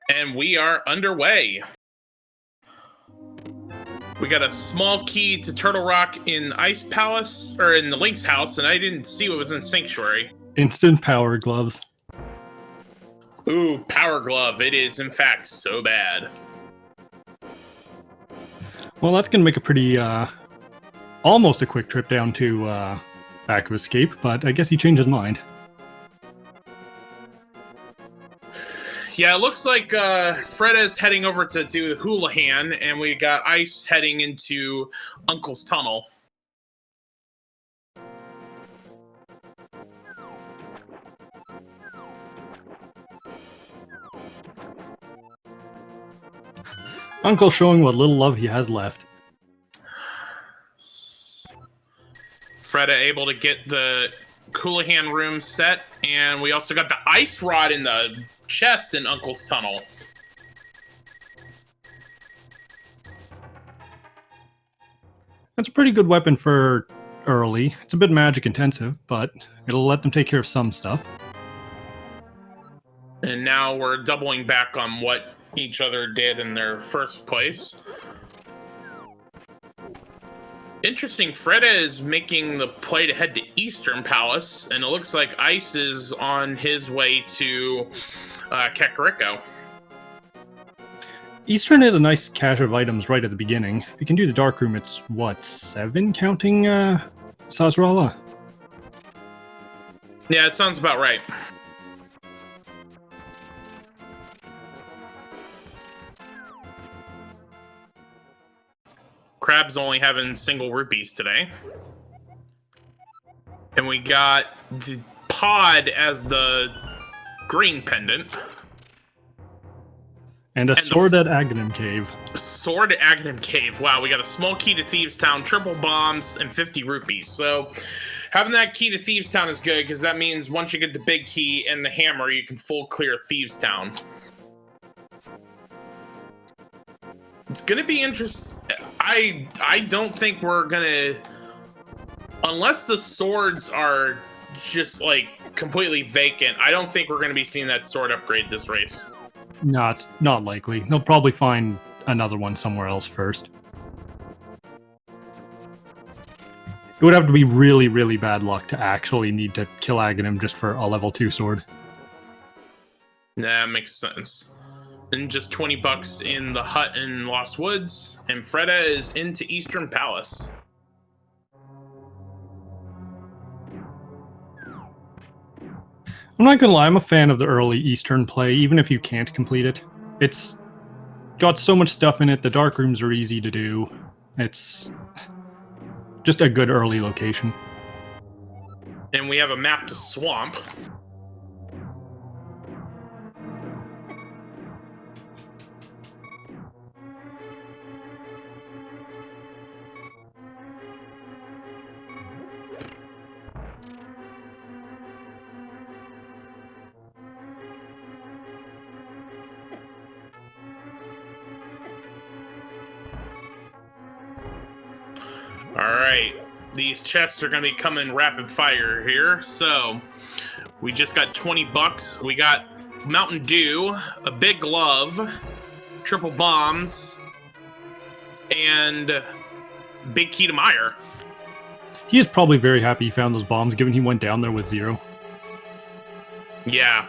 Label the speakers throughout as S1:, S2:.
S1: And we are underway. We got a small key to Turtle Rock in Ice Palace, or in the Lynx house, and I didn't see what was in Sanctuary.
S2: Instant power gloves.
S1: Ooh, Power Glove. It is, in fact, so bad.
S2: Well, that's going to make a pretty, almost a quick trip down to Back of Escape, but I guess he changed his mind.
S1: Yeah, it looks like Freddeh's heading over to do the Houlihan, and we got Ice heading into Uncle's Tunnel.
S2: Uncle showing what little love he has left.
S1: Freddeh able to get the Houlihan room set, and we also got the ice rod in the chest in Uncle's Tunnel.
S2: That's a pretty good weapon for early. It's a bit magic intensive, but it'll let them take care of some stuff.
S1: And now we're doubling back on what each other did in their first place. Interesting, Freddeh is making the play to head to Eastern Palace, and it looks like Ice is on his way to Kakariko.
S2: Eastern is a nice cache of items right at the beginning. If you can do the Dark Room, it's, what, 7 counting Sazrala?
S1: Yeah, it sounds about right. Crab's only having single rupees today. And we got the pod as the green pendant.
S2: And a sword at Aghanim Cave.
S1: Sword at Aghanim Cave. Wow, we got a small key to Thieves Town, triple bombs, and 50 rupees. So having that key to Thieves Town is good, because that means once you get the big key and the hammer, you can full clear Thieves Town. It's gonna be interesting. I don't think we're gonna, unless the swords are just like completely vacant, I don't think we're gonna be seeing that sword upgrade this race.
S2: No, it's not likely. They'll probably find another one somewhere else first. It would have to be really, really bad luck to actually need to kill Aghanim just for a level 2 sword.
S1: That makes sense. And just 20 bucks in the hut in Lost Woods, and Freddeh is into Eastern Palace.
S2: I'm not gonna lie, I'm a fan of the early Eastern play, even if you can't complete it. It's got so much stuff in it, the Dark Rooms are easy to do. It's just a good early location.
S1: And we have a map to Swamp. Alright, these chests are going to be coming rapid fire here. So, we just got 20 bucks. We got Mountain Dew, a big glove, triple bombs, and big key to Meyer.
S2: He is probably very happy he found those bombs, given he went down there with 0.
S1: Yeah.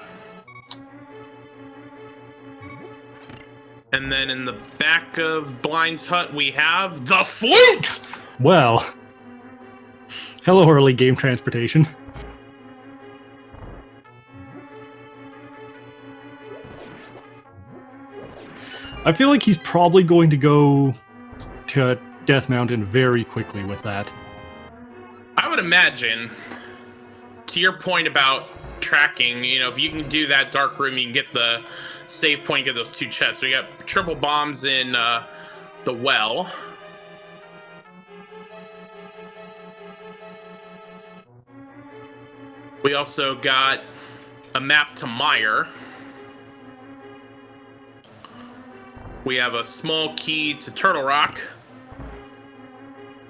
S1: And then in the back of Blind's hut, we have the flute!
S2: Well, hello early game transportation. I feel like he's probably going to go to Death Mountain very quickly with that.
S1: I would imagine, to your point about tracking, you know, if you can do that Dark Room, you can get the save point, get those 2 chests. We got triple bombs in the well. We also got a map to Meyer. We have a small key to Turtle Rock,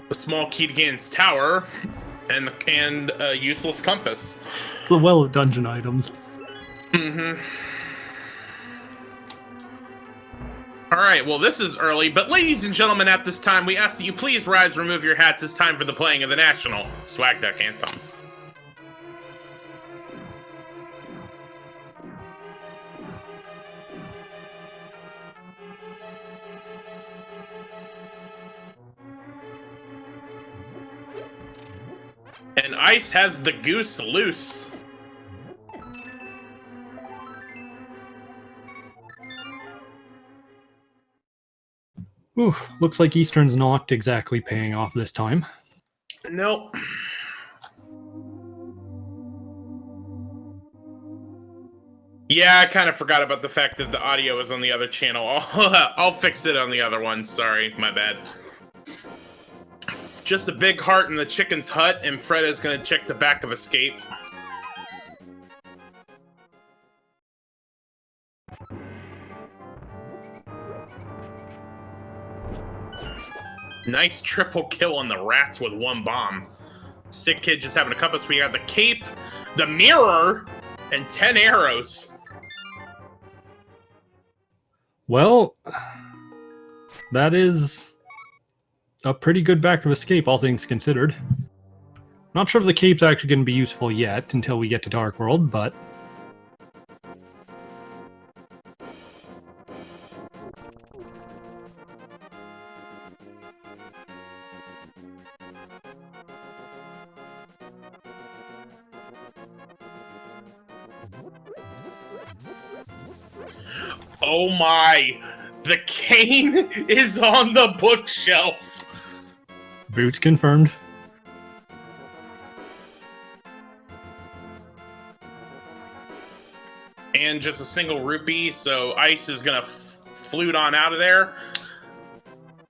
S1: a small key to Ganon's Tower, and a useless compass.
S2: It's a well of dungeon items.
S1: Mm-hmm. All right, well, this is early, but ladies and gentlemen, at this time, we ask that you please rise, remove your hats. It's time for the playing of the national Swag Duck Anthem. And Ice has the goose loose.
S2: Ooh, looks like Eastern's not exactly paying off this time.
S1: Nope. Yeah, I kind of forgot about the fact that the audio is on the other channel. I'll fix it on the other one. Sorry, my bad. Just a big heart in the chicken's hut, and Freddeh is going to check the back of Escape. Nice triple kill on the rats with one bomb. Sick Kid just having a compass. We got the cape, the mirror, and 10 arrows.
S2: Well, that is a pretty good back of Escape, all things considered. Not sure if the cape's actually going to be useful yet until we get to Dark World, but...
S1: Oh my! The cane is on the bookshelf!
S2: Boots confirmed.
S1: And just a single rupee, so Ice is gonna flute on out of there.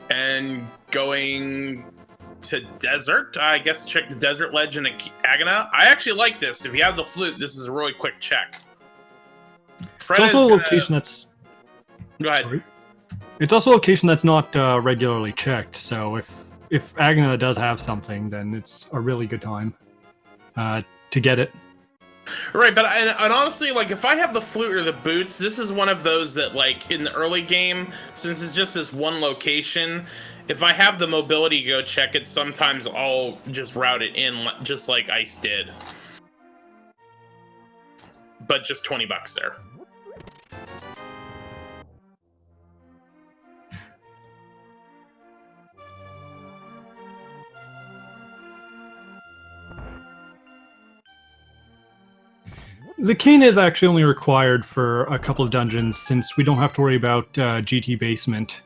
S1: And going to Desert, I guess check the Desert Ledge in Agana. I actually like this. If you have the flute, this is a really quick check.
S2: It's also a location that's...
S1: Go ahead.
S2: Sorry. It's also a location that's not regularly checked, so if Agana does have something, then it's a really good time to get it.
S1: Right, but and honestly, like, if I have the flute or the boots, this is one of those that, like, in the early game, since it's just this one location, if I have the mobility to go check it, sometimes I'll just route it in, just like Ice did. But just 20 bucks there.
S2: The cane is actually only required for a couple of dungeons, since we don't have to worry about GT Basement.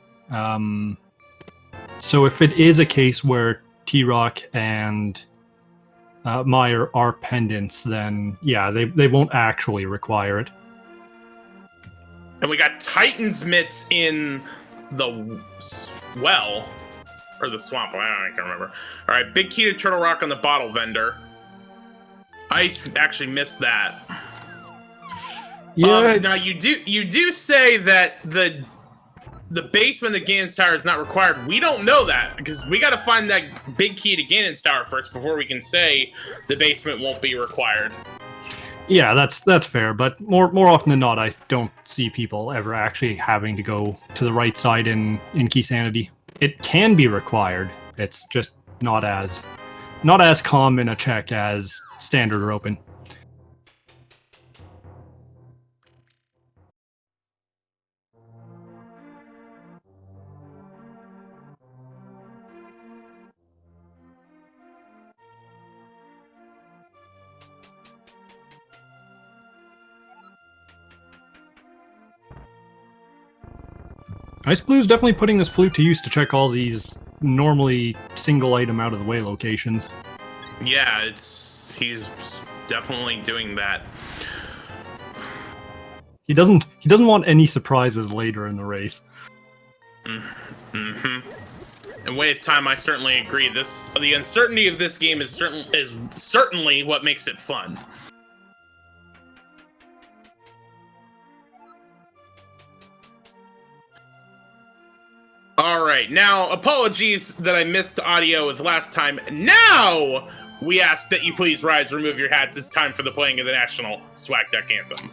S2: So if it is a case where T-Rock and Meyer are pendants, then yeah, they won't actually require it.
S1: And we got Titan's Mitts in the well, or the swamp, I can't remember. All right, Big Key to Turtle Rock on the bottle vendor. Ice actually missed that.
S2: Yeah.
S1: Now you do say that the basement of Ganon's Tower is not required. We don't know that because we got to find that big key to Ganon's Tower first before we can say the basement won't be required.
S2: Yeah, that's fair, but more often than not, I don't see people ever actually having to go to the right side in Keysanity. It can be required. It's just not as common a check as standard or open. xiceblue is definitely putting this flute to use to check all these normally single item out of the way locations.
S1: Yeah, he's definitely doing that.
S2: He doesn't want any surprises later in the race.
S1: Mm-hmm. In Way of Time, I certainly agree. The uncertainty of this game is certainly what makes it fun. All right, now apologies that I missed audio with last time. Now we ask that you please rise, remove your hats. It's time for the playing of the national Swag Duck Anthem.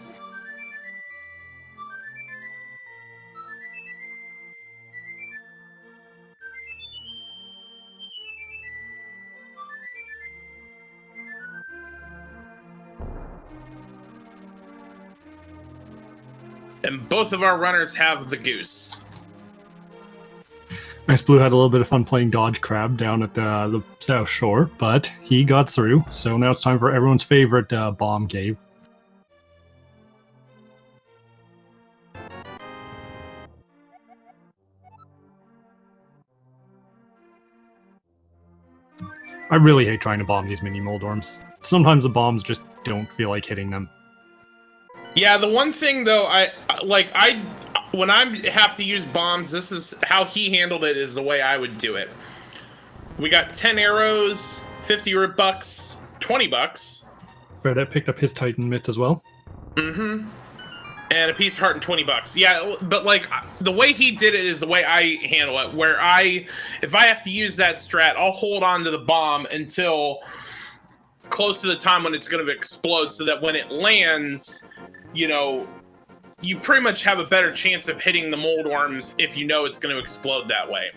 S1: And both of our runners have the goose.
S2: xiceblue had a little bit of fun playing Dodge Crab down at the South Shore, but he got through. So now it's time for everyone's favorite bomb cave. I really hate trying to bomb these mini Moldorms. Sometimes the bombs just don't feel like hitting them.
S1: Yeah, the one thing though, when I have to use bombs, this is how he handled it, is the way I would do it. We got 10 arrows, 50 root bucks, 20 bucks.
S2: Freddeh picked up his Titan mitts as well.
S1: Mm-hmm. And a piece of heart and 20 bucks. Yeah, but like the way he did it is the way I handle it, where if I have to use that strat, I'll hold on to the bomb until close to the time when it's going to explode, so that when it lands, you know, you pretty much have a better chance of hitting the Moldworms if you know it's going to explode that way.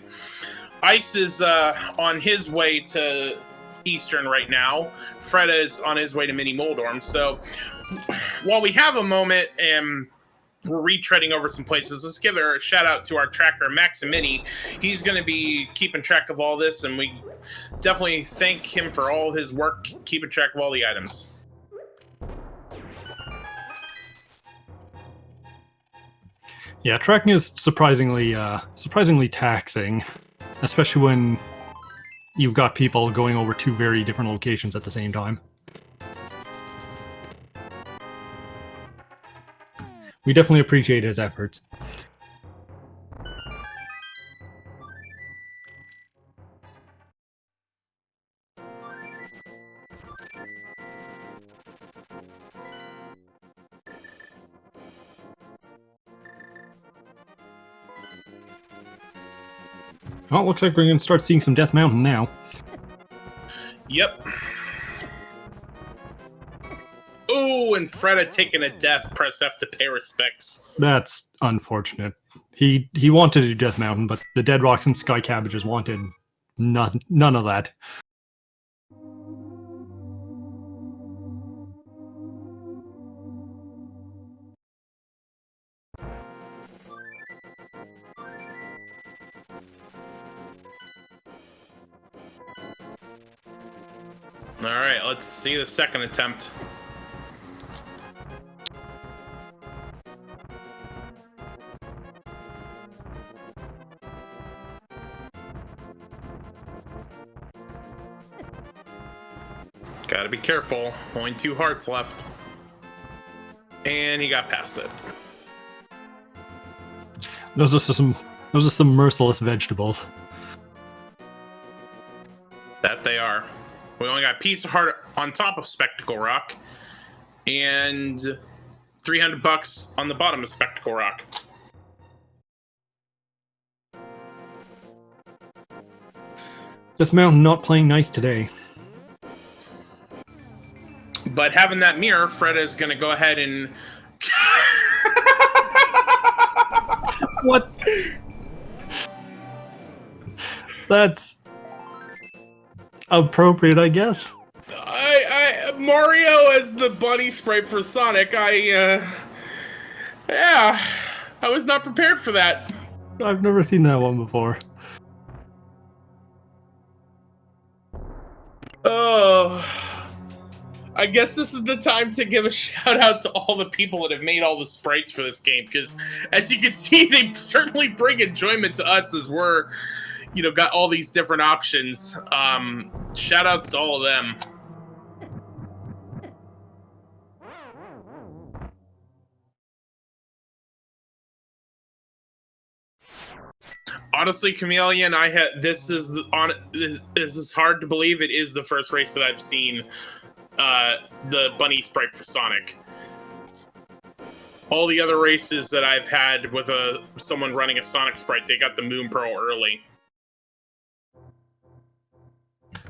S1: Ice is on his way to Eastern right now. Freddeh is on his way to Mini Moldorm. So while we have a moment and we're retreading over some places, let's give a shout out to our tracker, Maximini. He's going to be keeping track of all this, and we definitely thank him for all his work keeping track of all the items.
S2: Yeah, tracking is surprisingly taxing, especially when you've got people going over two very different locations at the same time. We definitely appreciate his efforts. Well, it looks like we're going to start seeing some Death Mountain now.
S1: Yep. Ooh, and Freddeh taking a death. Press F to pay respects.
S2: That's unfortunate. He wanted to do Death Mountain, but the Dead Rocks and Sky Cabbages wanted none of that.
S1: All right, let's see the second attempt. Gotta be careful. Only 2 hearts left. And he got past it.
S2: Those are some merciless vegetables.
S1: That they are. We only got a piece of heart on top of Spectacle Rock, and 300 bucks on the bottom of Spectacle Rock.
S2: This mountain not playing nice today.
S1: But having that mirror, Freddeh is going to go ahead and...
S2: What? That's appropriate, I guess.
S1: Mario as the bunny sprite for Sonic, yeah, I was not prepared for that.
S2: I've never seen that one before.
S1: Oh, I guess this is the time to give a shout out to all the people that have made all the sprites for this game, because as you can see, they certainly bring enjoyment to us as we're, you know, got all these different options. Shout outs to all of them. Honestly, Chameleon, this is hard to believe. It is the first race that I've seen the bunny sprite for Sonic. All the other races that I've had with someone running a Sonic sprite, they got the Moon Pearl early.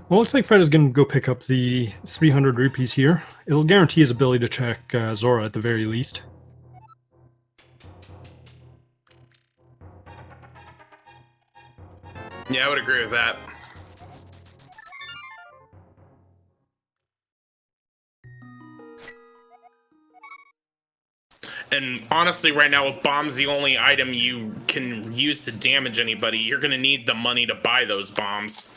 S2: Well, looks like Fred is going to go pick up the 300 rupees here. It'll guarantee his ability to check Zora at the very least.
S1: Yeah, I would agree with that. And honestly, right now, with bombs the only item you can use to damage anybody, you're gonna need the money to buy those bombs.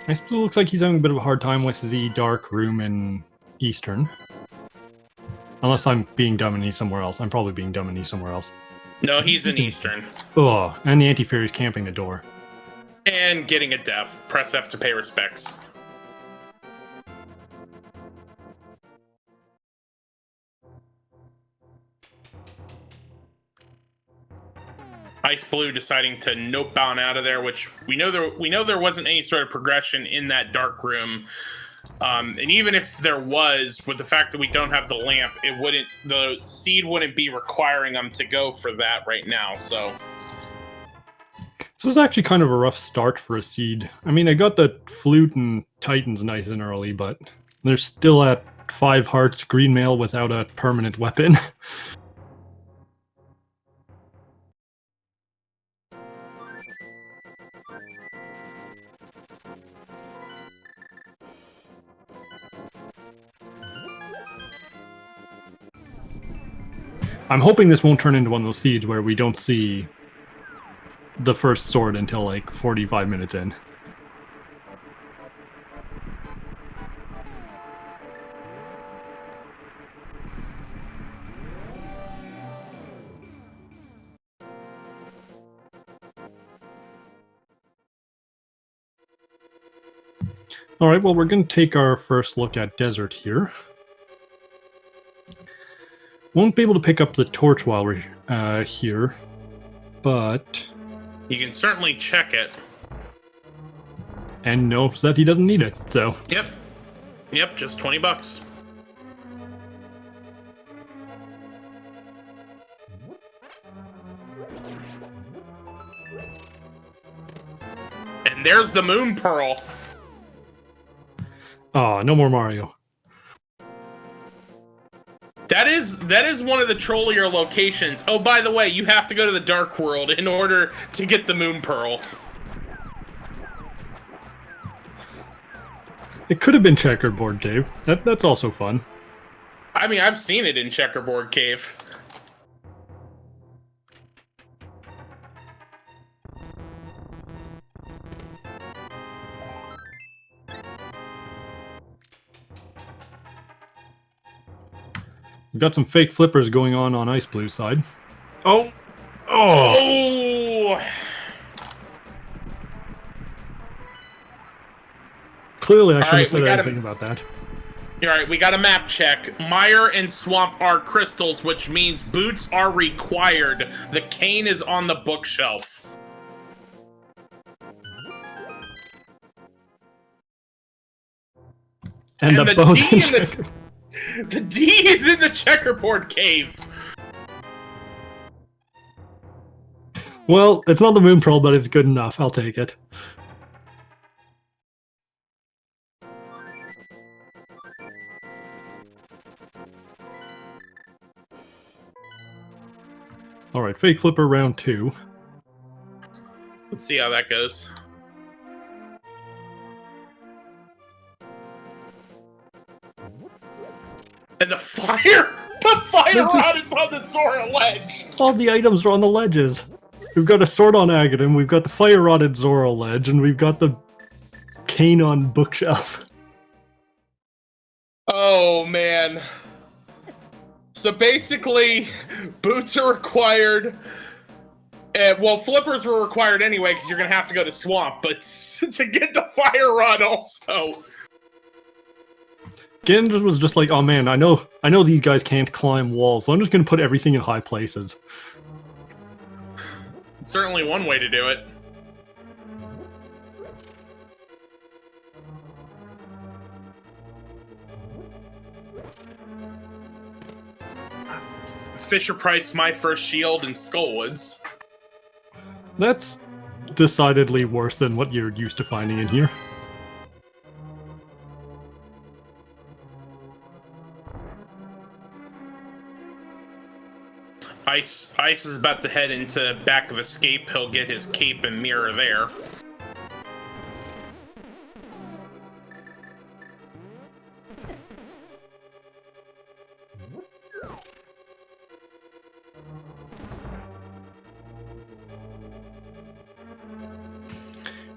S2: xiceblue looks like he's having a bit of a hard time with the dark room in Eastern. Unless I'm being dumb and he's somewhere else. I'm probably being dumb and he's somewhere else.
S1: No, he's in Eastern.
S2: Oh, and the anti-fairy's camping the door.
S1: And getting a death. Press F to pay respects. xiceblue deciding to nope on out of there, which we know there wasn't any sort of progression in that dark room. And even if there was, with the fact that we don't have the lamp, the seed wouldn't be requiring them to go for that right now. So
S2: this is actually kind of a rough start for a seed. I mean, I got the flute and titans nice and early, but they're still at 5 hearts green mail without a permanent weapon. I'm hoping this won't turn into one of those seeds where we don't see the first sword until like 45 minutes in. Alright, well, we're going to take our first look at desert here. Won't be able to pick up the torch while we're here, but...
S1: you can certainly check it.
S2: And knows that he doesn't need it, so...
S1: Yep, just $20. And there's the moon pearl.
S2: Oh, no more Mario.
S1: That is one of the trollier locations. Oh, by the way, you have to go to the Dark World in order to get the Moon Pearl.
S2: It could have been Checkerboard Cave. That's also fun.
S1: I mean, I've seen it in Checkerboard Cave.
S2: We've got some fake flippers going on xiceblue side. Oh!
S1: Oh!
S2: Clearly, I shouldn't have said anything about that.
S1: Alright, we got a map check. Mire and Swamp are crystals, which means boots are required. The cane is on the bookshelf.
S2: And the bow's
S1: The D is in the Checkerboard Cave.
S2: Well, it's not the Moon Pearl, but it's good enough. I'll take it. Alright, fake flipper round 2.
S1: Let's see how that goes. And the fire rod is on the Zora ledge.
S2: All the items are on the ledges. We've got a sword on Agaton, we've got the fire rod at Zora ledge, and we've got the cane on bookshelf.
S1: Oh, man. So basically, boots are required. Well, flippers were required anyway, because you're going to have to go to Swamp, but to get the fire rod also.
S2: Ganon was just like, oh man, I know these guys can't climb walls, so I'm just going to put everything in high places.
S1: It's certainly one way to do it. Fisher Price, my first shield in Skullwoods.
S2: That's decidedly worse than what you're used to finding in here.
S1: Ice is about to head into back of escape. He'll get his cape and mirror there.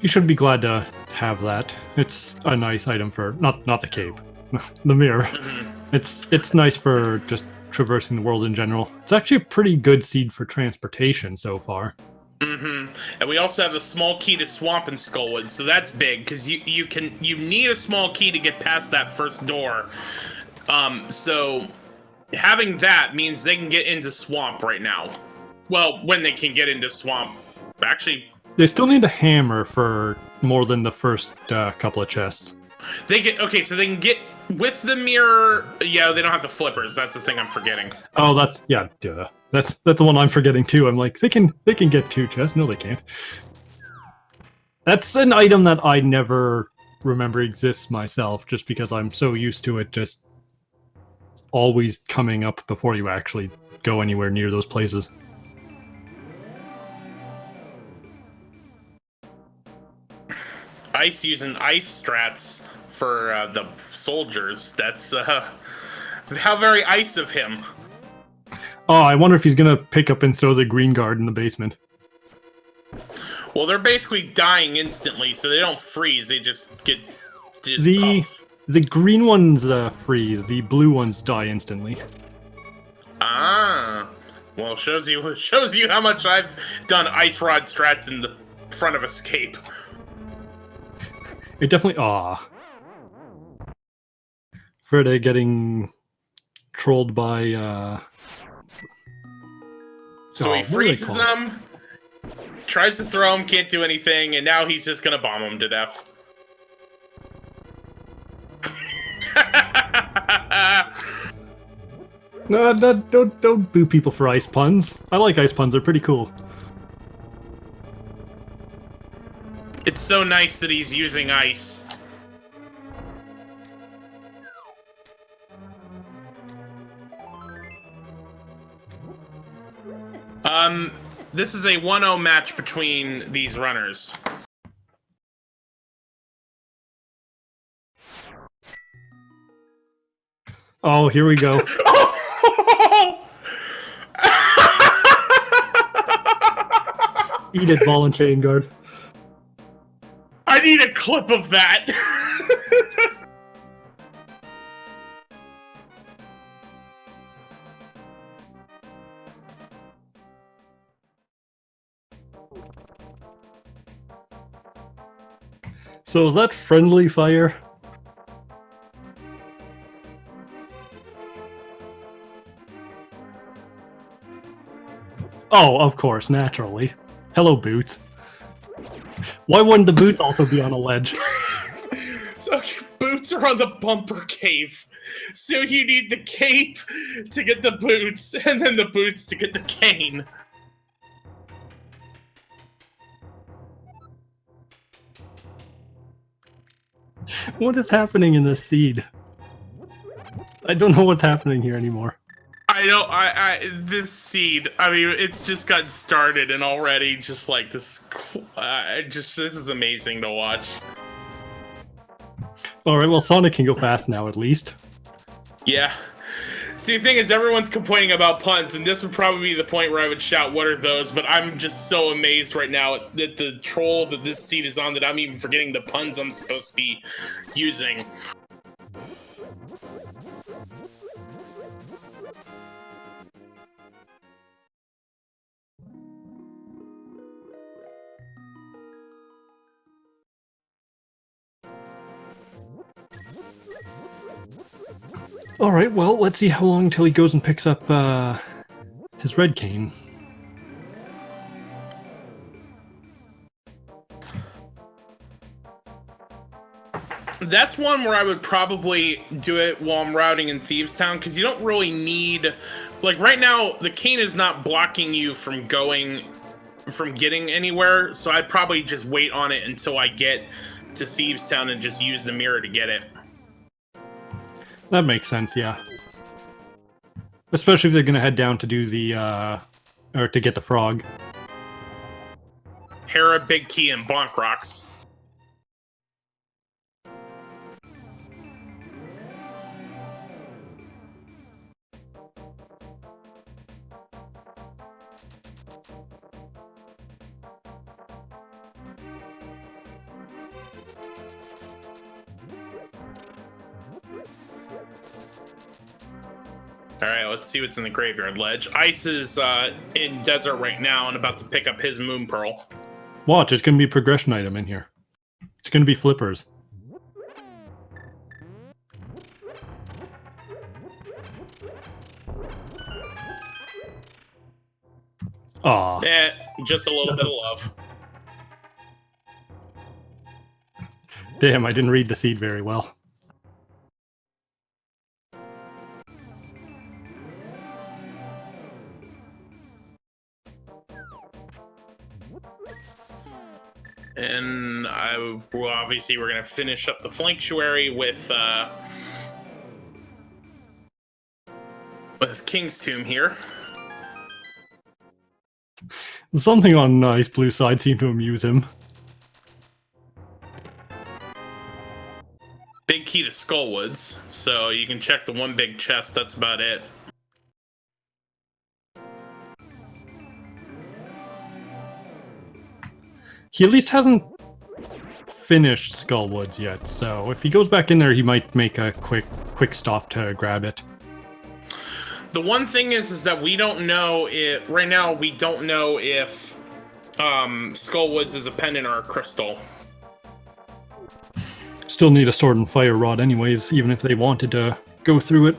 S2: You should be glad to have that. It's a nice item for not the cape, the mirror. It's nice for just traversing the world in general. It's actually a pretty good seed for transportation so far.
S1: And we also have the small key to Swamp and Skullwood, so that's big because you need a small key to get past that first door. So having that means they can get into Swamp right now. Well, when they can get into Swamp, actually.
S2: They still need a hammer for more than the first couple of chests.
S1: They get okay, so they can get with the mirror. Yeah, they don't have the flippers. That's the thing I'm forgetting.
S2: Oh, that's yeah, duh. That's the one I'm forgetting too. I'm like, they can get 2 chests. No, they can't. That's an item that I never remember exists myself, just because I'm so used to it just always coming up before you actually go anywhere near those places.
S1: Ice using ice strats for the soldiers. That's how very ice of him.
S2: Oh, I wonder if he's gonna pick up and throw the green guard in the basement.
S1: Well, they're basically dying instantly, so they don't freeze. They just get
S2: the green ones freeze. The blue ones die instantly.
S1: Ah, well, shows you how much I've done ice rod strats in the front of Escape.
S2: It definitely. Freddeh getting trolled by.
S1: So he freezes them, tries to throw him, can't do anything, and now he's just gonna bomb him to death.
S2: No, don't boo people for ice puns. I like ice puns; they're pretty cool.
S1: It's so nice that he's using ice. This is a 1-0 match between these runners.
S2: Oh, here we go. Eat it, ball and chain guard.
S1: I need a clip of that.
S2: So is that friendly fire? Oh, of course, naturally. Hello, Boots. Why wouldn't the boots also be on a ledge?
S1: So boots are on the bumper cave. So you need the cape to get the boots, and then the boots to get the cane.
S2: What is happening in this seed? I don't know what's happening here anymore.
S1: I know, this seed, I mean, it's just gotten started and already just like this, this is amazing to watch.
S2: Alright, well, Sonic can go fast now, at least.
S1: Yeah. See, the thing is, everyone's complaining about puns, and this would probably be the point where I would shout, what are those? But I'm just so amazed right now at the troll that this seed is on that I'm even forgetting the puns I'm supposed to be using.
S2: Alright, well, let's see how long until he goes and picks up his red cane.
S1: That's one where I would probably do it while I'm routing in Thieves Town, because you don't really need... Like, right now, the cane is not blocking you from getting anywhere, so I'd probably just wait on it until I get to Thieves Town and just use the mirror to get it.
S2: That makes sense, yeah. Especially if they're gonna head down to do the, or to get the frog.
S1: Hera, Big Key, and Bonk Rocks. All right, let's see what's in the graveyard ledge. Ice is in desert right now and about to pick up his moon pearl.
S2: Watch, there's going to be a progression item in here. It's going to be flippers. Aw.
S1: Yeah, just a little bit of love.
S2: Damn, I didn't read the seed very well.
S1: And well, obviously we're going to finish up the Flanctuary with King's Tomb here.
S2: Something on Ice Blue side seemed to amuse him.
S1: Big key to Skullwoods, so you can check the one big chest, that's about it.
S2: He at least hasn't finished Skullwoods yet, so if he goes back in there, he might make a quick stop to grab it.
S1: The one thing is that we don't know if right now we don't know if Skullwoods is a pendant or a crystal.
S2: Still need a sword and fire rod anyways, even if they wanted to go through it.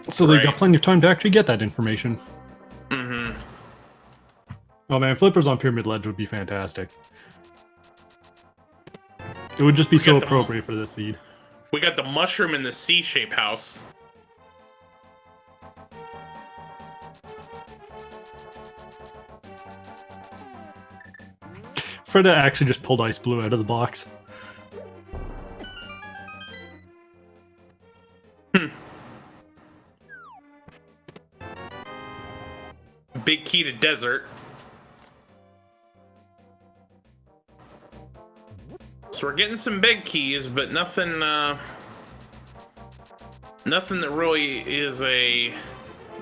S2: So they've got plenty of time to actually get that information.
S1: Mm-hmm.
S2: Oh man, flippers on Pyramid Ledge would be fantastic. It would just be so appropriate for this seed.
S1: We got the mushroom in the C-shape house.
S2: Freddeh actually just pulled Ice Blue out of the box.
S1: Big key to desert. So we're getting some big keys, but nothing nothing that really is a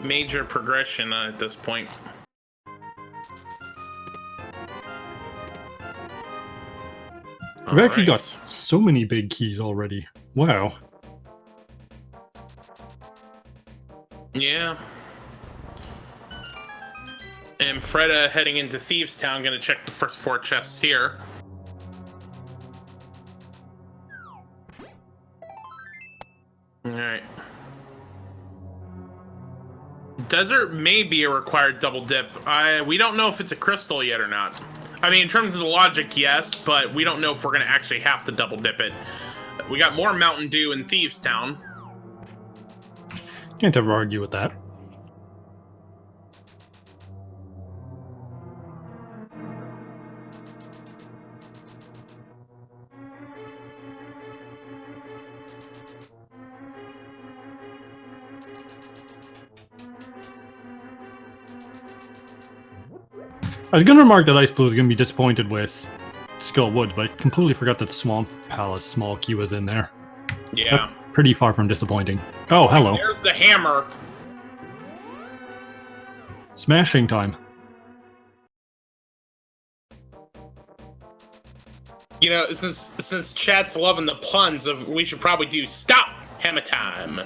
S1: major progression at this point.
S2: We've actually got so many big keys already. Wow.
S1: Yeah. And Freddeh heading into Thieves Town, gonna check the first 4 chests here. Alright. Desert may be a required double dip. We don't know if it's a crystal yet or not. I mean, in terms of the logic, yes, but we don't know if we're gonna actually have to double dip it. We got more Mountain Dew in Thieves Town.
S2: Can't ever argue with that. I was going to remark that Ice Blue is going to be disappointed with Skull Woods, but I completely forgot that Swamp Palace small key was in there.
S1: Yeah.
S2: That's pretty far from disappointing. Oh, hello.
S1: There's the hammer.
S2: Smashing time.
S1: You know, since chat's loving the puns of, we should probably do stop hammer time.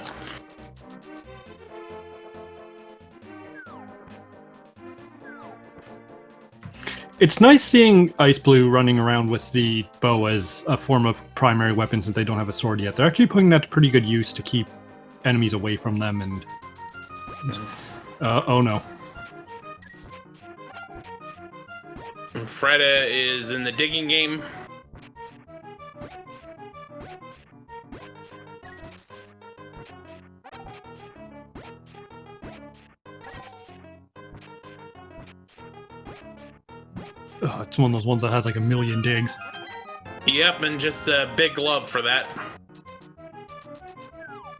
S2: It's nice seeing Ice Blue running around with the bow as a form of primary weapon since they don't have a sword yet. They're actually putting that to pretty good use to keep enemies away from them and... oh no.
S1: And Freddeh is in the digging game.
S2: It's one of those ones that has like 1,000,000 digs.
S1: Yep, and just a big love for that.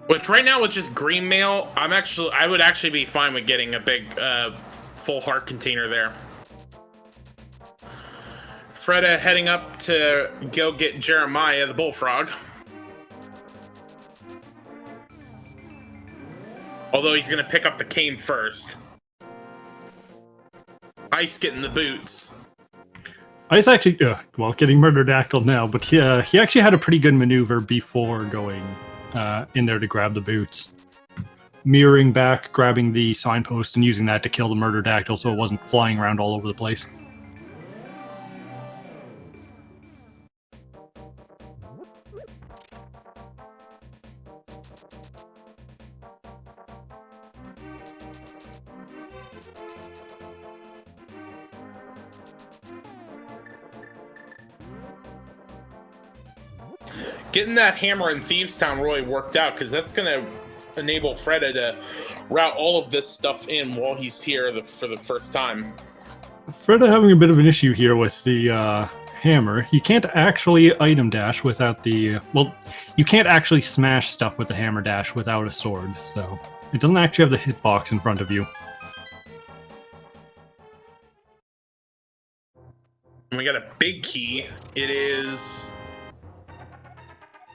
S1: Which right now with just green mail, I would actually be fine with getting a big full heart container there. Freddeh heading up to go get Jeremiah the bullfrog. Although he's gonna pick up the cane first. Ice getting the boots.
S2: Ice actually, well, getting murdered now, but he actually had a pretty good maneuver before going in there to grab the boots. Mirroring back, grabbing the signpost, and using that to kill the murdered so it wasn't flying around all over the place.
S1: Getting that hammer in Thieves Town really worked out, because that's going to enable Freddeh to route all of this stuff in while he's here for the first time.
S2: Freddeh having a bit of an issue here with the hammer. You can't actually item dash without the... Well, you can't actually smash stuff with the hammer dash without a sword, so... It doesn't actually have the hitbox in front of you.
S1: And we got a big key. It is...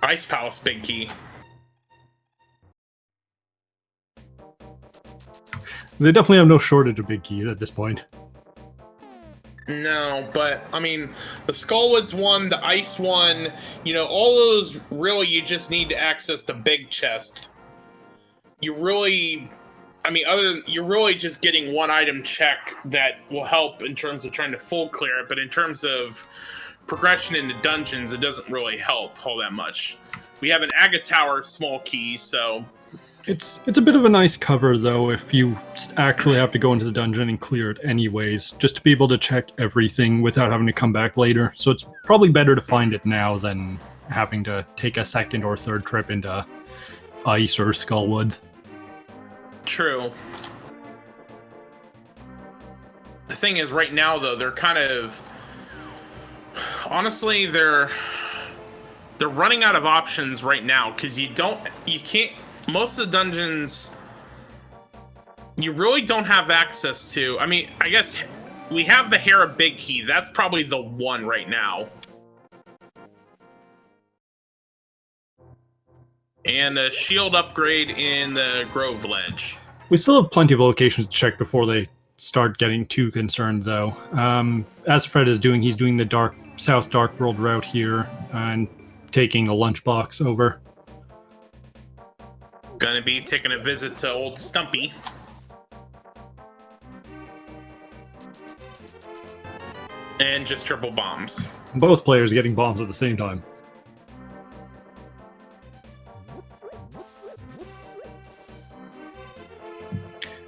S1: Ice Palace big key.
S2: They definitely have no shortage of big keys at this point.
S1: No, but, I mean, the Skullwoods one, the Ice one, you know, all those, really, you just need to access the big chest. You really... I mean, you're really just getting one item check that will help in terms of trying to full clear it, but in terms of progression into dungeons, it doesn't really help all that much. We have an Aga Tower small key, so...
S2: It's a bit of a nice cover, though, if you actually have to go into the dungeon and clear it anyways, just to be able to check everything without having to come back later. So it's probably better to find it now than having to take a second or third trip into Ice or Skullwoods.
S1: True. The thing is, right now, though, they're kind of... Honestly, they're running out of options right now, because you can't... Most of the dungeons, you really don't have access to. I mean, I guess we have the Hera Big Key. That's probably the one right now. And a shield upgrade in the Grove Ledge.
S2: We still have plenty of locations to check before they start getting too concerned, though. As Fred is doing, he's doing the South Dark World route here and taking a lunchbox over.
S1: Gonna be taking a visit to old Stumpy. And just triple bombs.
S2: Both players getting bombs at the same time.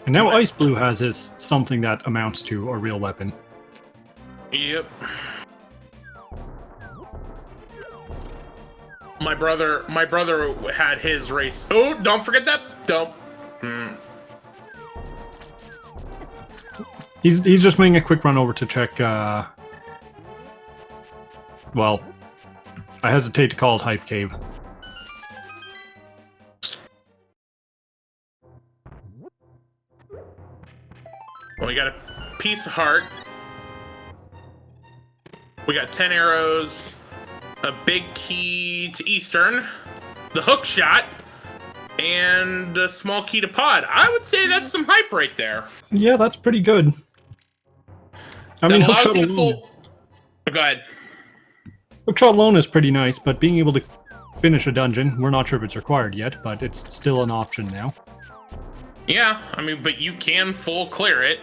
S2: And now xiceblue has his something that amounts to a real weapon.
S1: Yep. My brother had his race. Oh, don't forget that. Don't.
S2: He's just making a quick run over to check. Well, I hesitate to call it Hype Cave.
S1: Well, we got a piece of heart. We got 10 arrows. A big key to Eastern, the hook shot, and a small key to Pod. I would say that's some hype right there.
S2: Yeah, that's pretty good. I mean, hook shot alone.
S1: Go ahead.
S2: Hook shot alone is pretty nice, but being able to finish a dungeon, we're not sure if it's required yet, but it's still an option now.
S1: Yeah, I mean, but you can full clear it.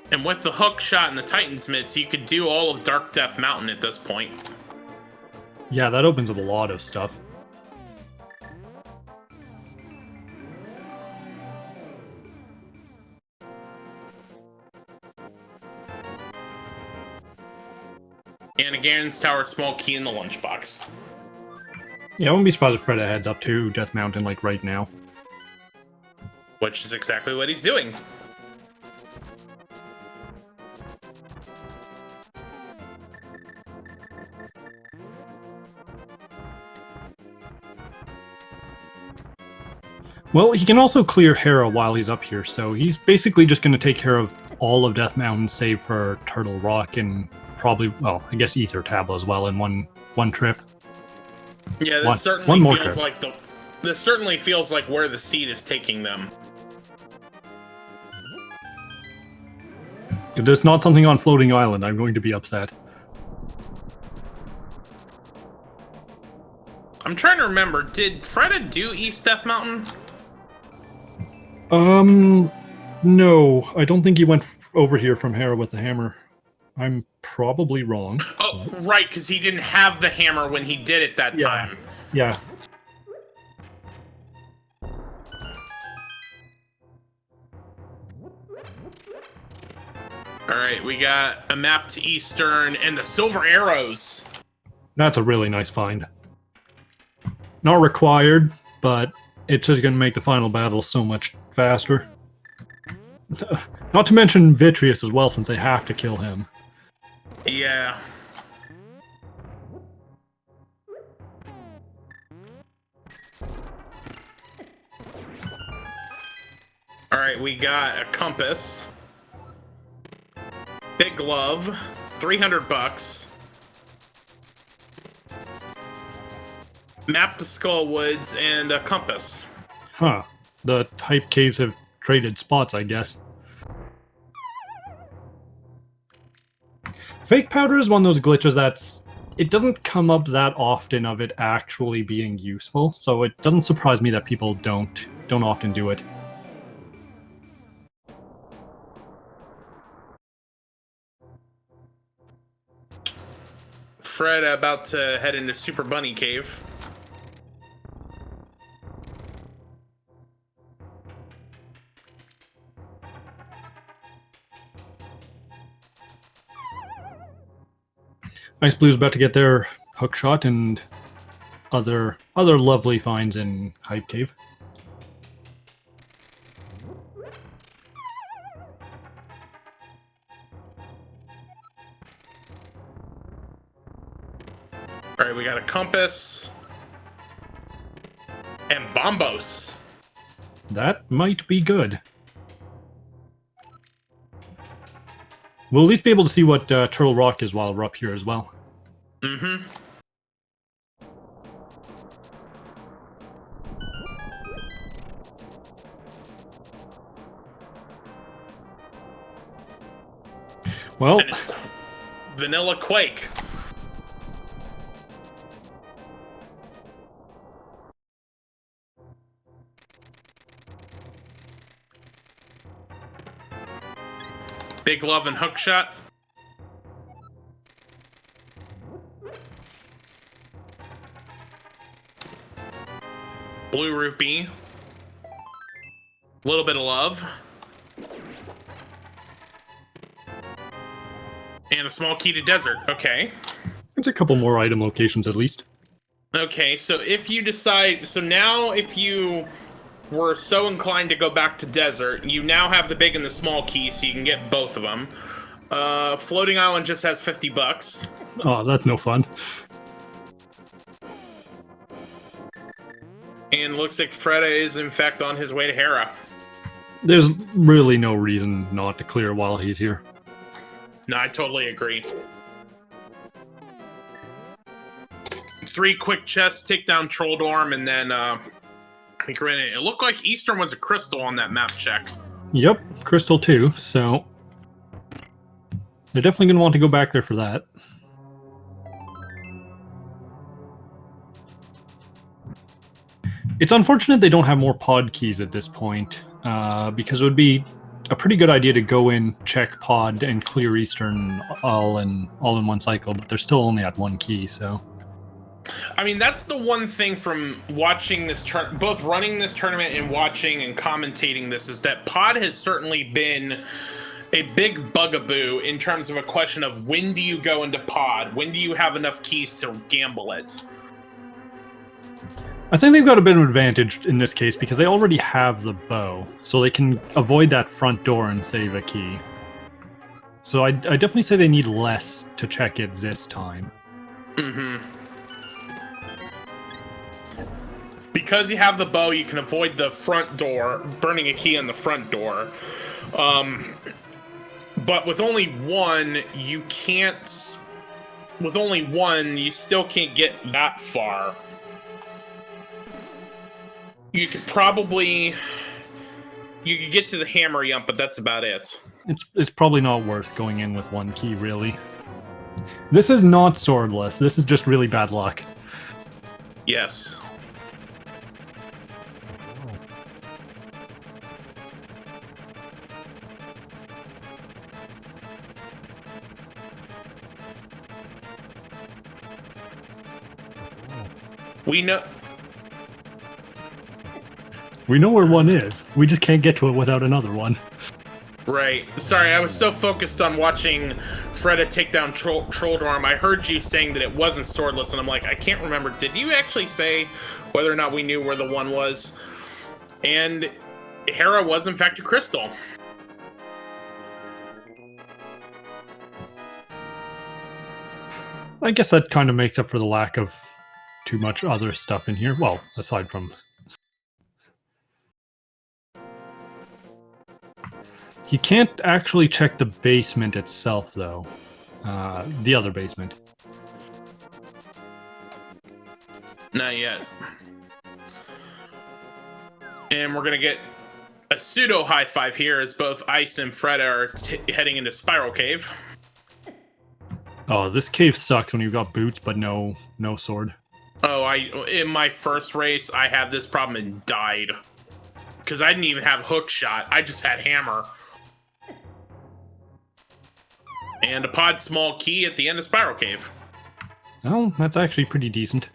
S1: And with the hook shot and the Titan's Mitts, you could do all of Dark Death Mountain at this point.
S2: Yeah, that opens up a lot of stuff.
S1: And a Ganon's Tower small key in the lunchbox.
S2: Yeah, I wouldn't be surprised if Freddeh heads up to Death Mountain, like, right now.
S1: Which is exactly what he's doing.
S2: Well, he can also clear Hera while he's up here, so he's basically just going to take care of all of Death Mountain, save for Turtle Rock and probably, well, I guess Ether Tableau as well in one trip.
S1: Yeah, this certainly This certainly feels like where the seed is taking them.
S2: If there's not something on Floating Island, I'm going to be upset.
S1: I'm trying to remember, did Freddeh do East Death Mountain?
S2: No. I don't think he went over here from Hera with the hammer. I'm probably wrong.
S1: Oh, right, because he didn't have the hammer when he did it that time.
S2: Yeah.
S1: Alright, we got a map to Eastern and the Silver Arrows.
S2: That's a really nice find. Not required, but it's just going to make the final battle so much faster. Not to mention Vitreous as well, since they have to kill him.
S1: Yeah. Alright, we got a compass. Big glove. $300. Map to Skullwoods and a compass.
S2: Huh. The hype caves have traded spots, I guess. Fake powder is one of those glitches that's... It doesn't come up that often of it actually being useful, so it doesn't surprise me that people don't often do it.
S1: Freddeh about to head into Super Bunny Cave.
S2: xiceblue is about to get their hook shot and other lovely finds in Hype Cave.
S1: Alright, we got a compass. And Bombos.
S2: That might be good. We'll at least be able to see what Turtle Rock is while we're up here as well.
S1: Mm-hmm.
S2: Well,
S1: And it's Vanilla Quake. Big Love and Hookshot. Blue Rupee. Little bit of love. And a small key to desert. Okay.
S2: there's a couple more item locations at least.
S1: Okay, so if you decide... So now if you were so inclined to go back to desert, you now have the big and the small key, so you can get both of them. Floating Island just has $50.
S2: Oh, that's no fun.
S1: And looks like Freddeh is in fact on his way to Hera.
S2: There's really no reason not to clear while he's here.
S1: No, I totally agree. 3 quick chests, take down Troll Dorm, and then I think we're in it. It looked like Eastern was a crystal on that map check.
S2: Yep, Crystal 2, so they're definitely going to want to go back there for that. It's unfortunate they don't have more pod keys at this point, because it would be a pretty good idea to go in, check pod, and clear Eastern all in one cycle, but they're still only at 1 key, so...
S1: I mean, that's the one thing from watching this both running this tournament and watching and commentating this, is that pod has certainly been a big bugaboo in terms of a question of when do you go into pod? When do you have enough keys to gamble it?
S2: I think they've got a bit of an advantage in this case because they already have the bow, so they can avoid that front door and save a key. So I definitely say they need less to check it this time.
S1: Mm-hmm. Because you have the bow, you can avoid the front door, burning a key on the front door. But with only one, you can't... With only one, you still can't get that far. You could probably... You could get to the hammer yump, but that's about it.
S2: It's probably not worth going in with one key, really. This is not swordless. This is just really bad luck.
S1: Yes. We know
S2: where one is. We just can't get to it without another one.
S1: Right. Sorry, I was so focused on watching Freddeh take down Trolldorm. I heard you saying that it wasn't swordless, and I'm like, I can't remember. Did you actually say whether or not we knew where the one was? And Hera was, in fact, a crystal.
S2: I guess that kind of makes up for the lack of too much other stuff in here. Well, aside from... You can't actually check the basement itself, though. The other basement.
S1: Not yet. And we're gonna get a pseudo high five here as both Ice and Freddeh are heading into Spiral Cave.
S2: Oh, this cave sucks when you've got boots, but no sword.
S1: Oh, in my first race, I had this problem and died. Because I didn't even have hook shot, I just had hammer. And a pod small key at the end of Spiral Cave.
S2: Oh, that's actually pretty decent.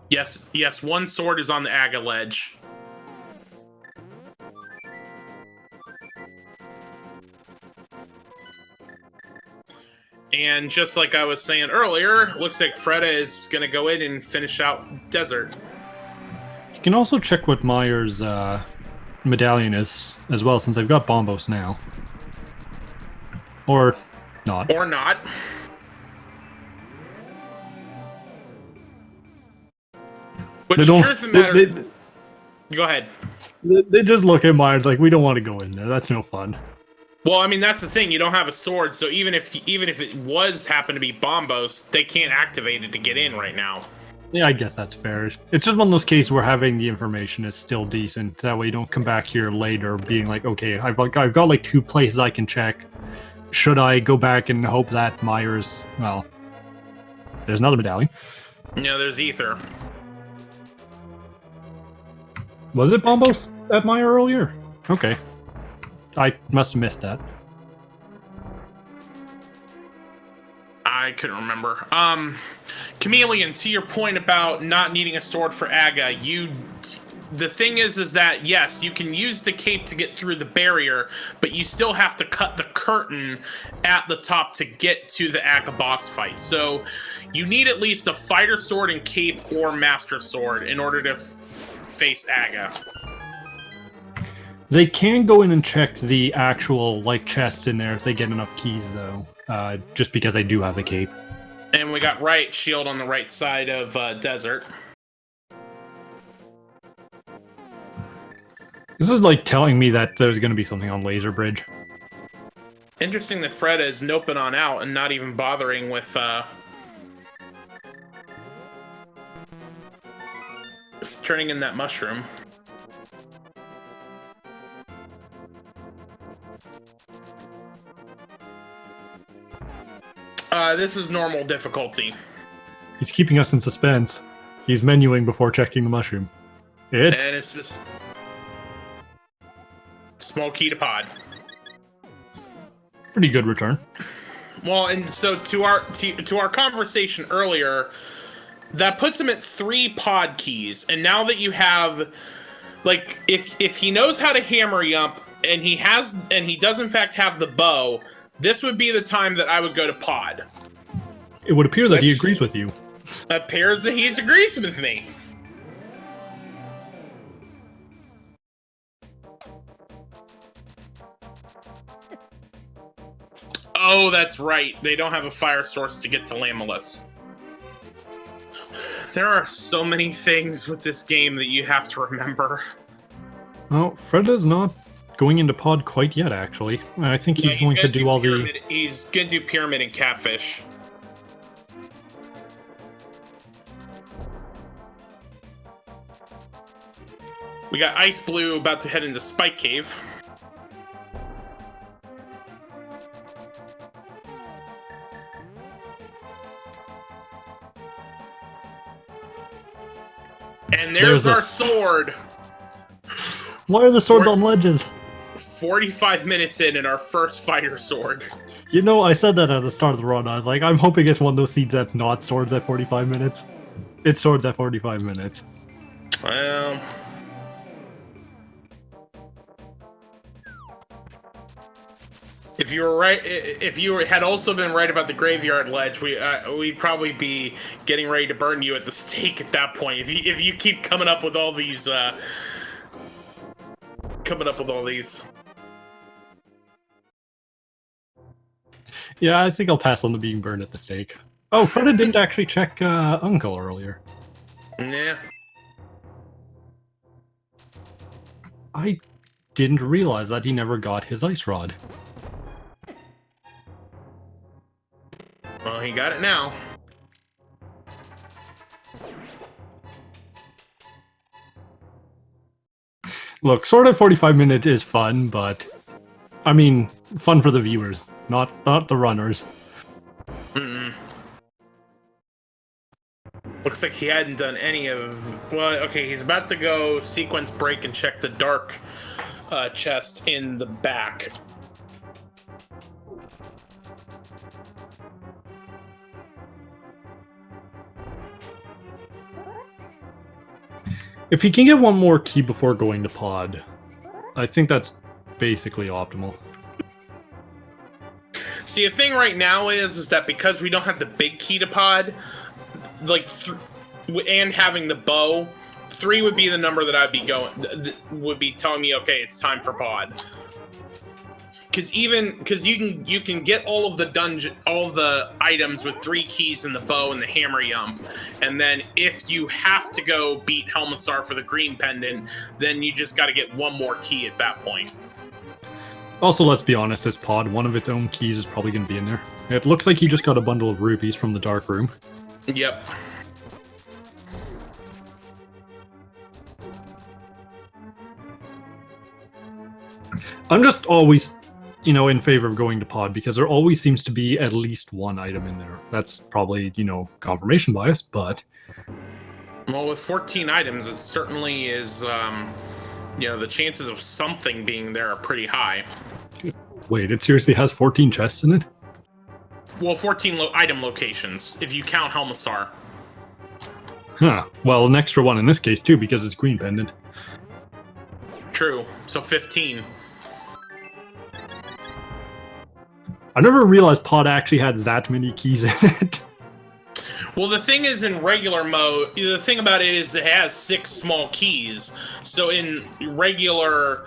S1: Yes, one sword is on the Aga ledge. And just like I was saying earlier, looks like Freddeh is gonna go in and finish out Desert.
S2: You can also check what Myers' medallion is as well, since I've got Bombos now. Or not.
S1: Or not. But the truth of the matter... Go ahead.
S2: They just look at Myers like, we don't want to go in there. That's no fun.
S1: Well, I mean, that's the thing. You don't have a sword, so even if it was happen to be Bombos, they can't activate it to get in right now.
S2: Yeah, I guess that's fair. It's just one of those cases where having the information is still decent. That way you don't come back here later being like, okay, I've got like 2 places I can check. Should I go back and hope that Myers... Well, there's another medallion.
S1: No, there's Ether.
S2: Was it Bombos at Meyer earlier? Okay. I must have missed that.
S1: I couldn't remember. Chameleon, to your point about not needing a sword for Aga, the thing is that, yes, you can use the cape to get through the barrier, but you still have to cut the curtain at the top to get to the Aga boss fight. So you need at least a fighter sword and cape or master sword in order to face Aga.
S2: They can go in and check the actual, like, chest in there if they get enough keys, though. Just because they do have the cape.
S1: And we got right shield on the right side of Desert.
S2: This is like telling me that there's going to be something on Laser Bridge.
S1: Interesting that Freddeh is noping on out and not even bothering with turning in that mushroom. This is normal difficulty.
S2: He's keeping us in suspense. He's menuing before checking the mushroom.
S1: And it's just small key to pod.
S2: Pretty good return.
S1: Well, and so to our conversation earlier, that puts him at 3 pod keys. And now that you have, like, if he knows how to hammer yump and he does in fact have the bow, this would be the time that I would go to pod.
S2: It would appear that he agrees with you.
S1: Appears that he agrees with me. Oh, that's right. They don't have a fire source to get to Lamulus. There are so many things with this game that you have to remember.
S2: Well, Freddeh's not going into pod quite yet, actually. I think he's going to do all
S1: He's going to do Pyramid and Catfish. We got Ice Blue about to head into Spike Cave. And there's our sword.
S2: Why are the swords on ledges?
S1: 45 minutes in and our first fire sword.
S2: You know, I said that at the start of the run. I was like, I'm hoping it's one of those seeds that's not swords at 45 minutes. It's swords at 45 minutes.
S1: Well... If you were right, if you had also been right about the graveyard ledge, we'd probably be getting ready to burn you at the stake at that point. If you keep coming up with all these,
S2: Yeah, I think I'll pass on the being burned at the stake. Oh, Freddeh didn't actually check Uncle earlier.
S1: Yeah.
S2: I didn't realize that he never got his ice rod.
S1: Well, he got it now.
S2: Look, sort of 45 minutes is fun, but I mean, fun for the viewers, not the runners.
S1: Mm-mm. Looks like he hadn't done any of... Well, okay, he's about to go sequence break and check the dark chest in the back.
S2: If he can get one more key before going to pod, I think that's basically optimal.
S1: See, the thing right now is that because we don't have the big key to pod, like, and having the bow, 3 would be the number that I'd be would be telling me, okay, it's time for pod. Because you can get all of the items with 3 keys and the bow and the hammer yump, and then if you have to go beat Helmassar for the green pendant, then you just got to get one more key at that point.
S2: Also, let's be honest, this pod, one of its own keys is probably going to be in there. It looks like he just got a bundle of rupees from the dark room.
S1: Yep.
S2: I'm just always, you know, in favor of going to pod because there always seems to be at least one item in there. That's probably, you know, confirmation bias, but...
S1: Well, with 14 items, it certainly is, you know, the chances of something being there are pretty high.
S2: Wait, it seriously has 14 chests in it?
S1: Well, 14 item locations, if you count Helmassar.
S2: Huh. Well, an extra one in this case, too, because it's green pendant.
S1: True. So 15.
S2: I never realized pod actually had that many keys in it.
S1: Well, the thing is, in regular mode, the thing about it is it has 6 small keys. So in regular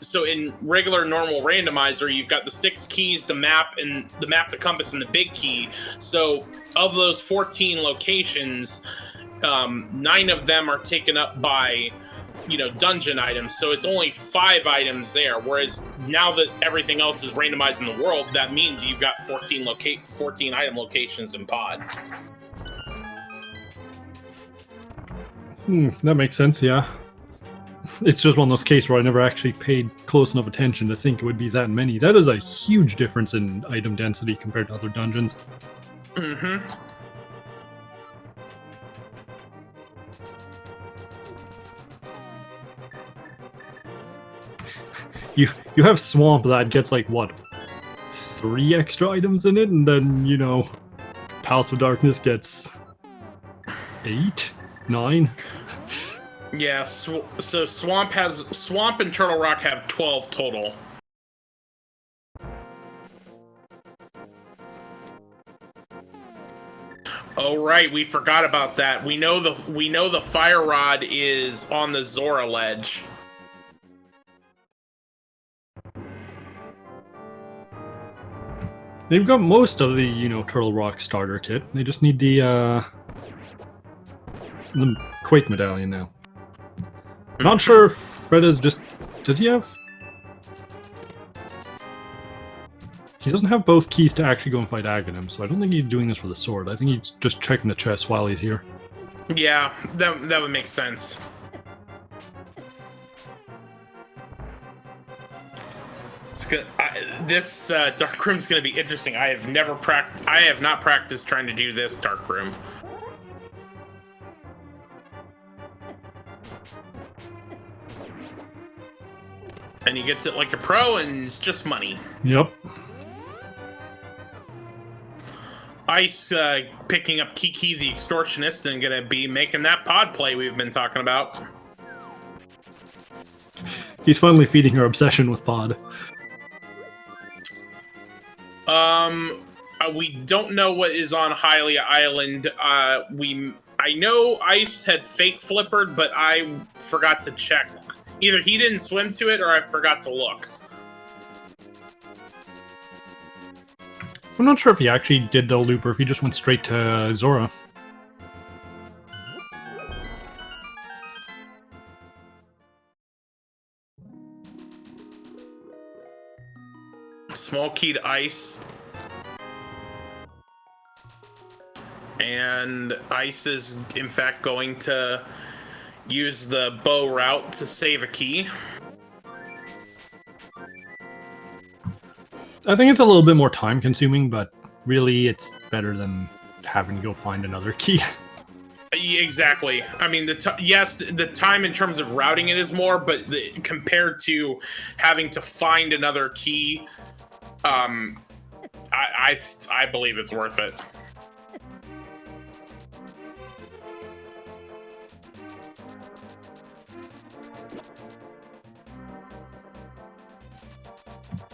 S1: normal randomizer, you've got the 6 keys, the map, the compass, and the big key. So of those 14 locations, 9 of them are taken up by, you know, dungeon items. So it's only 5 items there. Whereas now that everything else is randomized in the world, that means you've got 14 item locations in pod.
S2: That makes sense, yeah. It's just one of those cases where I never actually paid close enough attention to think it would be that many. That is a huge difference in item density compared to other dungeons.
S1: Mm-hmm.
S2: You have Swamp that gets like, what, 3 extra items in it? And then, you know, Palace of Darkness gets 8? 9?
S1: Yeah, so Swamp and Turtle Rock have 12 total. Oh right, we forgot about that. We know the fire rod is on the Zora ledge.
S2: They've got most of the, you know, Turtle Rock starter kit. They just need the Quake medallion now. Not sure if Freddeh's just... Does he have... He doesn't have both keys to actually go and fight Aghanim, so I don't think he's doing this for the sword. I think he's just checking the chest while he's here.
S1: Yeah, that would make sense. this dark room's gonna be interesting. I have not practiced trying to do this dark room. And he gets it like a pro, and it's just money.
S2: Yep.
S1: Ice picking up Kiki the Extortionist and gonna be making that pod play we've been talking about.
S2: He's finally feeding her obsession with pod.
S1: We don't know what is on Hylia Island. I know Ice had fake flippered, but I forgot to check. Either he didn't swim to it or I forgot to look.
S2: I'm not sure if he actually did the loop or if he just went straight to Zora.
S1: Small key to Ice. And Ice is, in fact, going to use the bow route to save a key.
S2: I think it's a little bit more time consuming, but really it's better than having to go find another key.
S1: Exactly. I mean, yes, the time in terms of routing it is more, but compared to having to find another key, I believe it's worth it.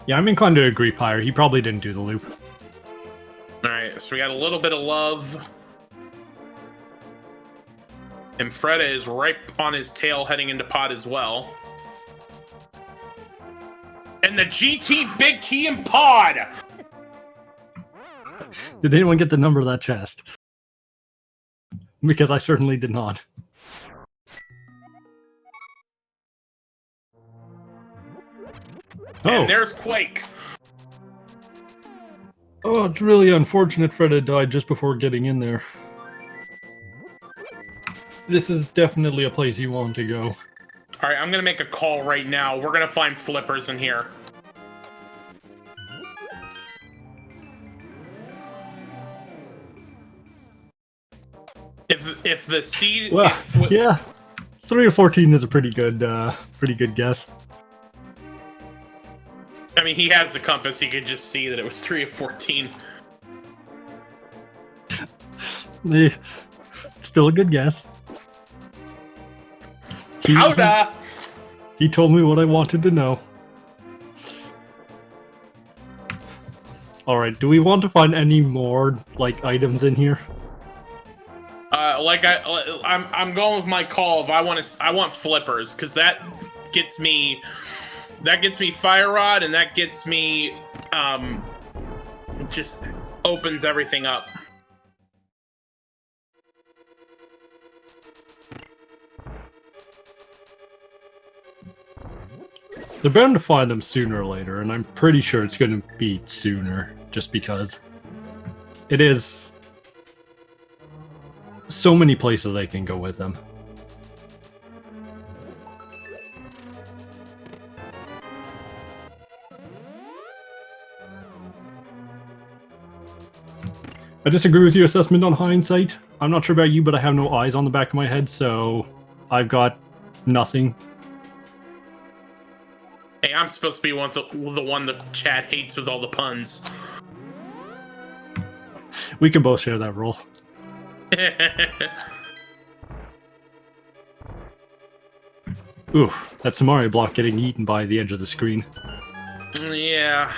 S2: Yeah, I'm inclined to agree, Pyre. He probably didn't do the loop.
S1: Alright, so we got a little bit of love. And Freddeh is right on his tail heading into pod as well. And the GT big key in pod!
S2: Did anyone get the number of that chest? Because I certainly did not. Oh.
S1: And there's Quake.
S2: Oh, it's really unfortunate Freddeh died just before getting in there. This is definitely a place you want to go.
S1: Alright, I'm gonna make a call right now. We're gonna find flippers in here. If the seed...
S2: Well, yeah. 3 of 14 is a pretty good guess.
S1: I mean, he has the compass. He could just see that it was 3 of 14.
S2: Still a good guess.
S1: Powder!
S2: He told me what I wanted to know. Alright, do we want to find any more, like, items in here?
S1: I'm going with my call. If I want flippers, because that gets me fire rod, and that gets me just opens everything up.
S2: They're bound to find them sooner or later, and I'm pretty sure it's going to be sooner, just because it is so many places they can go with them. I disagree with your assessment on hindsight. I'm not sure about you, but I have no eyes on the back of my head, so I've got nothing.
S1: Hey, I'm supposed to be the one the chat hates with all the puns.
S2: We can both share that role. Oof, that Samari block getting eaten by the edge of the screen.
S1: Yeah.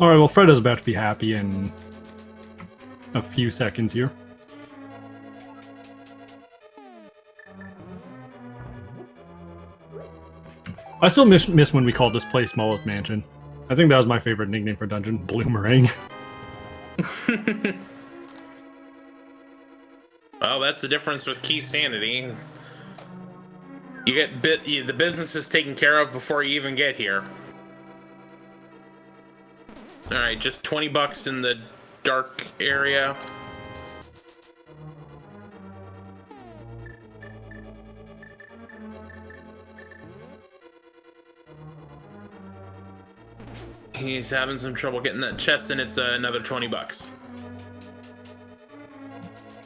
S2: Alright, well, Freddeh's about to be happy in a few seconds here. I still miss when we called this place Mullet Mansion. I think that was my favorite nickname for dungeon, Bloomerang.
S1: Well, that's the difference with Keysanity. You get the business is taken care of before you even get here. All right, just 20 bucks in the dark area. He's having some trouble getting that chest, and it's another 20 bucks.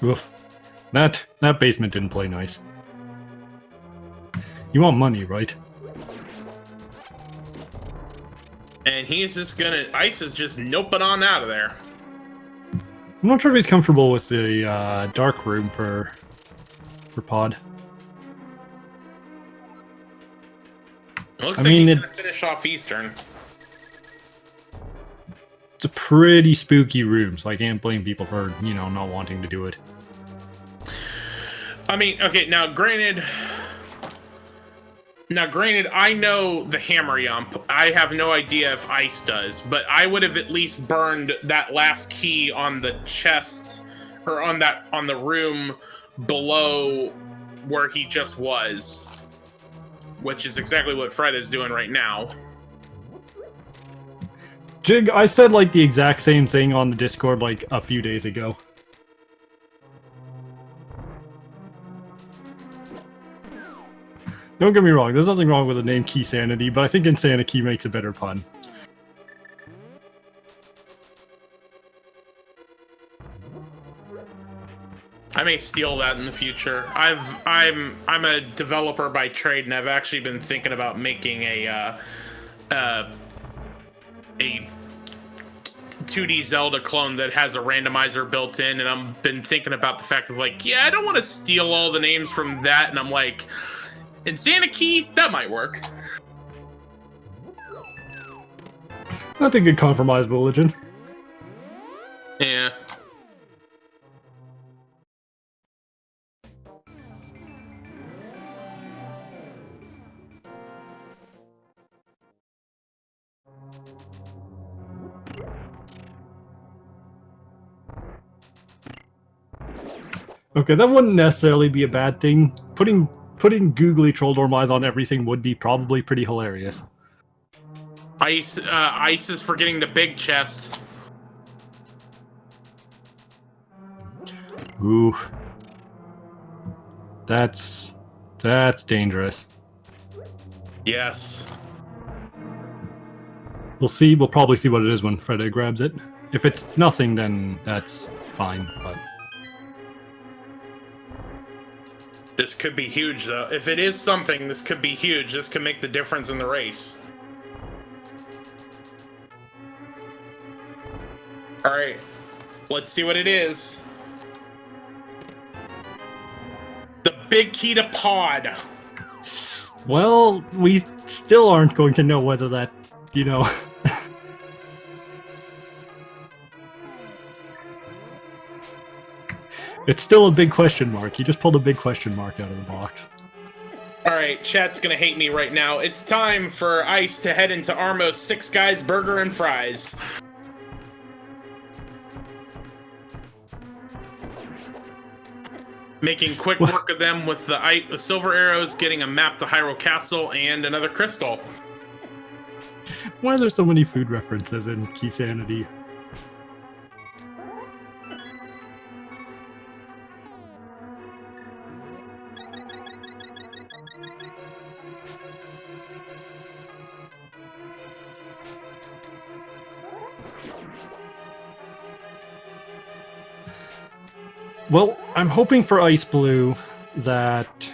S2: Oof. That basement didn't play nice. You want money, right?
S1: And he's just gonna... Ice is just noping on out of there.
S2: I'm not sure if he's comfortable with the dark room for Pod.
S1: It looks
S2: I
S1: like
S2: mean,
S1: he's gonna
S2: it's-
S1: finish off Eastern.
S2: It's a pretty spooky room, so I can't blame people for, you know, not wanting to do it.
S1: I mean, okay, now granted, I know the hammer yump. I have no idea if Ice does, but I would have at least burned that last key on the chest, or on the room below where he just was, which is exactly what Fred is doing right now.
S2: Jig, I said like the exact same thing on the Discord like a few days ago. Don't get me wrong, there's nothing wrong with the name Keysanity, but I think Insanity makes a better pun.
S1: I may steal that in the future. I'm a developer by trade, and I've actually been thinking about making a 2D Zelda clone that has a randomizer built in, and I've been thinking about the fact of like, yeah, I don't want to steal all the names from that, and I'm like, Insanity, that might work.
S2: That's a good compromise, religion.
S1: Yeah.
S2: Okay, that wouldn't necessarily be a bad thing. Putting googly troll dormice on everything would be probably pretty hilarious.
S1: Ice is forgetting the big chest.
S2: Ooh. That's dangerous.
S1: Yes.
S2: We'll probably see what it is when Freddeh grabs it. If it's nothing, then that's fine, but...
S1: This could be huge, though. If it is something, this could be huge. This could make the difference in the race. Alright. Let's see what it is. The big key to Pod.
S2: Well, we still aren't going to know whether that, you know... It's still a big question mark. You just pulled a big question mark out of the box.
S1: Alright, chat's gonna hate me right now. It's time for Ice to head into Armo's Six Guys Burger and Fries. Making quick work of them with the silver arrows, getting a map to Hyrule Castle, and another crystal.
S2: Why are there so many food references in Keysanity? Well, I'm hoping for xiceblue that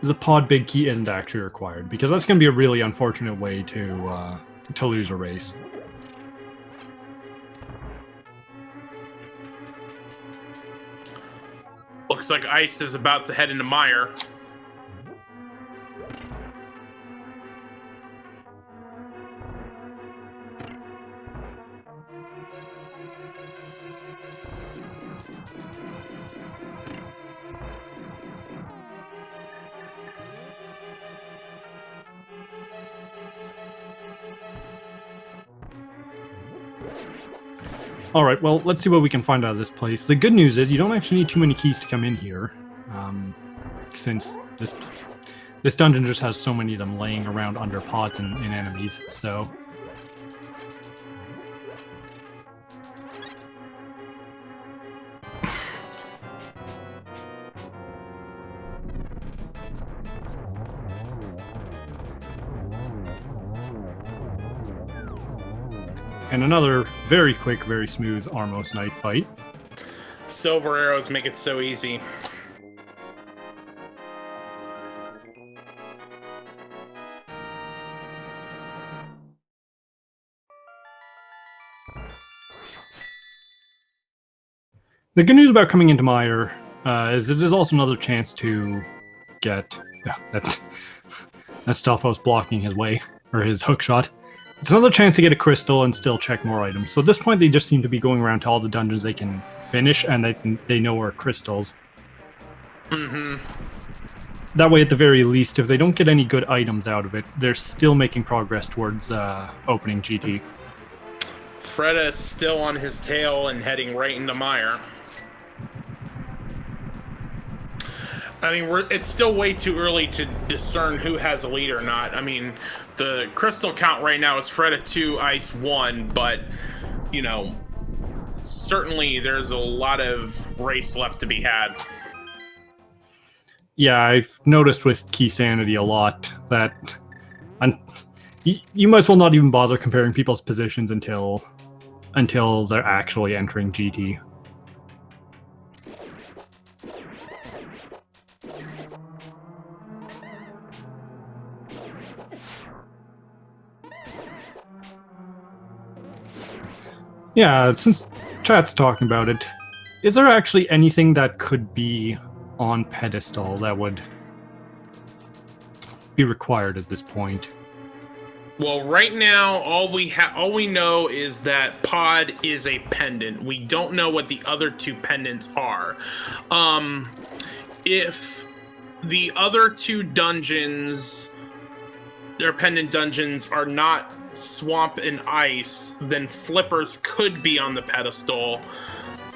S2: the pod big key isn't actually required, because that's going to be a really unfortunate way to lose a race.
S1: Looks like Ice is about to head into Mire.
S2: Alright, well, let's see what we can find out of this place. The good news is you don't actually need too many keys to come in here, since this dungeon just has so many of them laying around under pods and enemies, so... And another very quick, very smooth Armos Knight fight.
S1: Silver arrows make it so easy.
S2: The good news about coming into Mire is it is also another chance to get... that Stelphos blocking his way, or his hook shot. It's another chance to get a crystal and still check more items. So at this point, they just seem to be going around to all the dungeons they can finish, and they know are crystals.
S1: Mm-hmm.
S2: That way, at the very least, if they don't get any good items out of it, they're still making progress towards opening GT.
S1: Freddeh still on his tail and heading right into Mire. I mean, it's still way too early to discern who has a lead or not. I mean, the crystal count right now is Freddeh 2, Ice 1, but, you know, certainly there's a lot of race left to be had.
S2: Yeah, I've noticed with Keysanity a lot that you might as well not even bother comparing people's positions until they're actually entering GT. Yeah, since chat's talking about it, is there actually anything that could be on pedestal that would be required at this point?
S1: Well, right now, all we know is that Pod is a pendant. We don't know what the other two pendants are. If the other two dungeons, their pendant dungeons, are not swamp and ice, then flippers could be on the pedestal.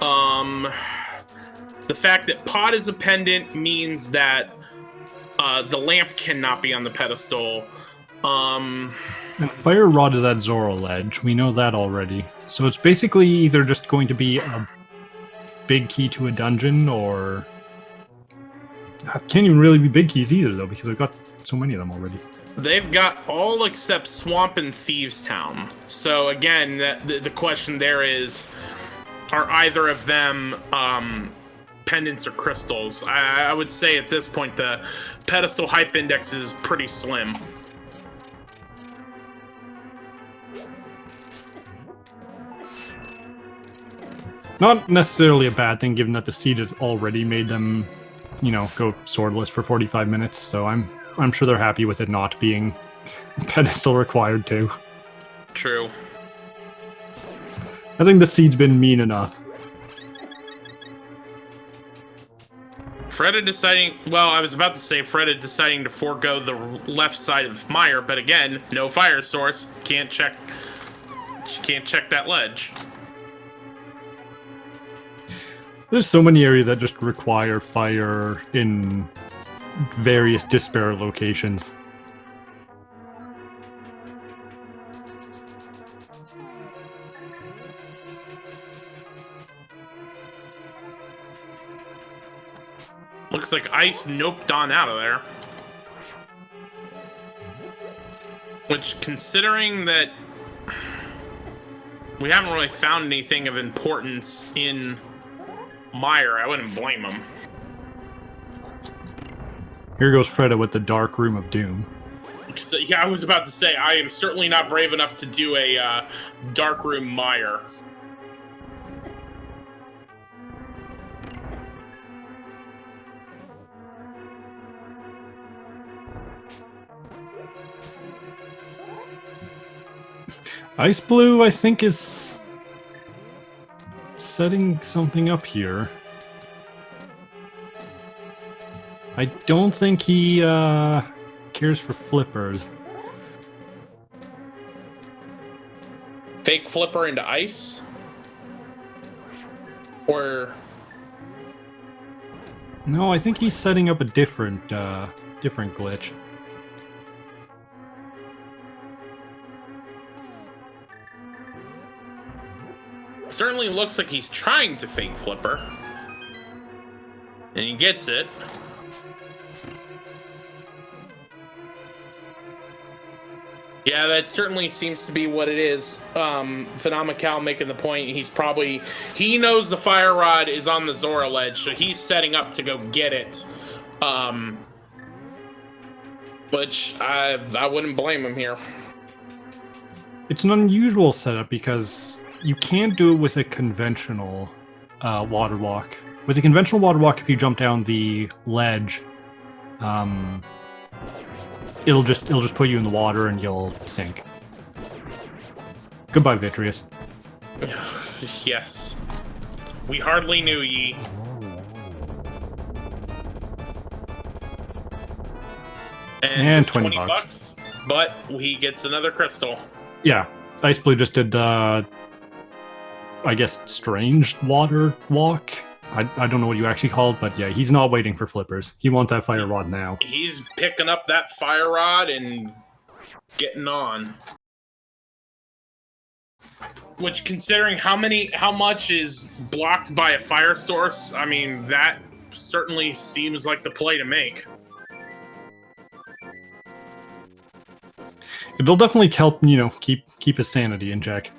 S1: The fact that Pod is a pendant means that the lamp cannot be on the pedestal.
S2: And Fire Rod is at Zoro Ledge. We know that already. So it's basically either just going to be a big key to a dungeon, or... It can't even really be big keys either, though, because I've got so many of them already.
S1: They've got all except Swamp and Thieves Town. So again, the question there is, are either of them pendants or crystals? I would say at this point the pedestal hype index is pretty slim.
S2: Not necessarily a bad thing, given that the seed has already made them, you know, go swordless for 45 minutes, so I'm sure they're happy with it not being pedestal required too.
S1: True.
S2: I think the seed's been mean enough.
S1: Freddeh deciding... Well, I was about to say Freddeh deciding to forego the left side of Mire, but again, no fire source. Can't check that ledge.
S2: There's so many areas that just require fire in various disparate locations.
S1: Looks like Ice noped on out of there. Which, considering that we haven't really found anything of importance in Mire, I wouldn't blame him.
S2: Here goes Freddeh with the Dark Room of Doom.
S1: Yeah, I was about to say, I am certainly not brave enough to do a Dark Room Mire.
S2: xiceblue, I think, is setting something up here. I don't think he cares for flippers.
S1: Fake flipper into ice? Or...
S2: No, I think he's setting up a different glitch.
S1: Certainly looks like he's trying to fake flipper. And he gets it. Yeah, that certainly seems to be what it is. Phenomenal making the point. He knows the fire rod is on the Zora ledge, so he's setting up to go get it. Which I wouldn't blame him here.
S2: It's an unusual setup because you can't do it with a conventional water walk. With a conventional water walk, if you jump down the ledge, it'll just put you in the water and you'll sink. Goodbye, Vitreous.
S1: Yes. We hardly knew ye.
S2: And 20 bucks.
S1: But he gets another crystal.
S2: Yeah. xiceblue just did, I guess, strange water walk. I don't know what you actually call it, but yeah, he's not waiting for flippers. He wants that fire rod now.
S1: He's picking up that fire rod and getting on. Which, considering how much is blocked by a fire source, I mean, that certainly seems like the play to make.
S2: It'll definitely help, you know, keep his sanity in check.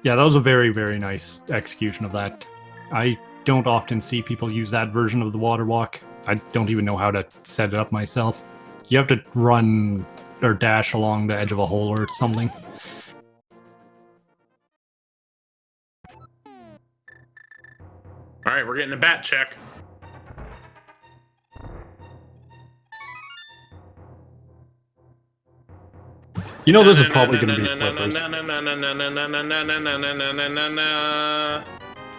S2: Yeah, that was a very, very nice execution of that. I don't often see people use that version of the water walk. I don't even know how to set it up myself. You have to run or dash along the edge of a hole or something.
S1: Alright, we're getting a bat check.
S2: You know this is probably going to be flippers.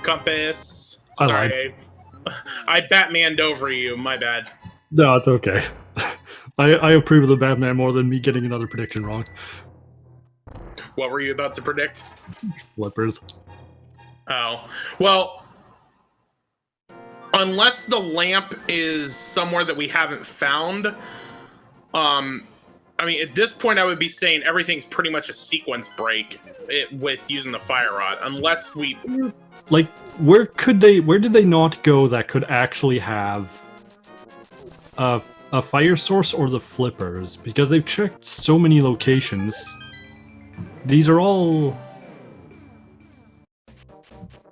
S1: Compass. Sorry, I Batmaned over you. My bad.
S2: No, it's okay. I approve of the Batman more than me getting another prediction wrong.
S1: What were you about to predict?
S2: Flippers.
S1: Oh. Well, unless the lamp is somewhere that we haven't found, I mean, at this point, I would be saying everything's pretty much a sequence break with using the fire rod, unless we...
S2: Like, where did they not go that could actually have a fire source or the flippers? Because they've checked so many locations. These are all...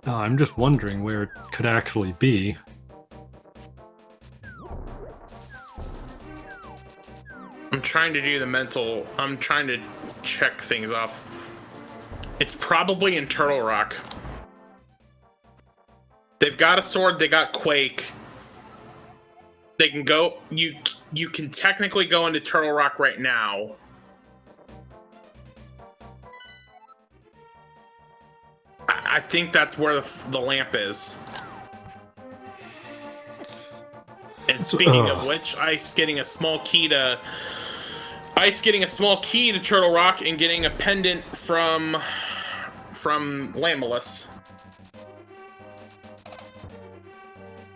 S2: I'm just wondering where it could actually be.
S1: I'm trying to do the mental... I'm trying to check things off. It's probably in Turtle Rock. They've got a sword, they got Quake. They can go... You can technically go into Turtle Rock right now. I think that's where the lamp is. And speaking of which, Ice getting a small key to Turtle Rock and getting a pendant from Lamulus.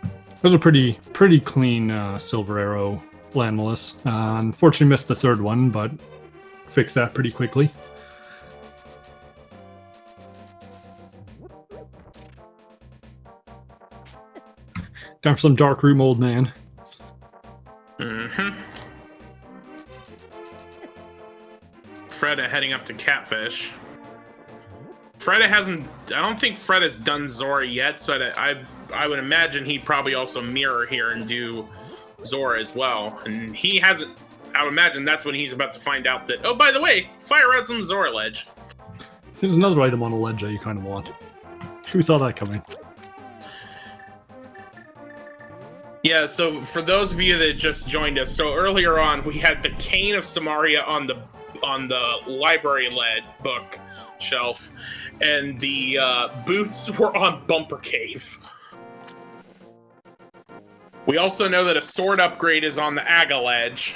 S2: That was a pretty clean Silver Arrow Lamulus. Unfortunately missed the third one, but fixed that pretty quickly. Time for some Dark Room, old man.
S1: Mm-hmm. Freddeh heading up to Catfish. Freddeh hasn't... I don't think Freddeh's done Zora yet, so I would imagine he'd probably also mirror here and do Zora as well. And he hasn't... I would imagine that's when he's about to find out that, oh, by the way, fire rod's on the Zora ledge.
S2: There's another item on a ledge that you kind of want. Who saw that coming?
S1: Yeah, so for those of you that just joined us, so earlier on we had the Cane of Samaria on the library lead book shelf, and the boots were on Bumper Cave. We also know that a sword upgrade is on the Aga ledge.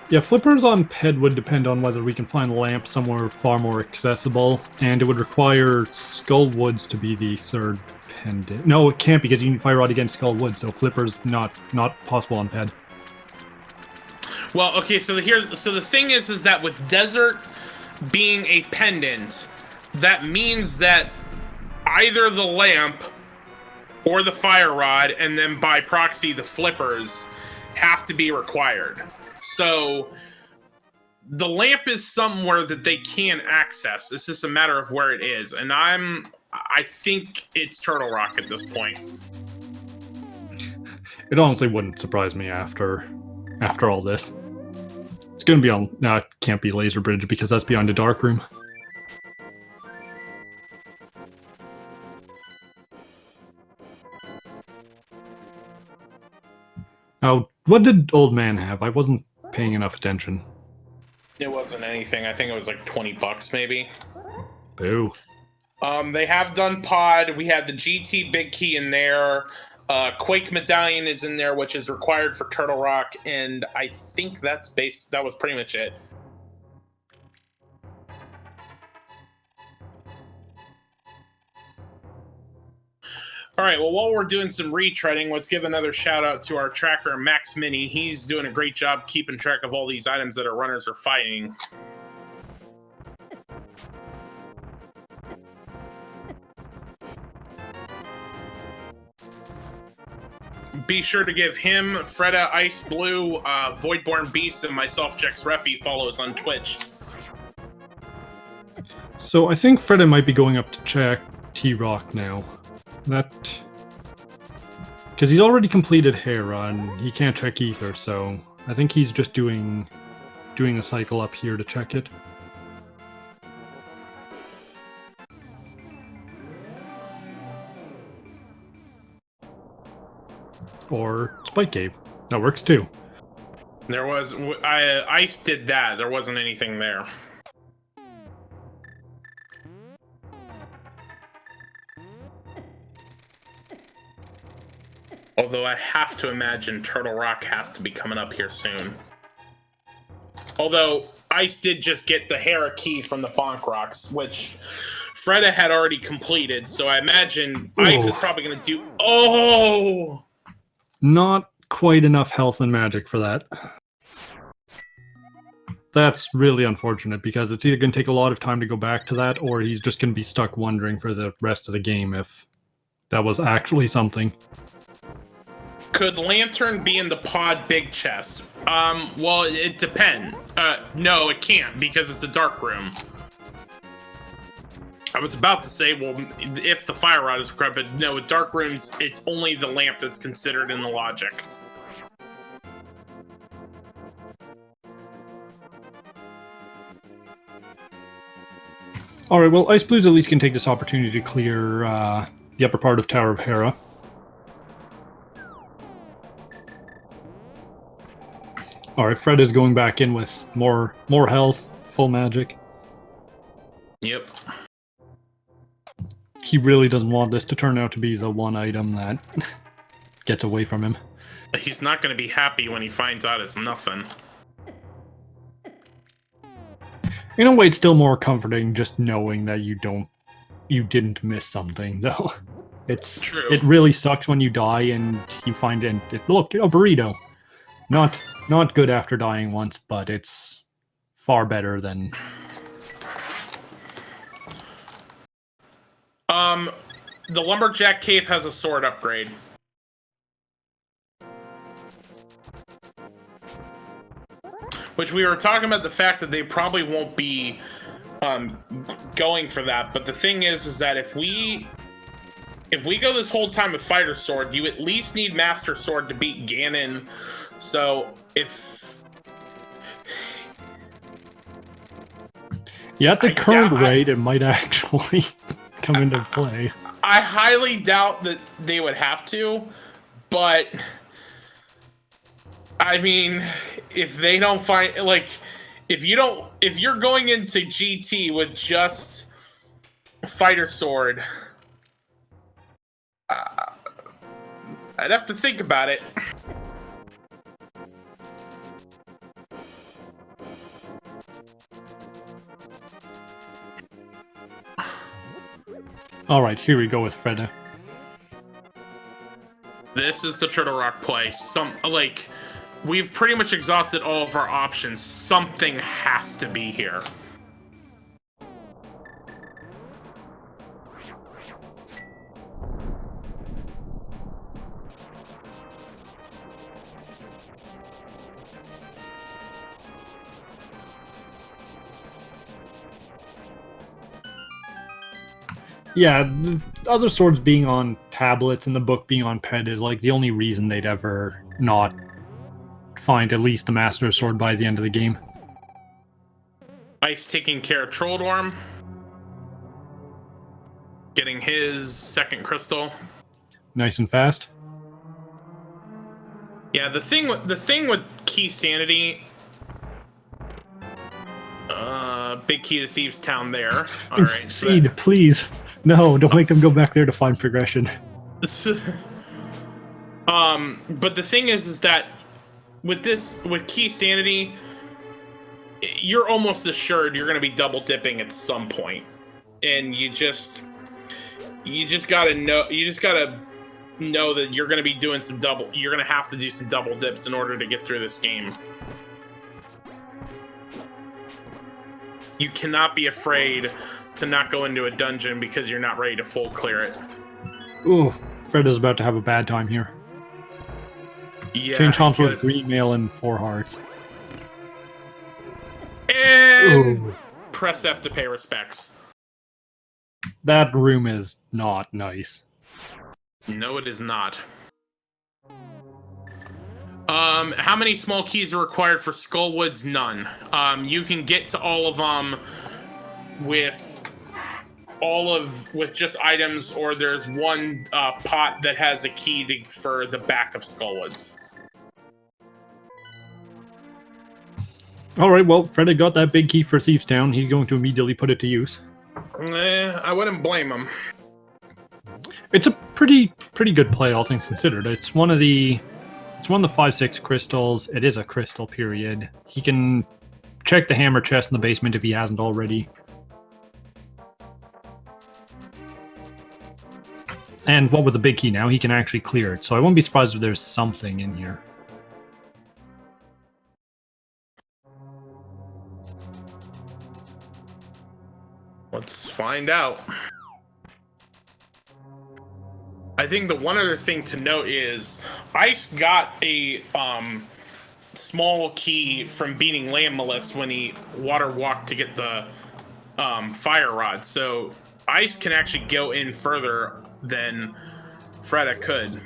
S2: Yeah, flippers on PED would depend on whether we can find a lamp somewhere far more accessible, and it would require Skull Woods to be the third pendant. No, it can't because you need Fire Rod against Skull Woods, so flippers not possible on PED.
S1: Well, okay, so the thing is that with Desert being a pendant, that means that either the lamp or the fire rod, and then by proxy the flippers have to be required. So the lamp is somewhere that they can access. It's just a matter of where it is, and I think it's Turtle Rock at this point.
S2: It honestly wouldn't surprise me after all this. It's gonna be on. No, it can't be Laser Bridge because that's behind the dark room. Now, what did Old Man have? I wasn't paying enough attention.
S1: It wasn't anything. I think it was like $20 maybe.
S2: Boo.
S1: They have done pod. We have the GT big key in there. Quake Medallion is in there, which is required for Turtle Rock, and I think that was pretty much it. All right, well, while we're doing some retreading, let's give another shout out to our tracker, Max Mini. He's doing a great job keeping track of all these items that our runners are fighting. Be sure to give him, Freddeh, xiceblue, Voidborn Beast, and myself, Jex Refi, follows on Twitch.
S2: So I think Freddeh might be going up to check T-Rock now. That... because he's already completed Hera, and he can't check Ether, so I think he's just doing a cycle up here to check it. Or Spike Cave. That works too.
S1: There was... Ice did that. There wasn't anything there. Although I have to imagine Turtle Rock has to be coming up here soon. Although Ice did just get the Hera key from the Bonk Rocks, which Freddeh had already completed, so I imagine Ice is probably going to do... Oh!
S2: Not quite enough health and magic for that. That's really unfortunate, because it's either going to take a lot of time to go back to that, or he's just going to be stuck wondering for the rest of the game if that was actually something.
S1: Could Lantern be in the pod big chest? Well, it depends. No, it can't, because it's a dark room. I was about to say, well, if the fire rod is correct, but no, with dark rooms, it's only the lamp that's considered in the logic.
S2: Alright, well, xiceblue at least can take this opportunity to clear the upper part of Tower of Hera. Alright, Fred is going back in with more health, full magic.
S1: Yep.
S2: He really doesn't want this to turn out to be the one item that gets away from him.
S1: He's not going to be happy when he finds out it's nothing.
S2: In a way, it's still more comforting just knowing that you didn't miss something, though. It's
S1: true.
S2: It really sucks when you die and you find it. Look, a burrito. Not good after dying once, but it's far better than...
S1: The Lumberjack Cave has a sword upgrade. Which we were talking about the fact that they probably won't be going for that, but the thing is that if we go this whole time with Fighter Sword, you at least need Master Sword to beat Ganon. So if...
S2: yeah, at the current rate, it might actually come into play.
S1: I highly doubt that they would have to, but I mean, if they don't find, like, if you're going into GT with just Fighter Sword, I'd have to think about it.
S2: Alright, here we go with Freddeh.
S1: This is the Turtle Rock play. We've pretty much exhausted all of our options. Something has to be here.
S2: Yeah, the other swords being on tablets and the book being on pen is like the only reason they'd ever not find at least the Master Sword by the end of the game.
S1: Ice taking care of Trolldorm. Getting his second crystal.
S2: Nice and fast.
S1: Yeah, the thing with Keysanity, big key to Thieves Town there. All right,
S2: Seed, so please. No, don't make them go back there to find progression.
S1: But the thing is that with Keysanity, you're almost assured you're going to be double dipping at some point, and you just gotta know that you're going to be doing you're going to have to do some double dips in order to get through this game. You cannot be afraid to not go into a dungeon because you're not ready to full clear it.
S2: Ooh, Freddeh's about to have a bad time here.
S1: Yeah,
S2: change Hans with green mail and 4 hearts.
S1: And
S2: ooh.
S1: Press F to pay respects.
S2: That room is not nice.
S1: No, it is not. How many small keys are required for Skullwoods? None. You can get to all of them with just items, or there's one pot that has a key for the back of Skullwoods.
S2: Alright, well, Freddeh got that big key for Thieves Town. He's going to immediately put it to use.
S1: I wouldn't blame him.
S2: It's a pretty good play, all things considered. It's one of the 5/6 crystals. It is a crystal, period. He can check the hammer chest in the basement if he hasn't already. And what with the big key now, he can actually clear it. So I won't be surprised if there's something in here.
S1: Let's find out. I think the one other thing to note is Ice got a small key from beating Lammelus when he water walked to get the fire rod. So Ice can actually go in further than Freddeh could.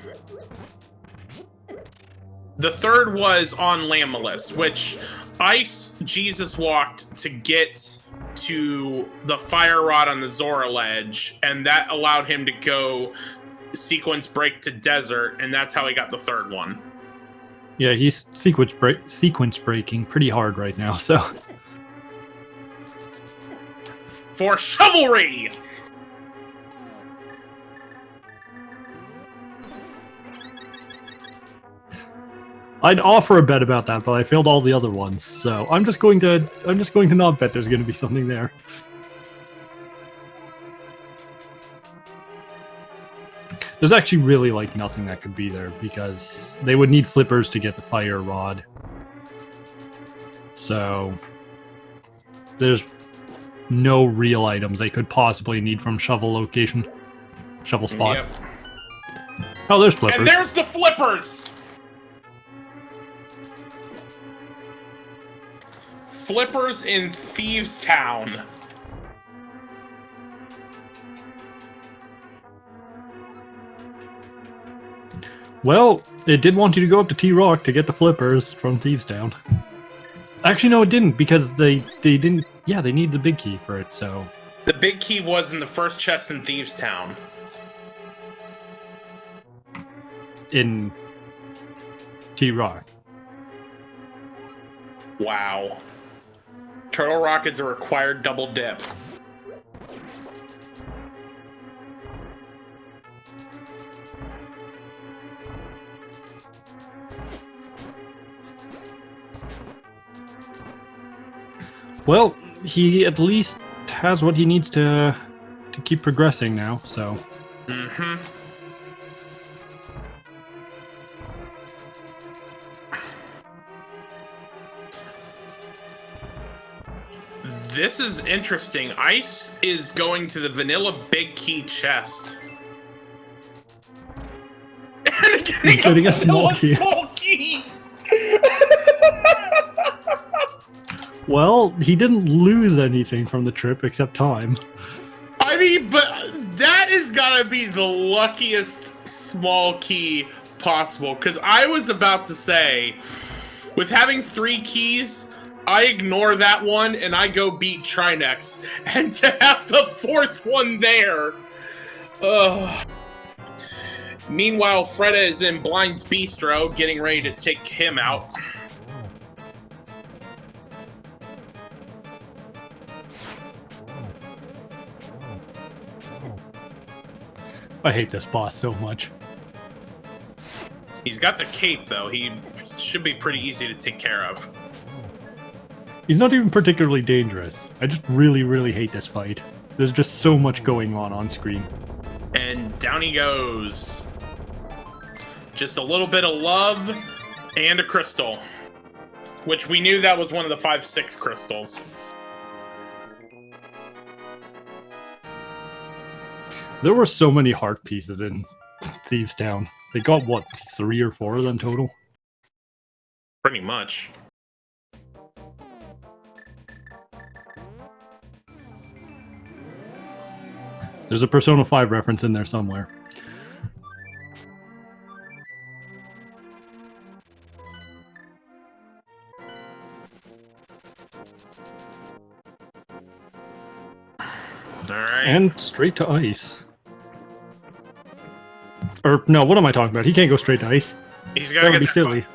S1: The third was on Lammelus, which Ice Jesus walked to get to the fire rod on the Zora ledge, and that allowed him to go sequence break to desert, and that's how he got the third one.
S2: Yeah, he's sequence breaking pretty hard right now, so.
S1: For chivalry!
S2: I'd offer a bet about that, but I failed all the other ones, so I'm just going to not bet there's going to be something there. There's actually really like nothing that could be there because they would need flippers to get the fire rod. So there's no real items they could possibly need from shovel location, shovel spot.
S1: Yep.
S2: Oh, there's flippers.
S1: And there's the flippers. Flippers in Thieves Town.
S2: Well, it did want you to go up to T-Rock to get the flippers from Thieves Town. Actually, no, it didn't, because they didn't. Yeah, they need the big key for it. So
S1: the big key was in the first chest in Thieves Town.
S2: In T-Rock.
S1: Wow. Turtle Rock is a required double dip.
S2: Well, he at least has what he needs to keep progressing now, so.
S1: Mm-hmm. This is interesting. Ice is going to the vanilla big key chest. And getting a small key.
S2: Well, he didn't lose anything from the trip except time.
S1: I mean, but That is gotta be the luckiest small key possible, because I was about to say, with having 3 keys, I ignore that one and I go beat Trinex, and to have the 4th one there. Ugh. Meanwhile, Freddeh is in Blind's Bistro, getting ready to take him out.
S2: I hate this boss so much.
S1: He's got the cape, though. He should be pretty easy to take care of.
S2: He's not even particularly dangerous. I just really, really hate this fight. There's just so much going on screen.
S1: And down he goes. Just a little bit of love and a crystal. Which we knew that was one of the 5-6 crystals.
S2: There were so many heart pieces in Thieves Town. They got, what, 3 or 4 of them total?
S1: Pretty much.
S2: There's a Persona 5 reference in there somewhere.
S1: Alright.
S2: And straight to ice. Or, no, what am I talking about? He can't go straight to ice.
S1: He's gotta
S2: That would
S1: get
S2: be
S1: that
S2: silly.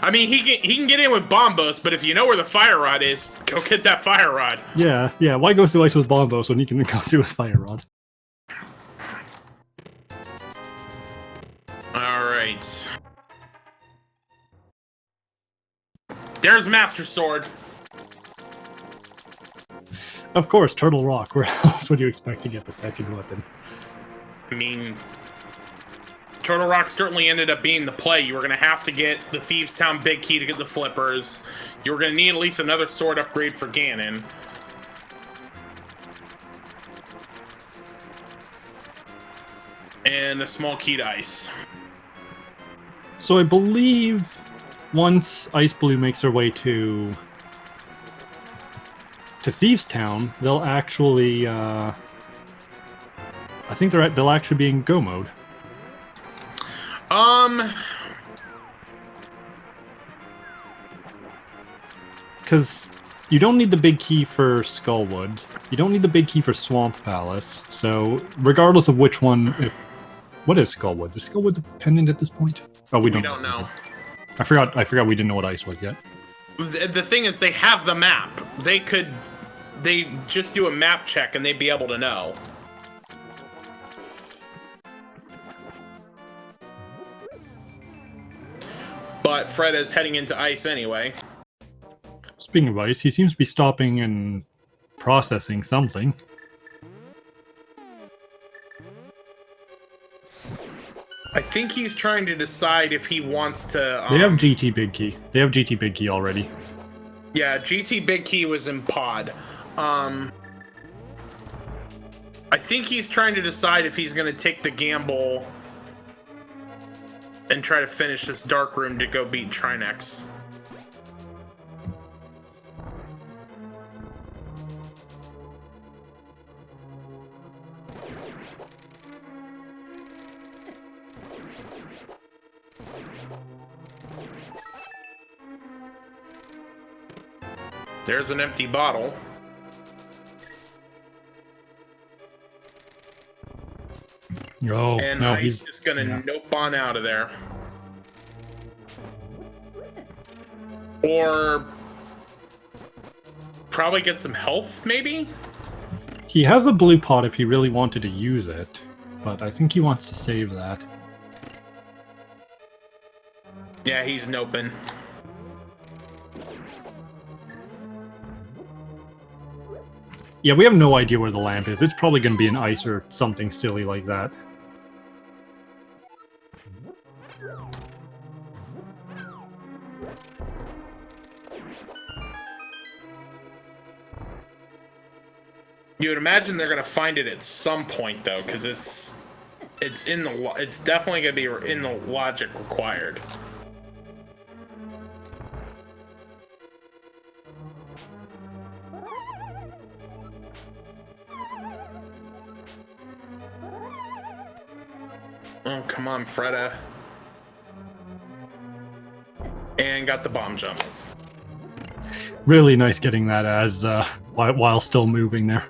S1: I mean, he can get in with Bombos, but if you know where the fire rod is, go get that fire rod.
S2: Yeah, why go to ice with Bombos when he can go through with Fire Rod?
S1: Alright. There's Master Sword.
S2: Of course, Turtle Rock. Where else would you expect to get the second weapon?
S1: I mean, Turtle Rock certainly ended up being the play. You were going to have to get the Thieves Town big key to get the flippers. You were going to need at least another sword upgrade for Ganon. And a small key to ice.
S2: So I believe once xiceblue makes their way to Thieves Town, they'll actually I think they'll actually be in Go mode. Because you don't need the big key for Skullwood. You don't need the big key for Swamp Palace. So regardless of which one, what is Skullwood? Is Skullwood a pendant at this point? Oh, we don't
S1: know.
S2: I forgot we didn't know what ice was yet.
S1: The thing is, they have the map. They just do a map check and they'd be able to know. But Freddeh is heading into ice anyway.
S2: Speaking of ice, he seems to be stopping and processing something.
S1: I think he's trying to decide if he wants to...
S2: They have GT Big Key. They have GT Big Key already.
S1: Yeah, GT Big Key was in pod. I think he's trying to decide if he's going to take the gamble and try to finish this dark room to go beat Trinex. There's an empty bottle.
S2: Oh,
S1: and
S2: no,
S1: he's just gonna nope on out of there. Or probably get some health, maybe?
S2: He has a blue pot if he really wanted to use it, but I think he wants to save that.
S1: Yeah, he's noping.
S2: Yeah, we have no idea where the lamp is. It's probably going to be an ice or something silly like that.
S1: You would imagine they're gonna find it at some point, though, because it's definitely gonna be in the logic required. Oh, come on, Freddeh. And got the bomb jump.
S2: Really nice getting that as while still moving there.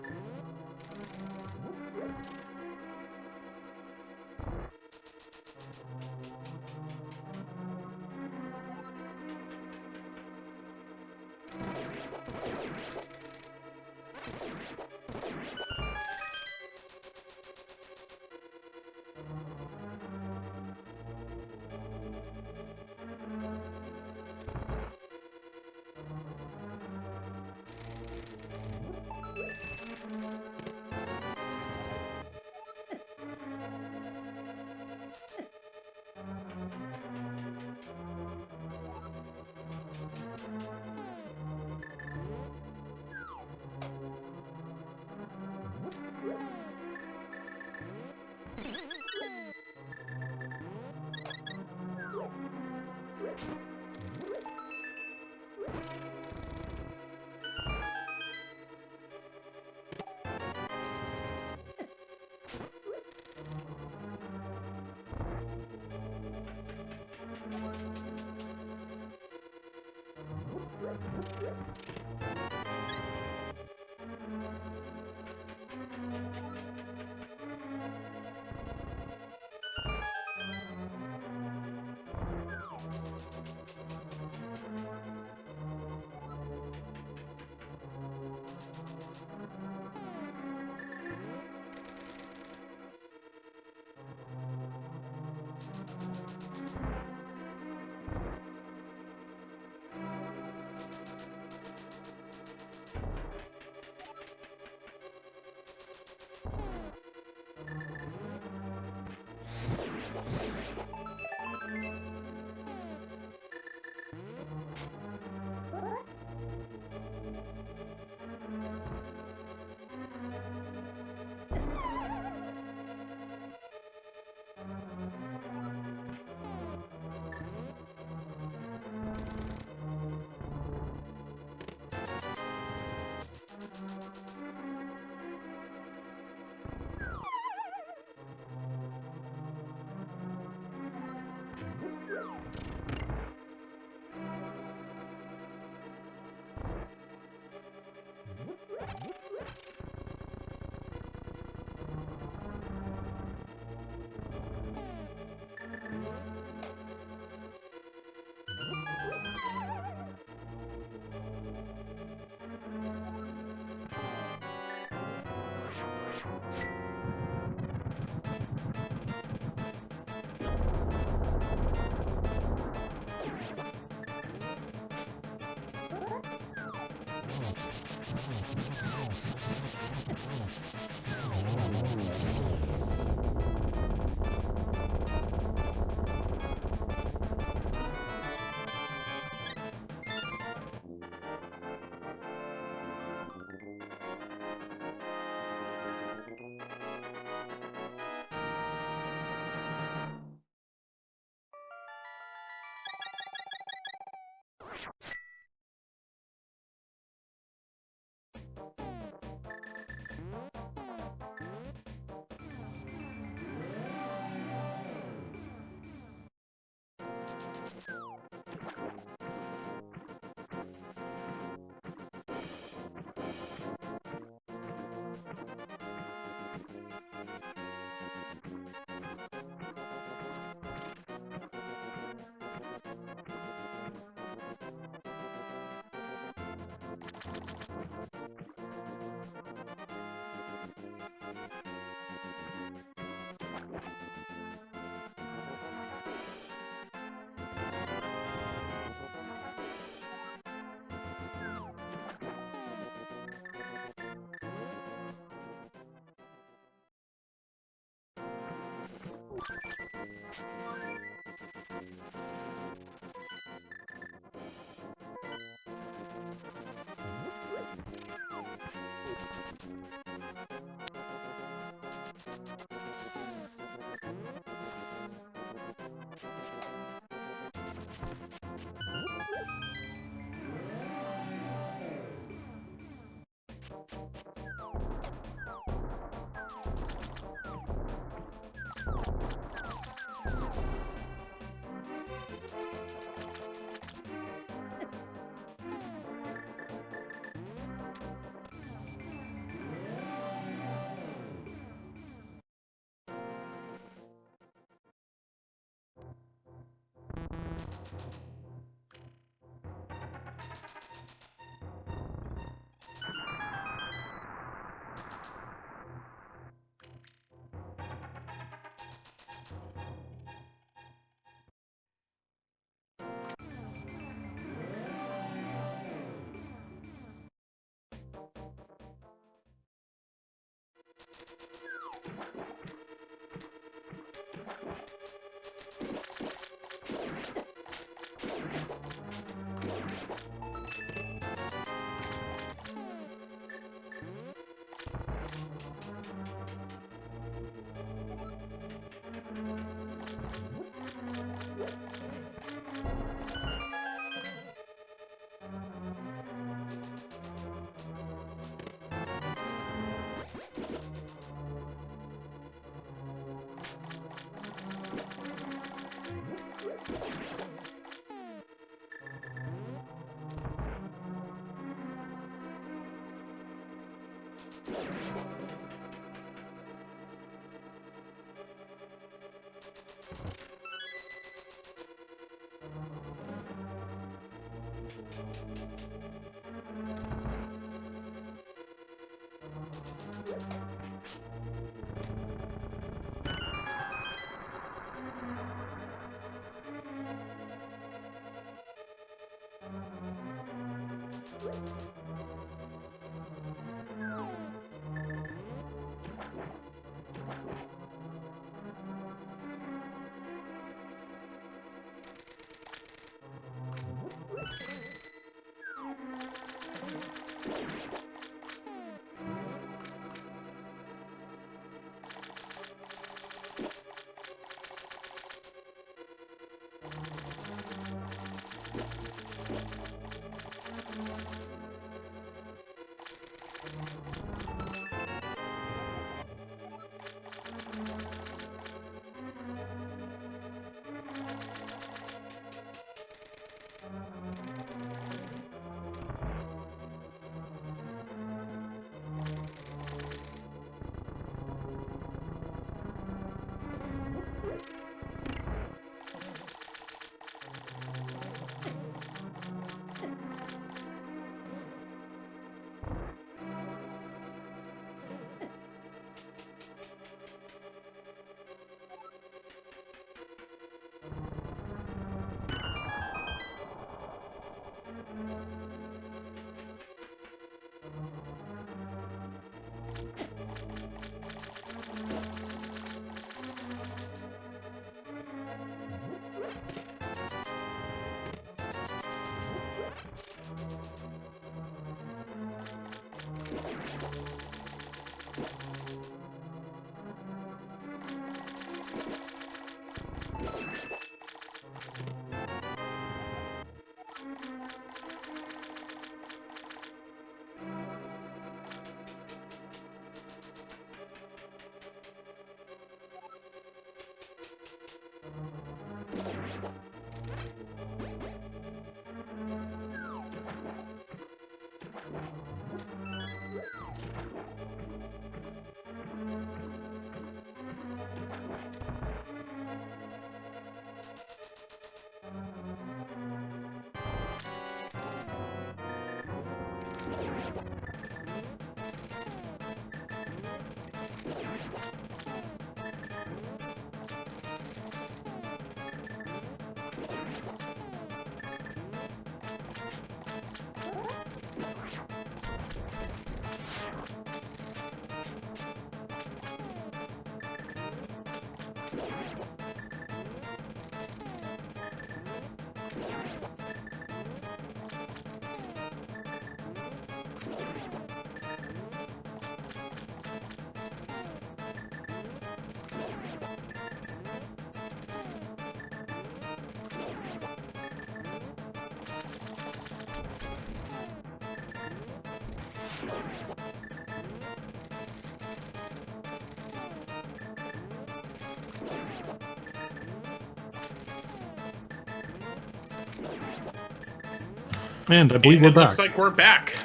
S2: And I believe
S1: And
S2: we're
S1: it
S2: back.
S1: looks like we're back.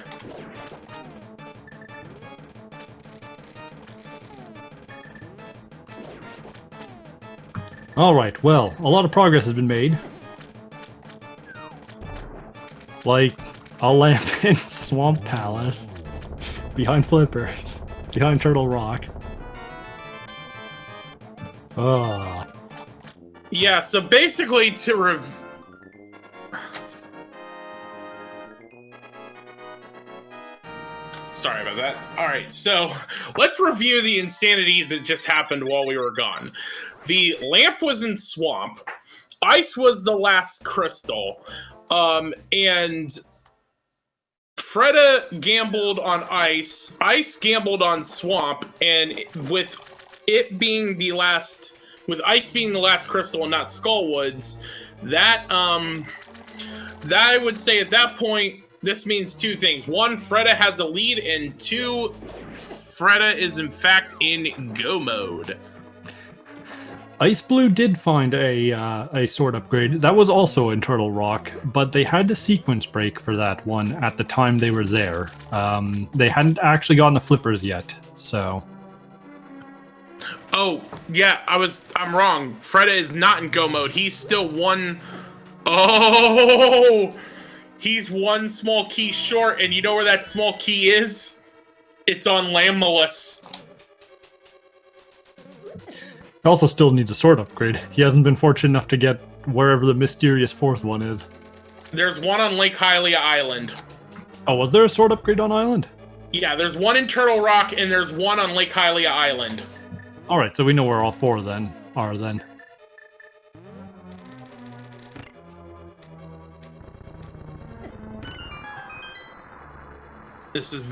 S2: All right, well, a lot of progress has been made. Like a lamp in Swamp Palace, behind Flippers, behind Turtle Rock. Oh.
S1: Yeah, so basically to Sorry about that. All right, so let's review the insanity that just happened while we were gone. The lamp was in Swamp. Ice was the last crystal. And Freddeh gambled on Ice. Ice gambled on Swamp. And with it being the last, with Ice being the last crystal and not Skullwoods, that I would say at that point, this means two things. One, Freddeh has a lead, and two, Freddeh is in fact in go mode.
S2: xiceblue did find a sword upgrade. That was also in Turtle Rock, but they had to sequence break for that one at the time they were there. They hadn't actually gotten the flippers yet, so...
S1: Oh, yeah, I'm wrong. Freddeh is not in go mode. He's still one... Oh! He's one small key short, and you know where that small key is? It's on Lammelus.
S2: He also still needs a sword upgrade. He hasn't been fortunate enough to get wherever the mysterious fourth one is.
S1: There's one on Lake Hylia Island.
S2: Oh, was there a sword upgrade on Island?
S1: Yeah, there's one in Turtle Rock, and there's one on Lake Hylia Island.
S2: Alright, so we know where all four then are then.
S1: This is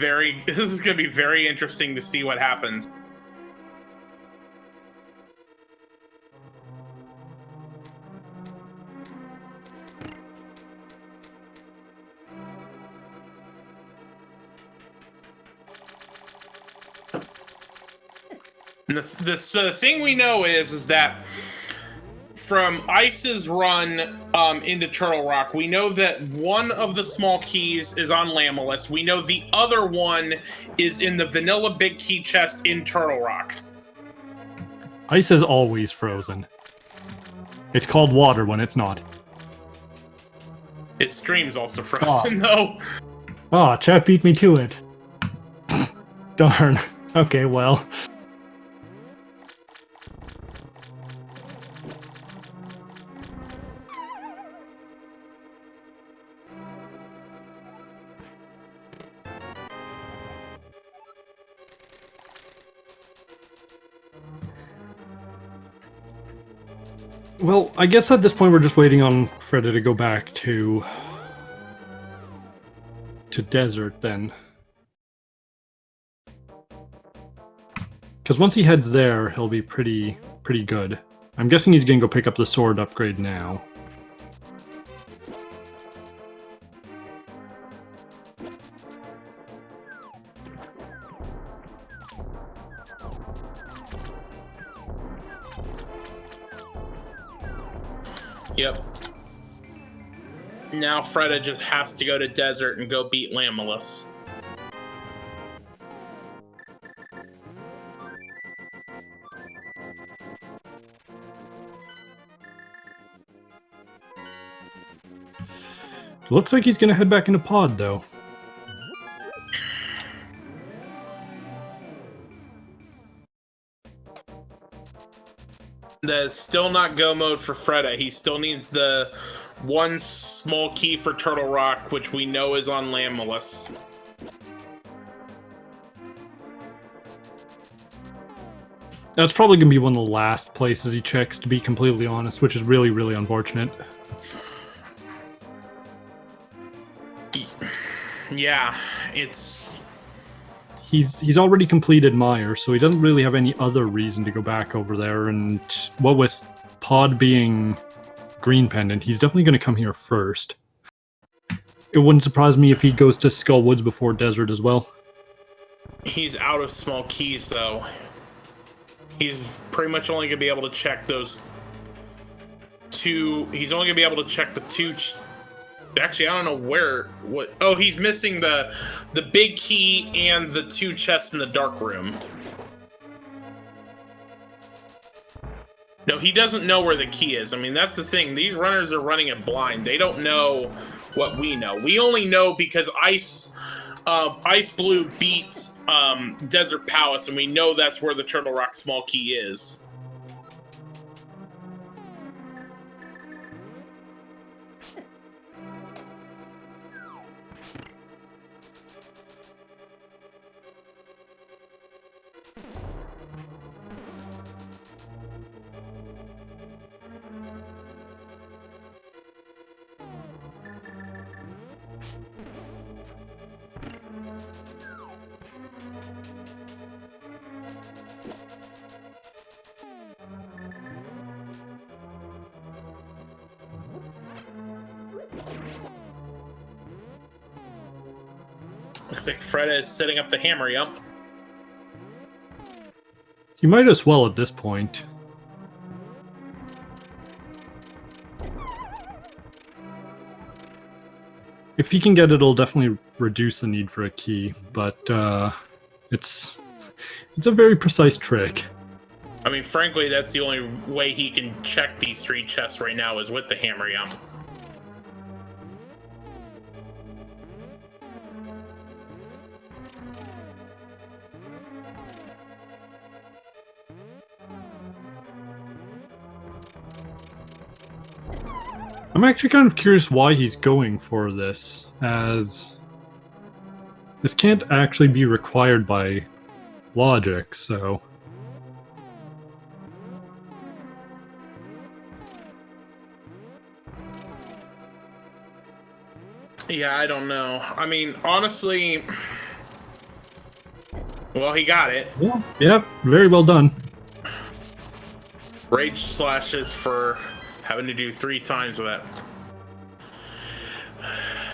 S1: gonna be very interesting to see what happens. And the thing we know is that from Ice's run into Turtle Rock, we know that one of the small keys is on Lammelus. We know the other one is in the vanilla big key chest in Turtle Rock.
S2: Ice is always frozen. It's called water when it's not.
S1: His stream's also frozen, though.
S2: Ah, chat beat me to it. Darn. Okay, well... Well, I guess at this point we're just waiting on Freddeh to go back to Desert then. Because once he heads there, he'll be pretty good. I'm guessing he's gonna go pick up the sword upgrade now.
S1: Yep. Now Freddeh just has to go to Desert and go beat Lammelus.
S2: Looks like he's gonna head back into Pod, though.
S1: That's still not go mode for Freddeh. He still needs the one small key for Turtle Rock, which we know is on Lammelus.
S2: That's probably gonna be one of the last places he checks, to be completely honest, which is really, really unfortunate.
S1: Yeah, it's...
S2: He's already completed Meyer, so he doesn't really have any other reason to go back over there, and what with Pod being Green Pendant, he's definitely going to come here first. It wouldn't surprise me if he goes to Skullwoods before Desert as well.
S1: He's out of small keys, though. He's pretty much only going to be able to check those two... He's only going to be able to check the two... Actually, I don't know what... Oh, he's missing the big key and the two chests in the dark room. No, he doesn't know where the key is. I mean, that's the thing. These runners are running it blind. They don't know what we know. We only know because xiceblue beat Desert Palace, and we know that's where the Turtle Rock Small Key is. Looks like Freddeh is setting up the hammer yump.
S2: You might as well at this point. If he can get it, it'll definitely reduce the need for a key, but it's a very precise trick.
S1: I mean, frankly, that's the only way he can check these 3 chests right now is with the hammer yump.
S2: I'm actually kind of curious why he's going for this, as this can't actually be required by logic, so...
S1: Yeah, I don't know. I mean, honestly... Well, he got it.
S2: Yeah, very well done.
S1: Rage slashes for having to do 3 times with that.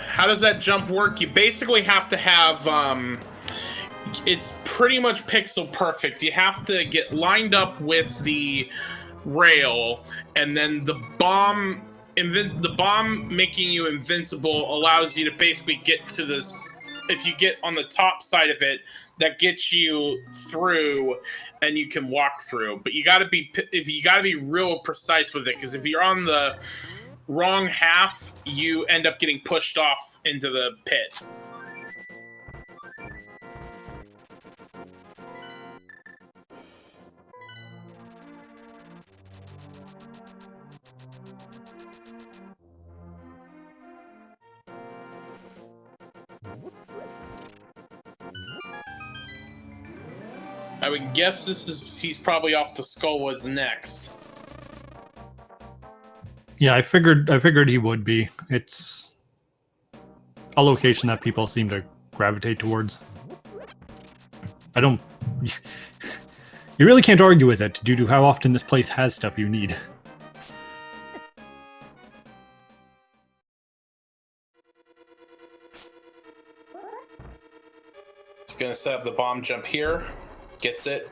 S1: How does that jump work? You basically have to have, it's pretty much pixel perfect. You have to get lined up with the rail, and then the bomb making you invincible allows you to basically get to this. If you get on the top side of it, that gets you through, and you can walk through. But you got to be real precise with it, because if you're on the wrong half, you end up getting pushed off into the pit. I would guess he's probably off to Skullwoods next.
S2: Yeah, I figured he would be. It's a location that people seem to gravitate towards. I don't... You really can't argue with it, due to how often this place has stuff you need.
S1: He's gonna set up the bomb jump here. Gets it.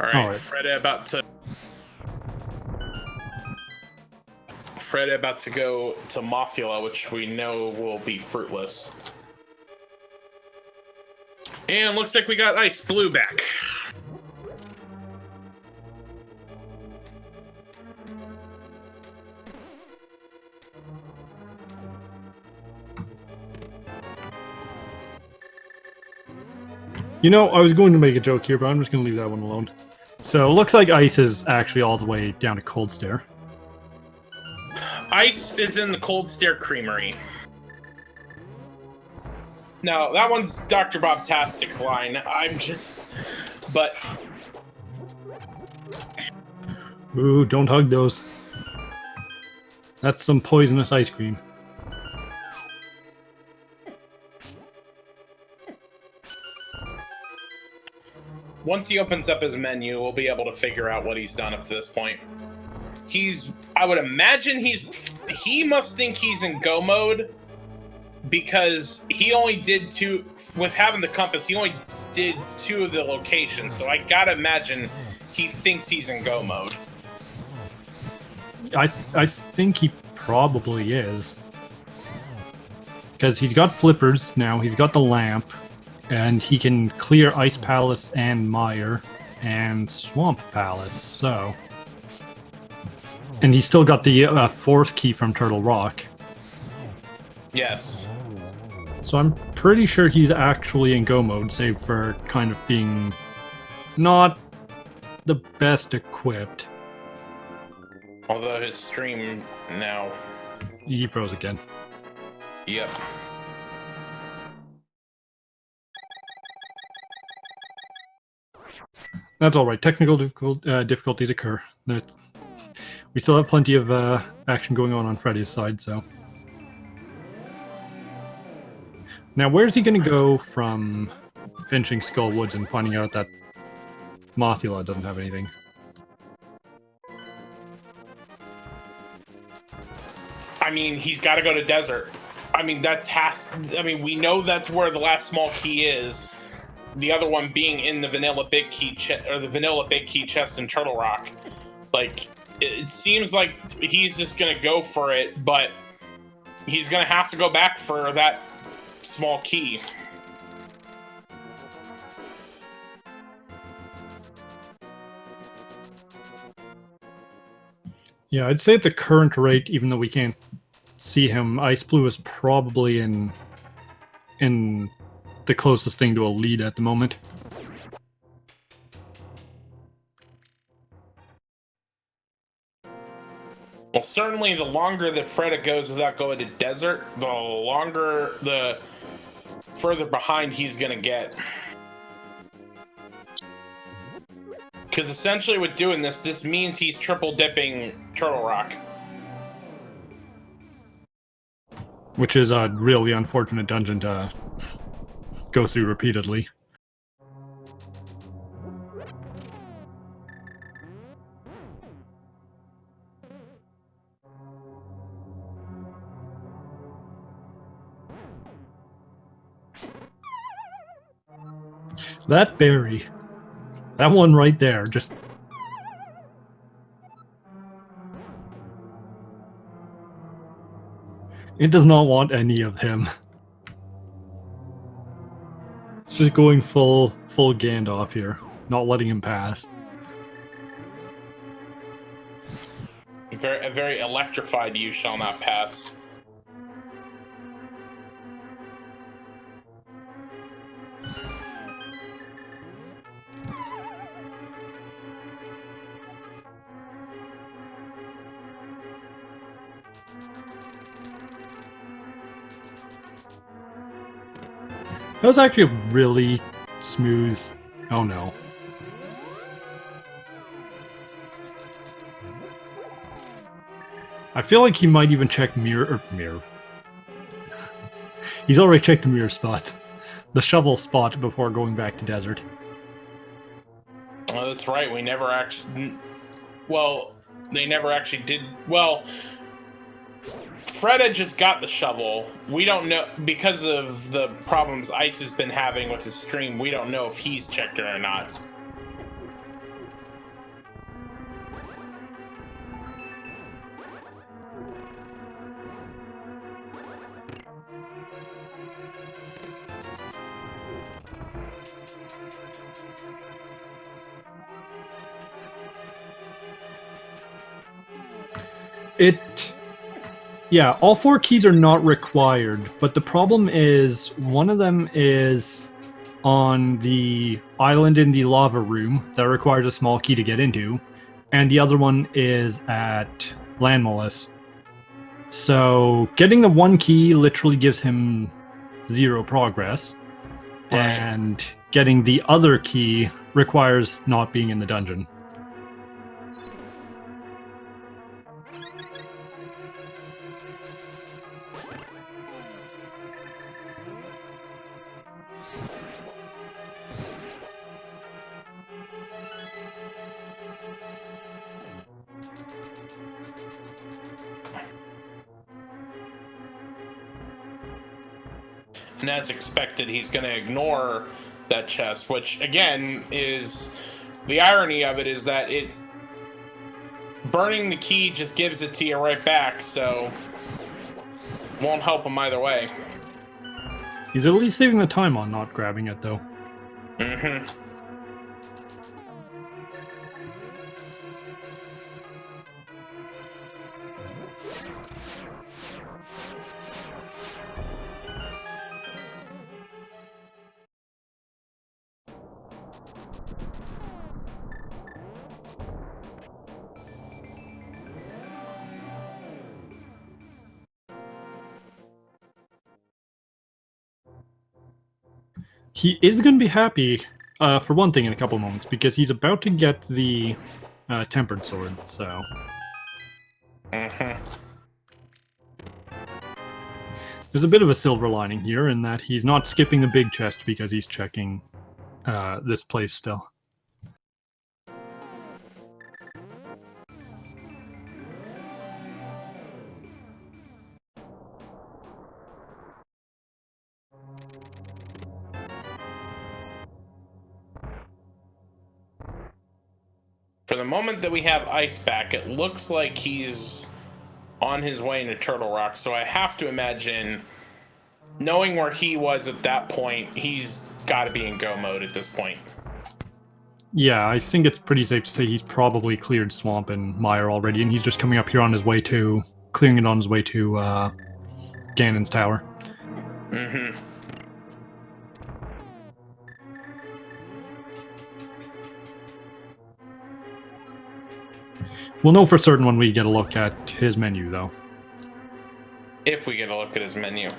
S1: All right. Freddeh about to go to Mothula, which we know will be fruitless. And looks like we got xiceblue back.
S2: You know, I was going to make a joke here, but I'm just going to leave that one alone. So, it looks like Ice is actually all the way down to Cold Stare.
S1: Ice is in the Cold Stare Creamery. Now, that one's Dr. Bob-tastic's line. But...
S2: Ooh, don't hug those. That's some poisonous ice cream.
S1: once he opens up his menu, we'll be able to figure out what he's done up to this point. I would imagine he must think he's in go mode, because he only did 2, with having the compass, he only did 2 of the locations, so I gotta imagine he thinks he's in go mode.
S2: I think he probably is. Because he's got flippers now, he's got the lamp, and he can clear Ice Palace and Mire and Swamp Palace, so... And he's still got the 4th key from Turtle Rock.
S1: Yes.
S2: So I'm pretty sure he's actually in go mode, save for kind of being not the best equipped.
S1: Although his stream now...
S2: He froze again.
S1: Yep.
S2: That's alright, technical difficulties occur. We still have plenty of action going on Freddeh's side, so... Now, where's he gonna go from finishing Skull Woods and finding out that Mothula doesn't have anything?
S1: I mean, he's got to go to Desert. I mean, we know that's where the last small key is. The other one being in the vanilla big key chest in Turtle Rock. Like, it seems like he's just gonna go for it, but he's gonna have to go back for that small key.
S2: Yeah, I'd say at the current rate, even though we can't see him, xiceblue is probably in the closest thing to a lead at the moment.
S1: Well, certainly the longer that Freddeh goes without going to Desert, the further behind he's gonna get. Because essentially with doing this means he's triple dipping Turtle Rock.
S2: Which is a really unfortunate dungeon to go through repeatedly. That berry. That one right there, just... It does not want any of him. It's just going full Gandalf here, not letting him pass.
S1: A very electrified you shall not pass.
S2: That was actually a really smooth... Oh no. I feel like he might even check mirror... He's already checked the mirror spot. The shovel spot before going back to Desert.
S1: Oh, that's right, we never actually... Well, they never actually did... Well... Freddeh just got the shovel. We don't know, because of the problems Ice has been having with his stream, we don't know if he's checked it or not.
S2: Yeah, all 4 keys are not required, but the problem is one of them is on the island in the lava room that requires a small key to get into, and the other one is at Landmolus. So getting the 1 key literally gives him 0 progress,
S1: right.
S2: And getting the other key requires not being in the dungeon.
S1: And as expected, he's going to ignore that chest, which again is the irony of it is that it burning the key just gives it to you right back, so won't help him either way.
S2: He's at least saving the time on not grabbing it, though.
S1: Mm-hmm.
S2: He is going to be happy, for one thing, in a couple moments, because he's about to get the tempered sword, so...
S1: Mm-hmm.
S2: There's a bit of a silver lining here in that he's not skipping the big chest because he's checking this place still.
S1: For the moment that we have Ice back, it looks like he's on his way into Turtle Rock, so I have to imagine, knowing where he was at that point, he's got to be in go mode at this point.
S2: Yeah, I think it's pretty safe to say he's probably cleared Swamp and Mire already, and he's just coming up here on his way to... clearing it on his way to Ganon's tower.
S1: Mm-hmm.
S2: We'll know for certain when we get a look at his menu, though.
S1: If we get a look at his menu.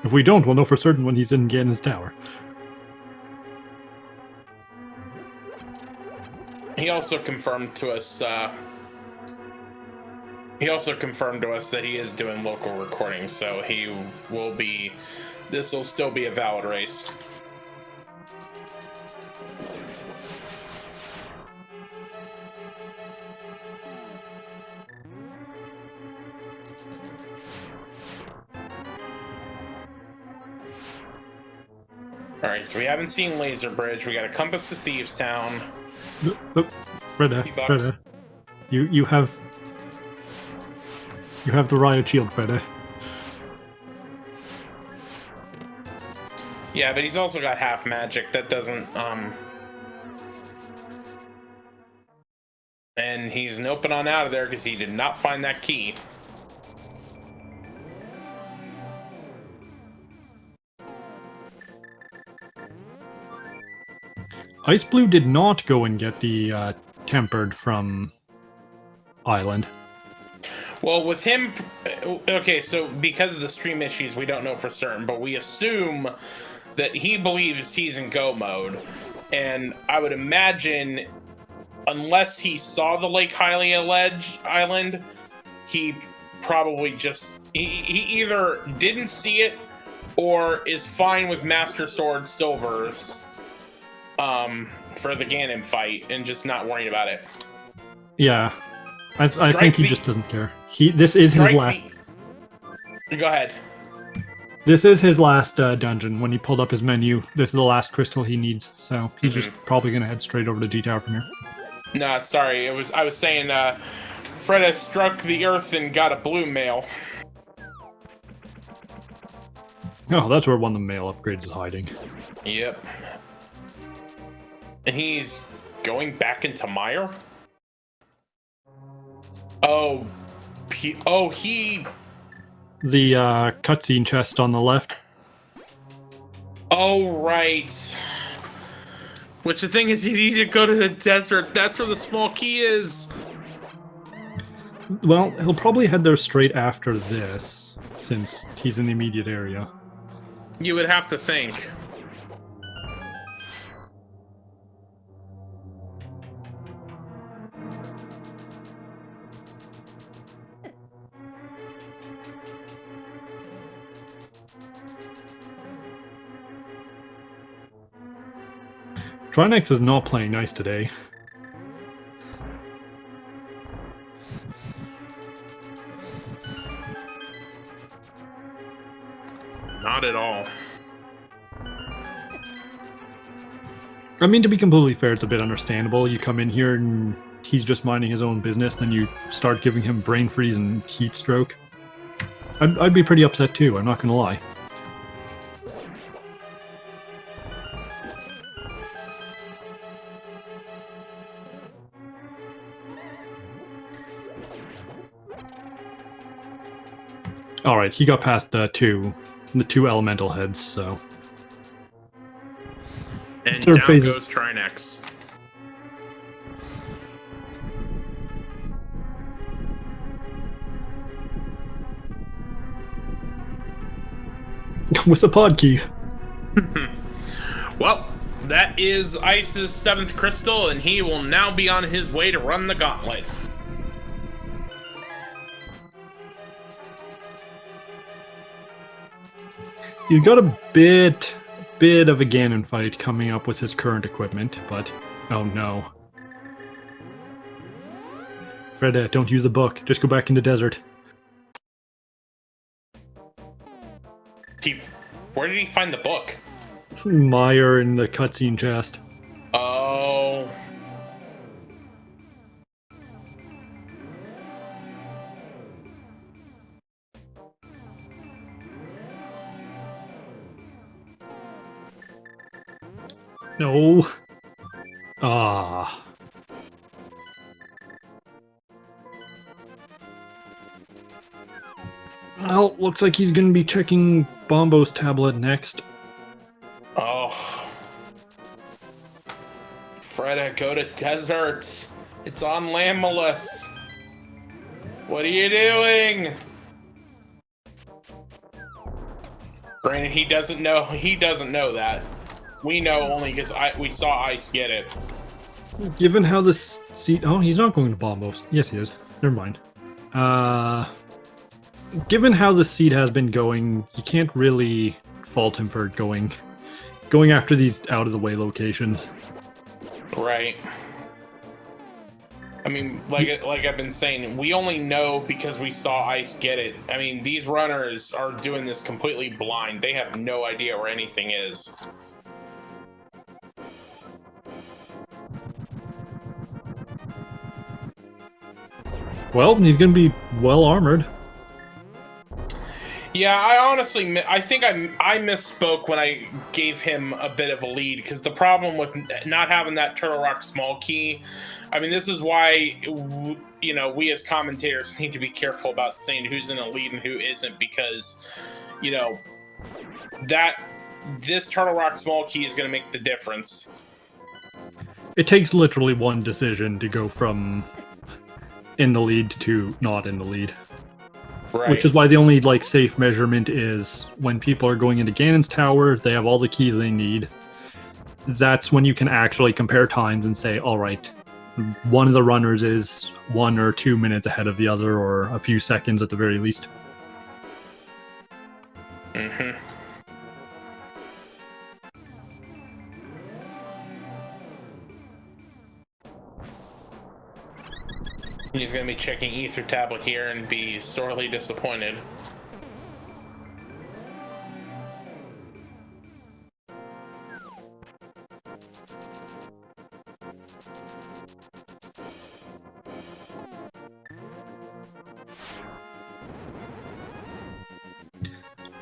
S2: If we don't, we'll know for certain when he's in Ganon's tower.
S1: He also confirmed to us. He also confirmed to us that he is doing local recordings, so he will be. This will still be a valid race. Alright, so we haven't seen Laser Bridge. We got a compass to Thieves Town.
S2: Freddeh, you have the riot shield, Freddeh.
S1: Yeah, but he's also got half magic. That doesn't and he's noping on out of there because he did not find that key.
S2: xiceblue did not go and get the tempered from Island.
S1: Well, with him, okay, so because of the stream issues, we don't know for certain, but we assume that he believes he's in go mode. And I would imagine, unless he saw the Lake Hylia Island, he probably just, he either didn't see it or is fine with Master Sword Silvers for the Ganon fight and just not worrying about it.
S2: Yeah, I think he just doesn't care. This is his last.
S1: Go ahead.
S2: This is his last dungeon. When he pulled up his menu, this is the last crystal he needs. So he's just probably gonna head straight over to G Tower from here.
S1: Nah, sorry. I was saying, Freddeh struck the earth and got a blue mail.
S2: Oh, that's where one of the mail upgrades is hiding.
S1: Yep. And he's going back into Mire? Oh, he...
S2: The cutscene chest on the left.
S1: Oh, right. Which the thing is, you need to go to the desert. That's where the small key is.
S2: Well, he'll probably head there straight after this, since he's in the immediate area.
S1: You would have to think.
S2: Trinex is not playing nice today.
S1: Not at all.
S2: I mean, to be completely fair, it's a bit understandable. You come in here and he's just minding his own business, then you start giving him brain freeze and heat stroke. I'd be pretty upset too, I'm not gonna lie. Alright, he got past the two elemental heads, so...
S1: And
S2: third
S1: down
S2: phase
S1: goes Trinex.
S2: with a pod key.
S1: Well, that is Ice's 7th crystal, and he will now be on his way to run the gauntlet.
S2: He's got a bit of a Ganon fight coming up with his current equipment, but oh no. Freddeh, don't use the book. Just go back in the desert.
S1: Where did he find the book?
S2: Meyer in the cutscene chest.
S1: Oh.
S2: No. Ah. Well, looks like he's gonna be checking Bombo's tablet next.
S1: Oh. Freddeh, go to desert. It's on Lamulus. What are you doing? Granted, he doesn't know that. We know only because we saw Ice get it.
S2: Given how the seat... Oh, he's not going to Bombos. Yes, he is. Never mind. Given how the seed has been going, you can't really fault him for going after these out-of-the-way locations.
S1: Right. I mean, like I've been saying, we only know because we saw Ice get it. I mean, these runners are doing this completely blind. They have no idea where anything is.
S2: Well, he's going to be well armored.
S1: Yeah, I think I misspoke when I gave him a bit of a lead, because the problem with not having that Turtle Rock small key, I mean, this is why, you know, we as commentators need to be careful about saying who's in a lead and who isn't, because, you know, this Turtle Rock small key is going to make the difference.
S2: It takes literally one decision to go from in the lead to not in the lead.
S1: Right.
S2: Which is why the only safe measurement is when people are going into Ganon's tower, they have all the keys they need. That's when you can actually compare times and say, all right, one of the runners is 1 or 2 minutes ahead of the other, or a few seconds at the very least.
S1: Mm-hmm. He's going to be checking Ether Tablet here and be sorely disappointed.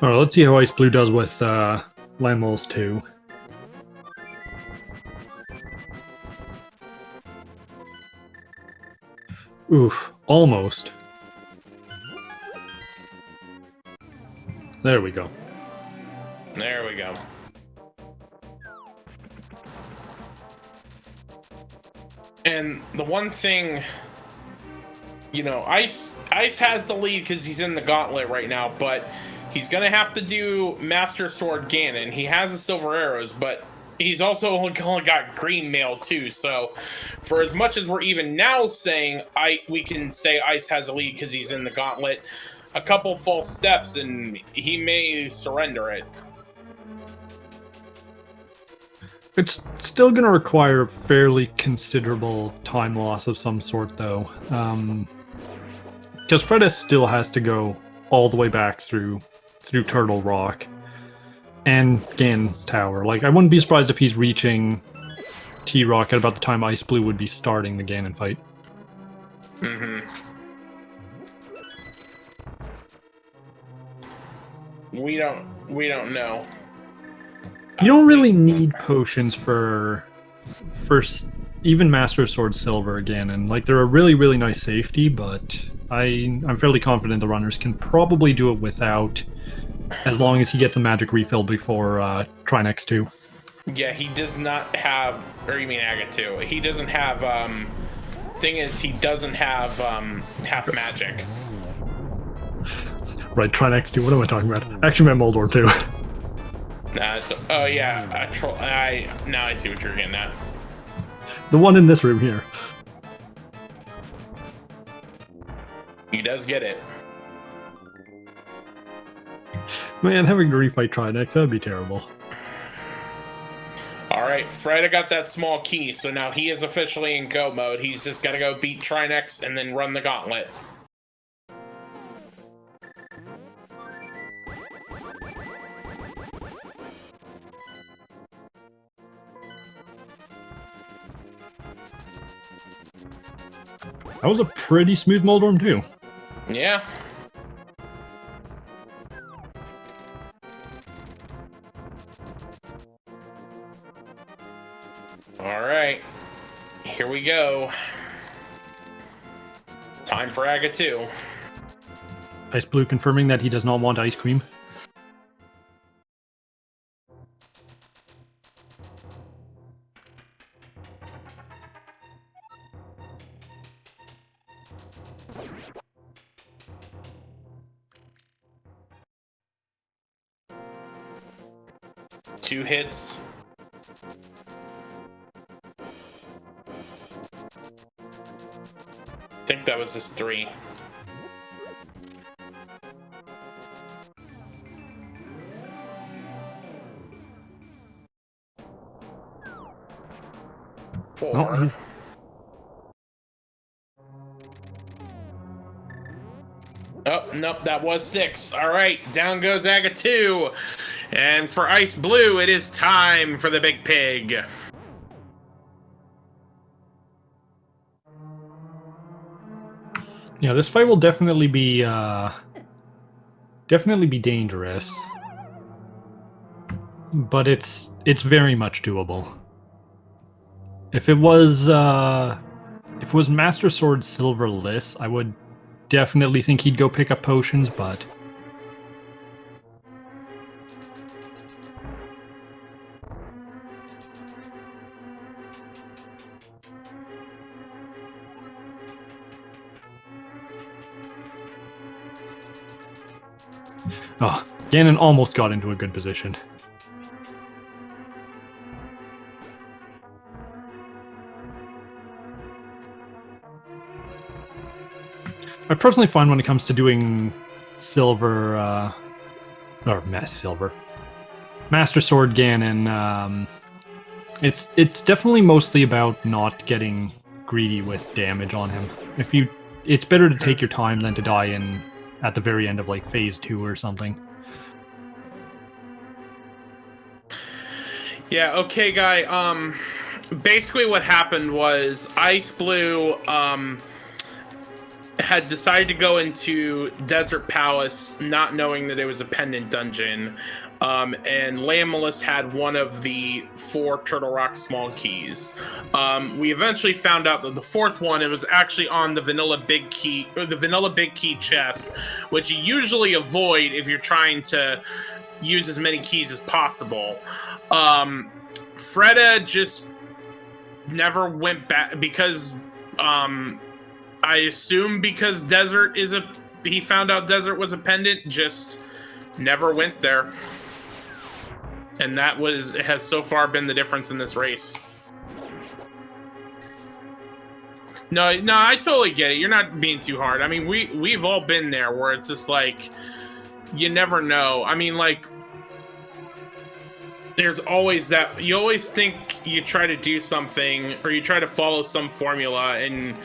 S2: Alright, let's see how xiceblue does with Lamulus 2. Oof, almost. There we go.
S1: There we go. And the one thing, you know, Ice has the lead because he's in the gauntlet right now, but he's gonna have to do Master Sword Ganon. He has the silver arrows, but he's also only got green mail too. So for as much as we're even now saying we can say Ice has a lead because he's in the gauntlet, a couple false steps and he may surrender it.
S2: It's still going to require fairly considerable time loss of some sort, though. Because Freddeh still has to go all the way back through Turtle Rock. and Ganon's tower. Like, I wouldn't be surprised if he's reaching T-Rock at about the time xiceblue would be starting the Ganon fight.
S1: Mm-hmm. We don't know.
S2: You don't really need potions for even Master Sword Silver Ganon. Like, they're a really, really nice safety, but I'm fairly confident the runners can probably do it without, as long as he gets the magic refill before Trinex 2.
S1: Yeah, he does not have, or you mean Aga 2. He doesn't have, thing is, he doesn't have, half magic.
S2: Right, Trinex 2, what am I talking about? I actually meant Moldor 2.
S1: Nah, it's, oh yeah, now I see what you're getting at.
S2: The one in this room here.
S1: He does get it.
S2: Man, having to refight Trinex, that'd be terrible.
S1: Alright, Freddeh got that small key, so now he is officially in go mode. He's just gotta go beat Trinex and then run the gauntlet.
S2: That was a pretty smooth Moldorm too.
S1: Yeah. Alright. Here we go. Time for Aga 2.
S2: xiceblue confirming that he does not want ice cream.
S1: Two hits. I think that was his 3. Four.
S2: Oh,
S1: Oh, nope, that was 6. All right, down goes Aga 2. And for xiceblue, it is time for the big pig.
S2: Yeah, this fight will definitely be dangerous. But it's very much doable. If it was Master Sword Silverless, I would definitely think he'd go pick up potions, but oh, Ganon almost got into a good position. I personally find when it comes to doing silver, or Master Sword Ganon, it's definitely mostly about not getting greedy with damage on him. It's better to take your time than to die in at the very end of like phase 2 or something.
S1: Yeah, okay, guy. Basically what happened was xiceblue, had decided to go into Desert Palace not knowing that it was a pendant dungeon, and Lamulus had one of the 4 Turtle Rock small keys. We eventually found out that the 4th one, it was actually on the vanilla big key, or the vanilla big key chest, which you usually avoid if you're trying to use as many keys as possible. Freddeh just never went back because, I assume because he found out Desert was a pendant, just never went there. And that has so far been the difference in this race. No, I totally get it. You're not being too hard. I mean, we've all been there where it's just like, you never know. I mean, like, there's always that, you always think you try to do something, or you try to follow some formula, and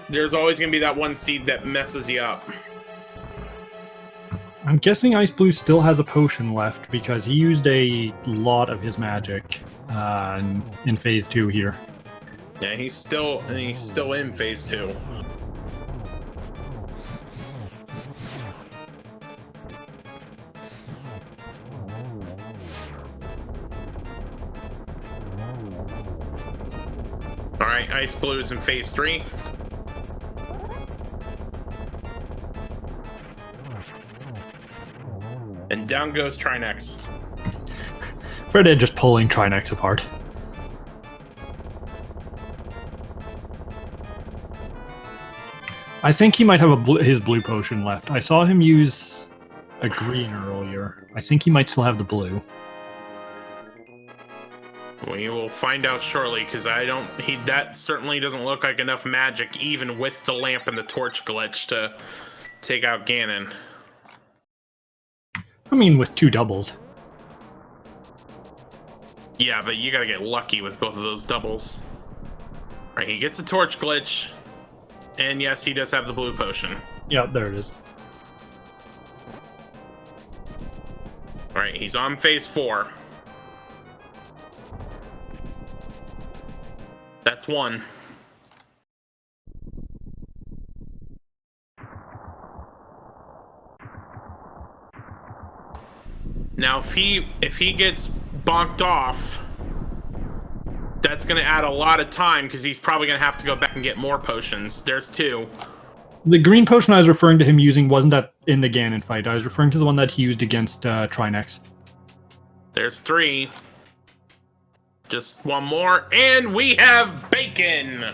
S1: there's always going to be that one seed that messes you up.
S2: I'm guessing Ice Blue still has a potion left because he used a lot of his magic in phase 2 here.
S1: Yeah, he's still in phase 2. All right, Ice Blue's in phase 3. And down goes Trinex.
S2: Freddeh just pulling Trinex apart. I think he might have his blue potion left. I saw him use a green earlier. I think he might still have the blue.
S1: We will find out shortly, because that certainly doesn't look like enough magic, even with the lamp and the torch glitch, to take out Ganon.
S2: I mean, with 2 doubles.
S1: Yeah, but you gotta get lucky with both of those doubles. Alright, he gets a torch glitch. And yes, he does have the blue potion.
S2: Yeah, there it is.
S1: Alright, he's on phase 4. That's 1. Now, if he gets bonked off, that's going to add a lot of time, because he's probably going to have to go back and get more potions. There's 2.
S2: The green potion I was referring to him using wasn't that in the Ganon fight. I was referring to the one that he used against Trinex.
S1: There's 3. Just 1 more, and we have bacon!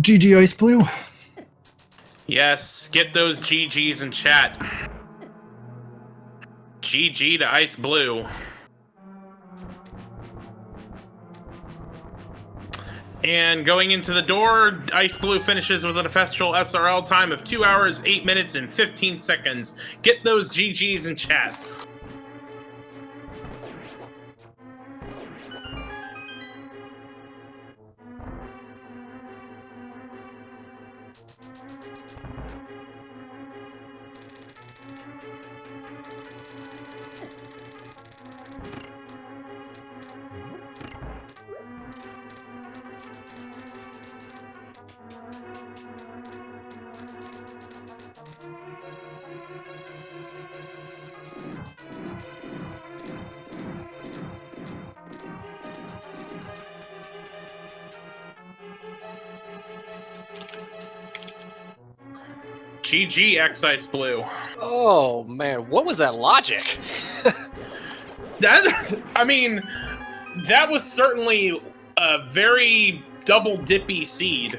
S2: GG Ice Blue.
S1: Yes, get those GGs in chat. GG to Ice Blue. And going into the door, Ice Blue finishes with an official SRL time of 2 hours, 8 minutes, and 15 seconds. Get those GGs in chat. GG X Ice Blue.
S3: Oh man, what was that logic?
S1: I mean, that was certainly a very double dippy seed.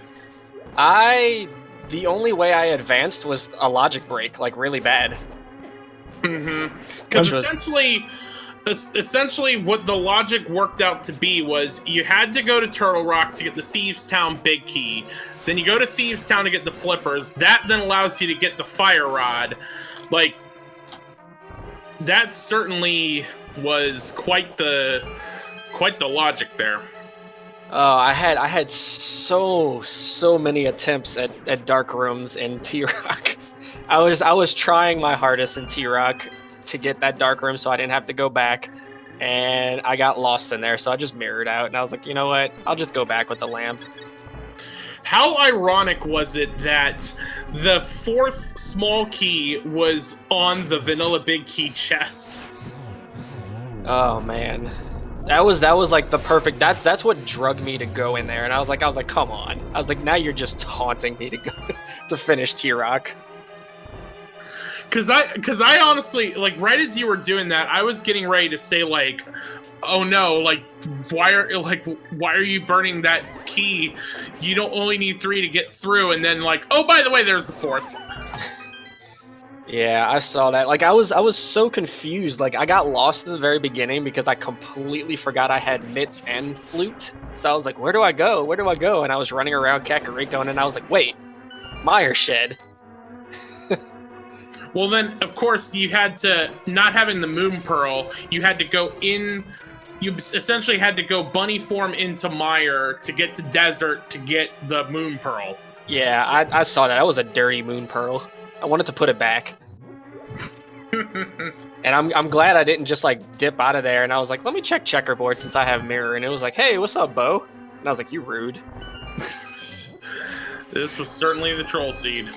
S3: The only way I advanced was a logic break, like really bad.
S1: Mm-hmm. Because essentially what the logic worked out to be was you had to go to Turtle Rock to get the Thieves Town Big Key. Then you go to Thieves Town to get the flippers. That then allows you to get the fire rod. Like, that certainly was quite the logic there.
S3: I had so many attempts at dark rooms in T-Rock. I was trying my hardest in T-Rock to get that dark room so I didn't have to go back, and I got lost in there, so I just mirrored out, and I was like, you know what? I'll just go back with the lamp.
S1: How ironic was it that the 4th small key was on the vanilla big key chest?
S3: Oh man, that was like the perfect. That's what drugged me to go in there, and I was like, come on. I was like, now you're just taunting me to go to finish T-Rock.
S1: Cause I honestly, like, right as you were doing that, I was getting ready to say, like, oh no, like, why are you burning that key? You don't only need 3 to get through, and then like, oh, by the way, there's the 4th.
S3: Yeah, I saw that. Like, I was so confused. Like, I got lost in the very beginning because I completely forgot I had mitts and flute. So I was like, where do I go? Where do I go? And I was running around Kakariko, and I was like, wait, Mire Shed.
S1: Well, then, of course, you had to, not having the Moon Pearl, you had to go in, you essentially had to go bunny form into Mire to get to Desert to get the Moon Pearl.
S3: Yeah, I saw that. That was a dirty Moon Pearl. I wanted to put it back. And I'm glad I didn't just like dip out of there. And I was like, let me check checkerboard since I have mirror. And it was like, hey, what's up, Bo? And I was like, you rude.
S1: This was certainly the troll seed.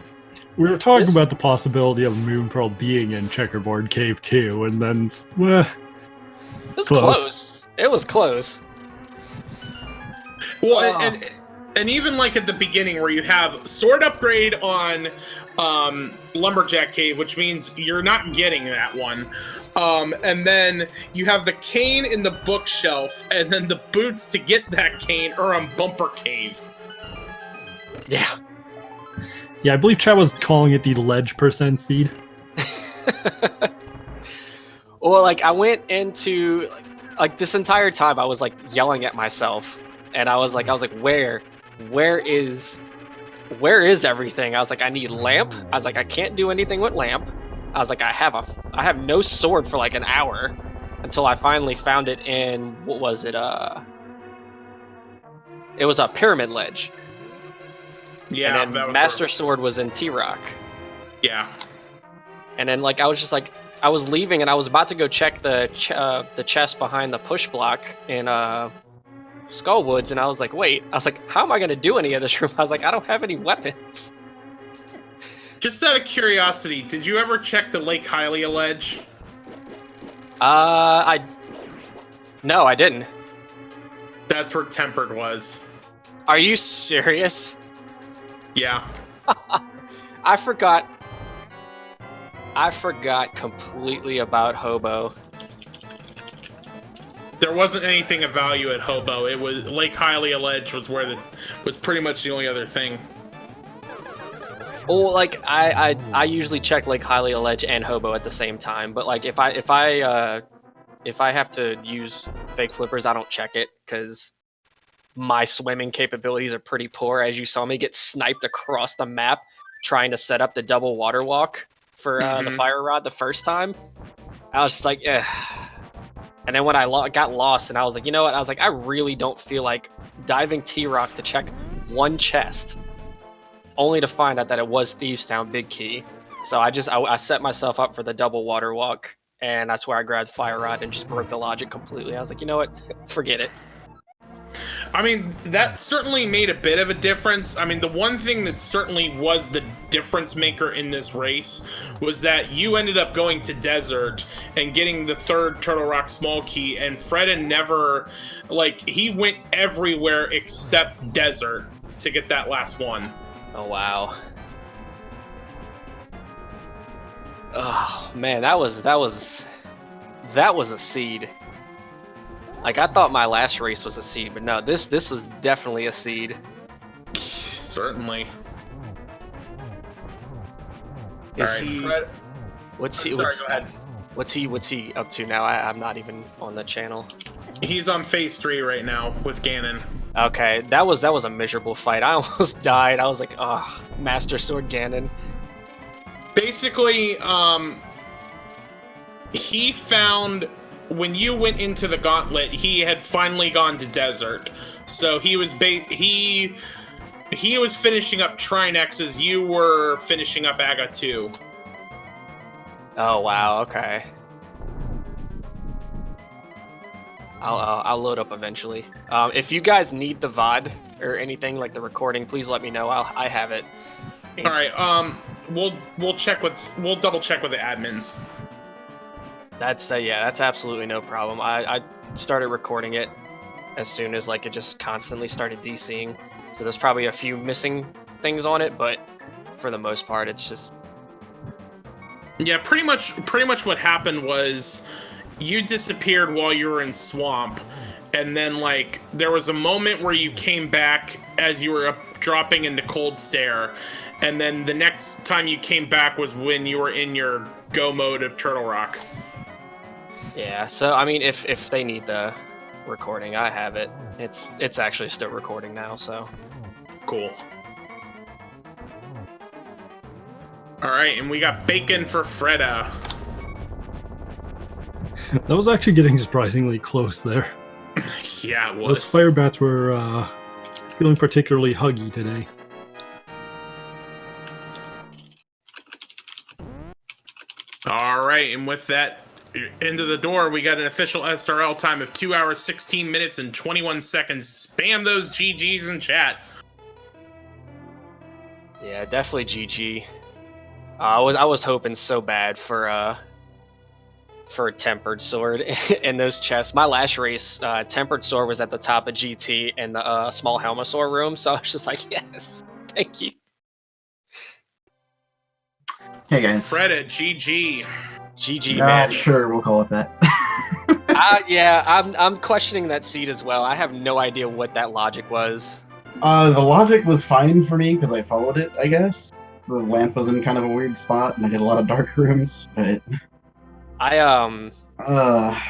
S2: We were talking about the possibility of Moon Pearl being in Checkerboard Cave too, and then, well,
S3: it was close. It was close.
S1: Well, and even like at the beginning where you have sword upgrade on Lumberjack Cave, which means you're not getting that one. And then you have the cane in the bookshelf, and then the boots to get that cane are on Bumper Cave.
S3: Yeah.
S2: Yeah, I believe Chad was calling it the ledge % seed.
S3: Well, like I went into like this entire time I was like yelling at myself, and I was like, where is everything? I was like, I need lamp. I was like, I can't do anything with lamp. I was like, I have no sword for like an hour until I finally found it in, what was it? It was a pyramid ledge.
S1: Yeah,
S3: and then Master Sword was in T-Rock.
S1: Yeah.
S3: And then like I was just like, I was leaving and I was about to go check the chest behind the push block in Skullwoods, and I was like, wait, I was like, how am I gonna do any of this room? I was like, I don't have any weapons.
S1: Just out of curiosity, did you ever check the Lake Hylia ledge?
S3: No, I didn't.
S1: That's where Tempered was.
S3: Are you serious?
S1: Yeah.
S3: I forgot completely about Hobo.
S1: There wasn't anything of value at Hobo. It was Lake Hylia ledge was where was pretty much the only other thing.
S3: Well, like I usually check Lake Hylia ledge and Hobo at the same time, but like if I have to use fake flippers, I don't check it because my swimming capabilities are pretty poor. As you saw me get sniped across the map trying to set up the double water walk for the fire rod the first time. I was just like, eh. And then when I got lost, and I was like, you know what? I was like, I really don't feel like diving T-Rock to check one chest, only to find out that it was Thieves Town Big Key. So I set myself up for the double water walk, and that's where I grabbed fire rod and just broke the logic completely. I was like, you know what? Forget it.
S1: I mean, that certainly made a bit of a difference. I mean, the one thing that certainly was the difference maker in this race was that you ended up going to Desert and getting the third Turtle Rock small key, and Freddeh never, like, he went everywhere except Desert to get that last one.
S3: Oh, wow. Oh, man, that was a seed. Like, I thought my last race was a seed, but no, this was definitely a seed.
S1: Certainly.
S3: Is
S1: all right,
S3: he?
S1: Fred.
S3: What's he?
S1: Sorry, go ahead.
S3: What's he up to now? I'm not even on the channel.
S1: He's on phase 3 right now with Ganon.
S3: Okay, that was a miserable fight. I almost died. I was like, oh, Master Sword Ganon.
S1: Basically, he found when you went into the gauntlet, he had finally gone to Desert. So he was he was finishing up Trinex as you were finishing up Aga 2.
S3: Oh wow, okay. I'll load up eventually. If you guys need the VOD or anything like the recording, please let me know. I have it.
S1: All right. We'll double check with the admins.
S3: That's absolutely no problem. I started recording it as soon as like it just constantly started DCing. So there's probably a few missing things on it, but for the most part, it's just.
S1: Yeah, pretty much what happened was you disappeared while you were in Swamp, and then like there was a moment where you came back as you were dropping into Cold Stare, and then the next time you came back was when you were in your go mode of Turtle Rock.
S3: Yeah, so I mean, if they need the recording, I have it. It's actually still recording now, so.
S1: Cool. All right, and we got bacon for Freddeh.
S2: That was actually getting surprisingly close there.
S1: Yeah, it was.
S2: Those fire bats were feeling particularly huggy today.
S1: All right. right, and with that, into the door, we got an official SRL time of 2 hours, 16 minutes, and 21 seconds. Spam those GGs in chat.
S3: Yeah, definitely GG. I was hoping so bad for a tempered sword in those chests. My last race, tempered sword was at the top of GT in the small Helmasaur room, so I was just like, yes, thank you.
S4: Hey guys.
S1: Freddeh, GG.
S3: GG, man.
S4: Sure, we'll call it that.
S3: Yeah, I'm questioning that seed as well. I have no idea what that logic was.
S4: The logic was fine for me because I followed it, I guess. The lamp was in kind of a weird spot, and I did a lot of dark rooms, but
S3: I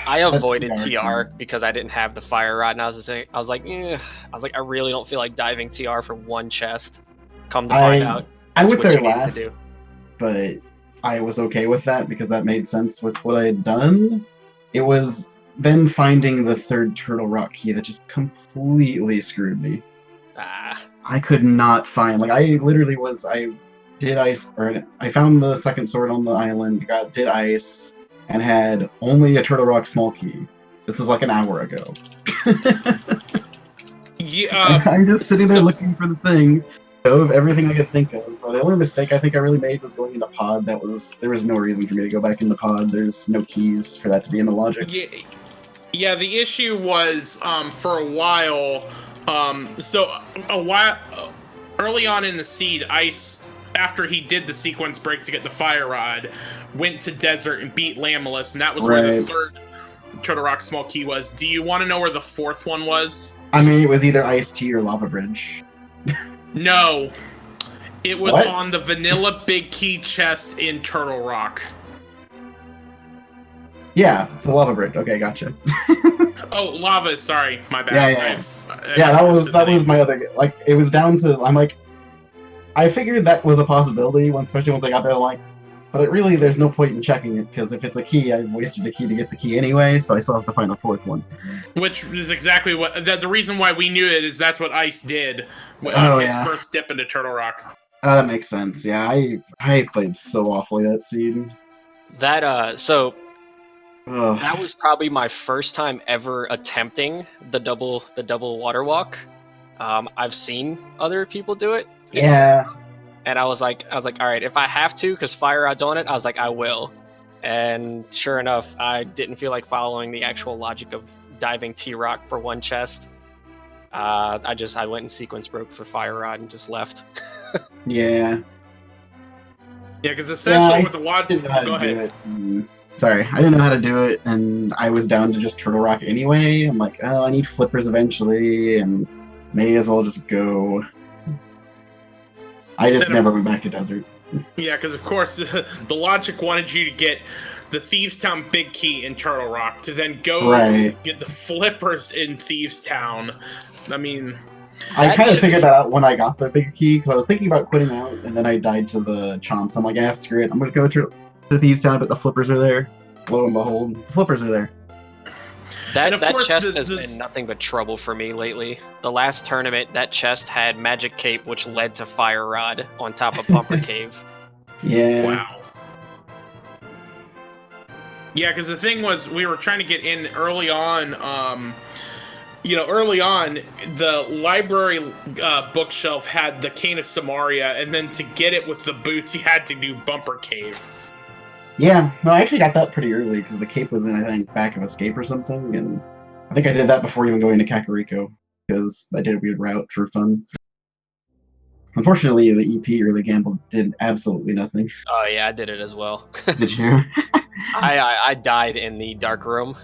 S3: avoided
S4: that's
S3: TR because I didn't have the fire rod, and I was like, I really don't feel like diving TR for one chest. Come to find out,
S4: I went
S3: what
S4: there
S3: you needed
S4: last,
S3: to do.
S4: but I was okay with that because that made sense with what I had done. It was then finding the third Turtle Rock key that just completely screwed me. I could not find, like, I literally was, I found the second sword on the island, did ice, and had only a Turtle Rock small key. This was like an hour ago.
S1: Yeah,
S4: I'm just sitting there looking for the thing. Of everything I could think of. The only mistake I think I really made was going into pod. There was no reason for me to go back into pod. There's no keys for that to be in the logic.
S1: Yeah, the issue was for a while. Early on in the seed, Ice, after he did the sequence break to get the fire rod, went to desert and beat Lamulus, and that was where the third Turtle Rock small key was. Do you want to know where the fourth one was?
S4: I mean, it was either Ice Tea or Lava Bridge.
S1: No, it was on the vanilla big key chest in Turtle Rock.
S4: Yeah, it's a Lava Bridge. Okay, gotcha.
S1: Oh, lava. Sorry, my bad.
S4: Yeah, that was my other. Like, it was down to. I'm like, I figured that was a possibility, especially once I got there. I'm like, but really, there's no point in checking it because if it's a key, I wasted a key to get the key anyway, so I still have to find the fourth one. Which
S1: is exactly what the reason why we knew it is. That's what Ice did. His first dip into Turtle Rock.
S4: That makes sense. Yeah, I played so awfully that seed.
S3: That that was probably my first time ever attempting the double water walk. I've seen other people do it.
S4: Yeah.
S3: And I was like, all right, if I have to, because fire rod's on it, I was like, I will. And sure enough, I didn't feel like following the actual logic of diving T-Rock for one chest. I went and sequence broke for fire rod and just left.
S4: Yeah.
S1: Yeah, because essentially with the logic, go ahead.
S4: Sorry, I didn't know how to do it, and I was down to just Turtle Rock anyway. I'm like, oh, I need flippers eventually, and may as well just go. I just never went back to desert.
S1: Yeah, because of course the logic wanted you to get the Thieves Town big key in Turtle Rock to then go get the flippers in Thieves Town. I mean,
S4: I kind of figured that out when I got the big key because I was thinking about quitting out, and then I died to the chomps. I'm like, ah, screw it. I'm gonna go to the Thieves Town, but the flippers are there. Lo and behold, the flippers are there.
S3: That chest has been nothing but trouble for me lately. The last tournament, that chest had Magic Cape, which led to Fire Rod on top of Pumper Cave.
S4: Yeah.
S1: Wow. Yeah, because the thing was, we were trying to get in early on. Early on, the library bookshelf had the Cane of Samaria, and then to get it with the boots, you had to do Bumper Cave.
S4: Yeah, no, I actually got that pretty early because the cape was in, I think, back of Escape or something, and I think I did that before even going to Kakariko because I did a weird route for fun. Unfortunately, the EP or the gamble did absolutely nothing.
S3: Oh yeah, I did it as well.
S4: Did you?
S3: I died in the dark room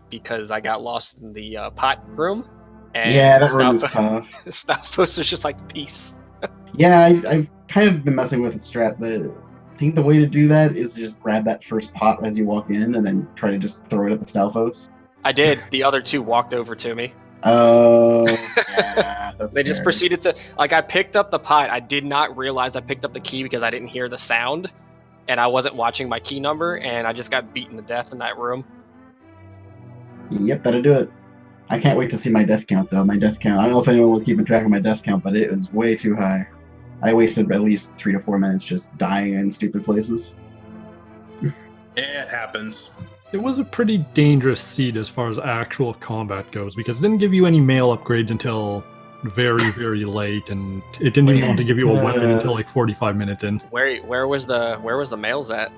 S3: because I got lost in the pot room. And
S4: yeah, that room is tough.
S3: Stalfos was just like, peace.
S4: Yeah, I've kind of been messing with a strat that I think the way to do that is to just grab that first pot as you walk in and then try to just throw it at the Stalfos.
S3: I did. The other two walked over to me.
S4: Oh, yeah, that's
S3: They just proceeded to, like, I picked up the pot. I did not realize I picked up the key because I didn't hear the sound, and I wasn't watching my key number, and I just got beaten to death in that room.
S4: Yep, that'll do it. I can't wait to see my death count, though. My death count. I don't know if anyone was keeping track of my death count, but it was way too high. I wasted at least 3 to 4 minutes just dying in stupid places.
S1: It happens.
S2: It was a pretty dangerous seed as far as actual combat goes, because it didn't give you any mail upgrades until very, very late, and it didn't even want to give you a weapon until like 45 minutes in.
S3: Where was the males at?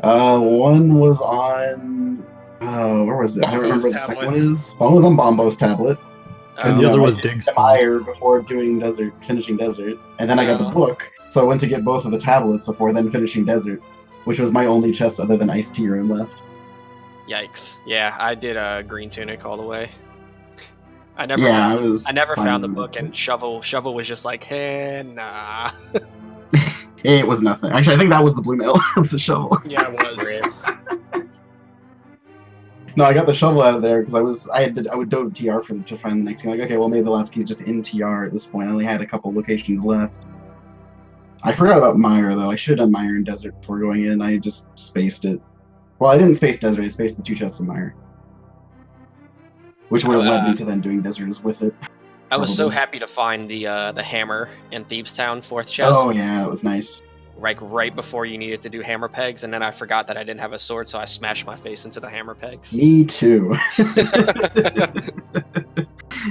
S4: One was on. Oh, where was it? I don't remember what the second one is. One was on Bombo's tablet.
S2: And the other was Dig's
S4: Fire before finishing Desert, and then I got the book. So I went to get both of the tablets before then finishing Desert, which was my only chest other than Iced Tea Room left.
S3: Yikes! Yeah, I did a green tunic all the way. I never found the book, and Shovel was just like, hey, nah.
S4: It was nothing. Actually, I think that was the blue mail. It was the shovel.
S1: Yeah, it was.
S4: No, I got the shovel out of there because I would dove TR to find the next thing. Like, okay, well, maybe the last key is just in TR at this point. I only had a couple locations left. I forgot about Mire, though. I should have done Mire and Desert before going in. I just spaced it. Well, I didn't space Desert. I spaced the 2 chests of Mire. Which would have led me to then doing Deserts with it.
S3: I was so happy to find the hammer in Thieves Town 4th chest.
S4: Oh, yeah, it was nice.
S3: Like right before you needed to do hammer pegs, and then I forgot that I didn't have a sword, so I smashed my face into the hammer pegs.
S4: Me too.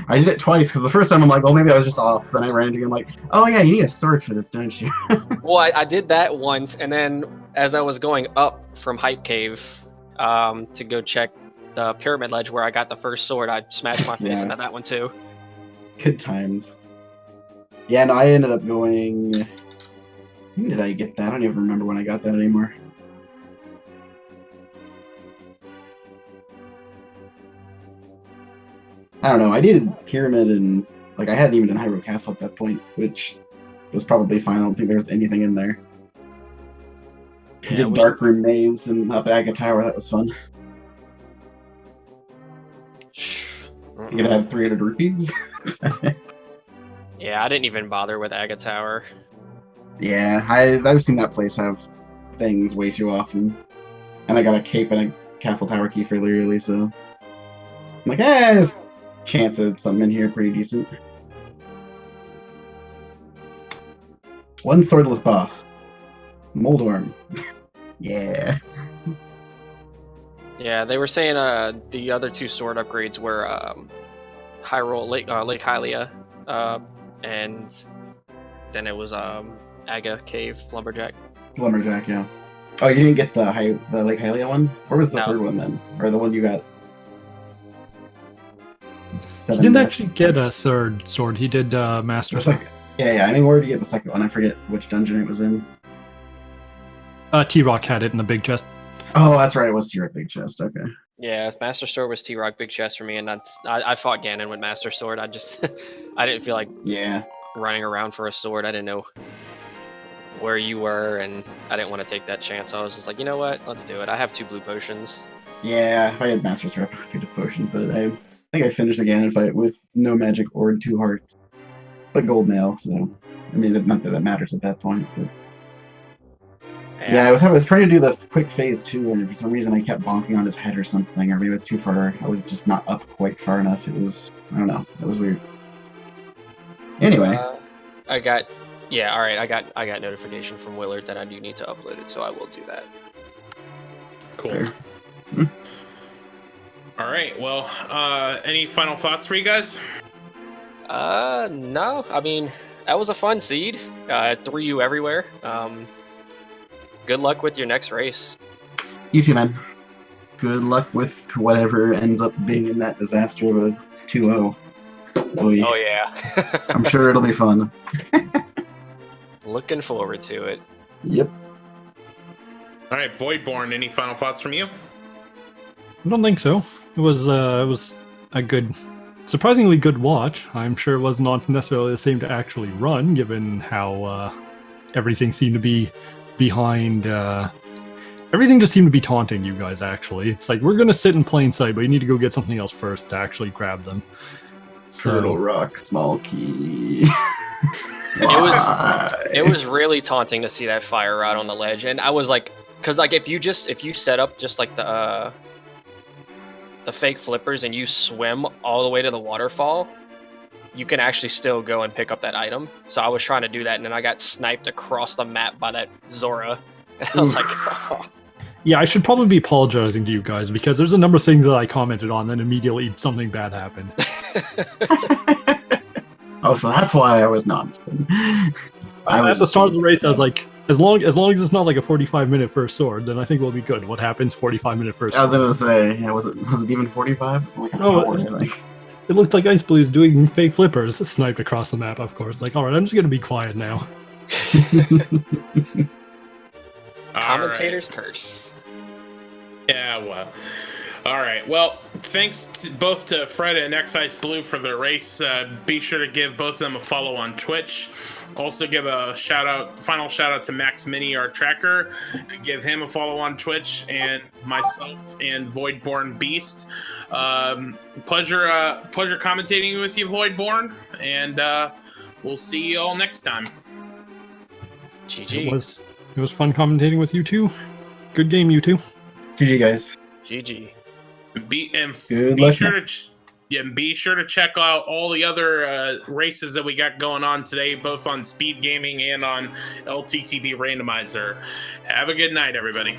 S4: I did it twice because the first time I'm like, well, maybe I was just off. Then I ran into it. I'm like, oh yeah, you need a sword for this, don't you?
S3: Well, I did that once, and then as I was going up from Hype Cave to go check the Pyramid Ledge where I got the first sword, I smashed my face into that one too.
S4: Good times. Yeah, no, I ended up going. When did I get that? I don't even remember when I got that anymore. I don't know. I did Pyramid and like I hadn't even done Hyrule Castle at that point, which was probably fine. I don't think there was anything in there. I did Dark Room Maze and up Aga Tower. That was fun. You gonna have 300 rupees?
S3: Yeah, I didn't even bother with Aga Tower.
S4: Yeah, I've seen that place have things way too often. And I got a cape and a Castle Tower key fairly early, so I'm like, there's a chance of something in here pretty decent. One swordless boss. Moldorm. Yeah.
S3: Yeah, they were saying the other 2 sword upgrades were Hyrule Lake Hylia, and then it was Aga Cave Lumberjack.
S4: Lumberjack, yeah. Oh, you didn't get the Lake Hylia one? Where was the third one then? Or the one you got?
S2: He didn't actually get a third sword. He did Master Sword.
S4: Yeah. I mean, where did you get the second one? I forget which dungeon it was in.
S2: T-Rock had it in the big chest.
S4: Oh, that's right. It was T-Rock big chest. Okay.
S3: Yeah, Master Sword was T-Rock big chest for me, and I fought Ganon with Master Sword. I just I didn't feel like running around for a sword. I didn't know where you were, and I didn't want to take that chance. I was just like, you know what? Let's do it. I have 2 blue potions.
S4: Yeah, if I had Master Sword, I could have potion, but I think I finished the Ganon fight with no magic or 2 hearts, but gold mail. So I mean, not that matters at that point. But yeah, I was trying to do the quick phase 2, and for some reason I kept bonking on his head or something, or maybe it was too far. I was just not up quite far enough. It was, I don't know. It was weird. Anyway,
S3: I got notification from Willard that I do need to upload it, so I will do that.
S1: Cool. All right. Well, any final thoughts for you guys?
S3: No. I mean, that was a fun seed. Threw you everywhere. Good luck with your next race.
S4: You too, man. Good luck with whatever ends up being in that disaster of a 2-0.
S3: Oh yeah.
S4: I'm sure it'll be fun.
S3: Looking forward to it.
S4: Yep.
S1: All right, Voidborn, any final thoughts from you?
S2: I don't think so. It was a good, surprisingly good watch. I'm sure it was not necessarily the same to actually run, given how everything seemed to be behind. Everything just seemed to be taunting you guys. Actually, it's like, we're gonna sit in plain sight, but you need to go get something else first to actually grab them.
S4: Turtle Rock, small key.
S3: It was really taunting to see that fire rod on the ledge, and I was like, because like if you set up just like the fake flippers and you swim all the way to the waterfall, you can actually still go and pick up that item. So I was trying to do that, and then I got sniped across the map by that Zora, and I was like, oh.
S2: Yeah, I should probably be apologizing to you guys because there's a number of things that I commented on, then immediately something bad happened.
S4: Oh, so that's why I was not.
S2: At the start of the race, I was like, as long as it's not like a 45-minute first sword, then I think we'll be good. What happens 45-minute first
S4: I was
S2: sword?
S4: gonna say, yeah, was it even 45? Like, an
S2: No,
S4: hour, like.
S2: It looked like xiceblue is doing fake flippers, sniped across the map, of course. Like, alright, I'm just gonna be quiet now.
S3: Commentator's curse.
S1: Yeah, well. All right. Well, thanks both to Freddeh and xiceblue for the race. Be sure to give both of them a follow on Twitch. Also, give a final shout out to Max Mini, our tracker. Give him a follow on Twitch, and myself and Voidborn Beast. Pleasure commentating with you, Voidborn, and we'll see you all next time.
S3: GG.
S2: It was fun commentating with you two. Good game, you two.
S4: GG, guys.
S3: GG.
S1: Be
S4: luck
S1: sure to check out all the other races that we got going on today, both on Speed Gaming and on ALTTP Randomizer. Have a good night, everybody.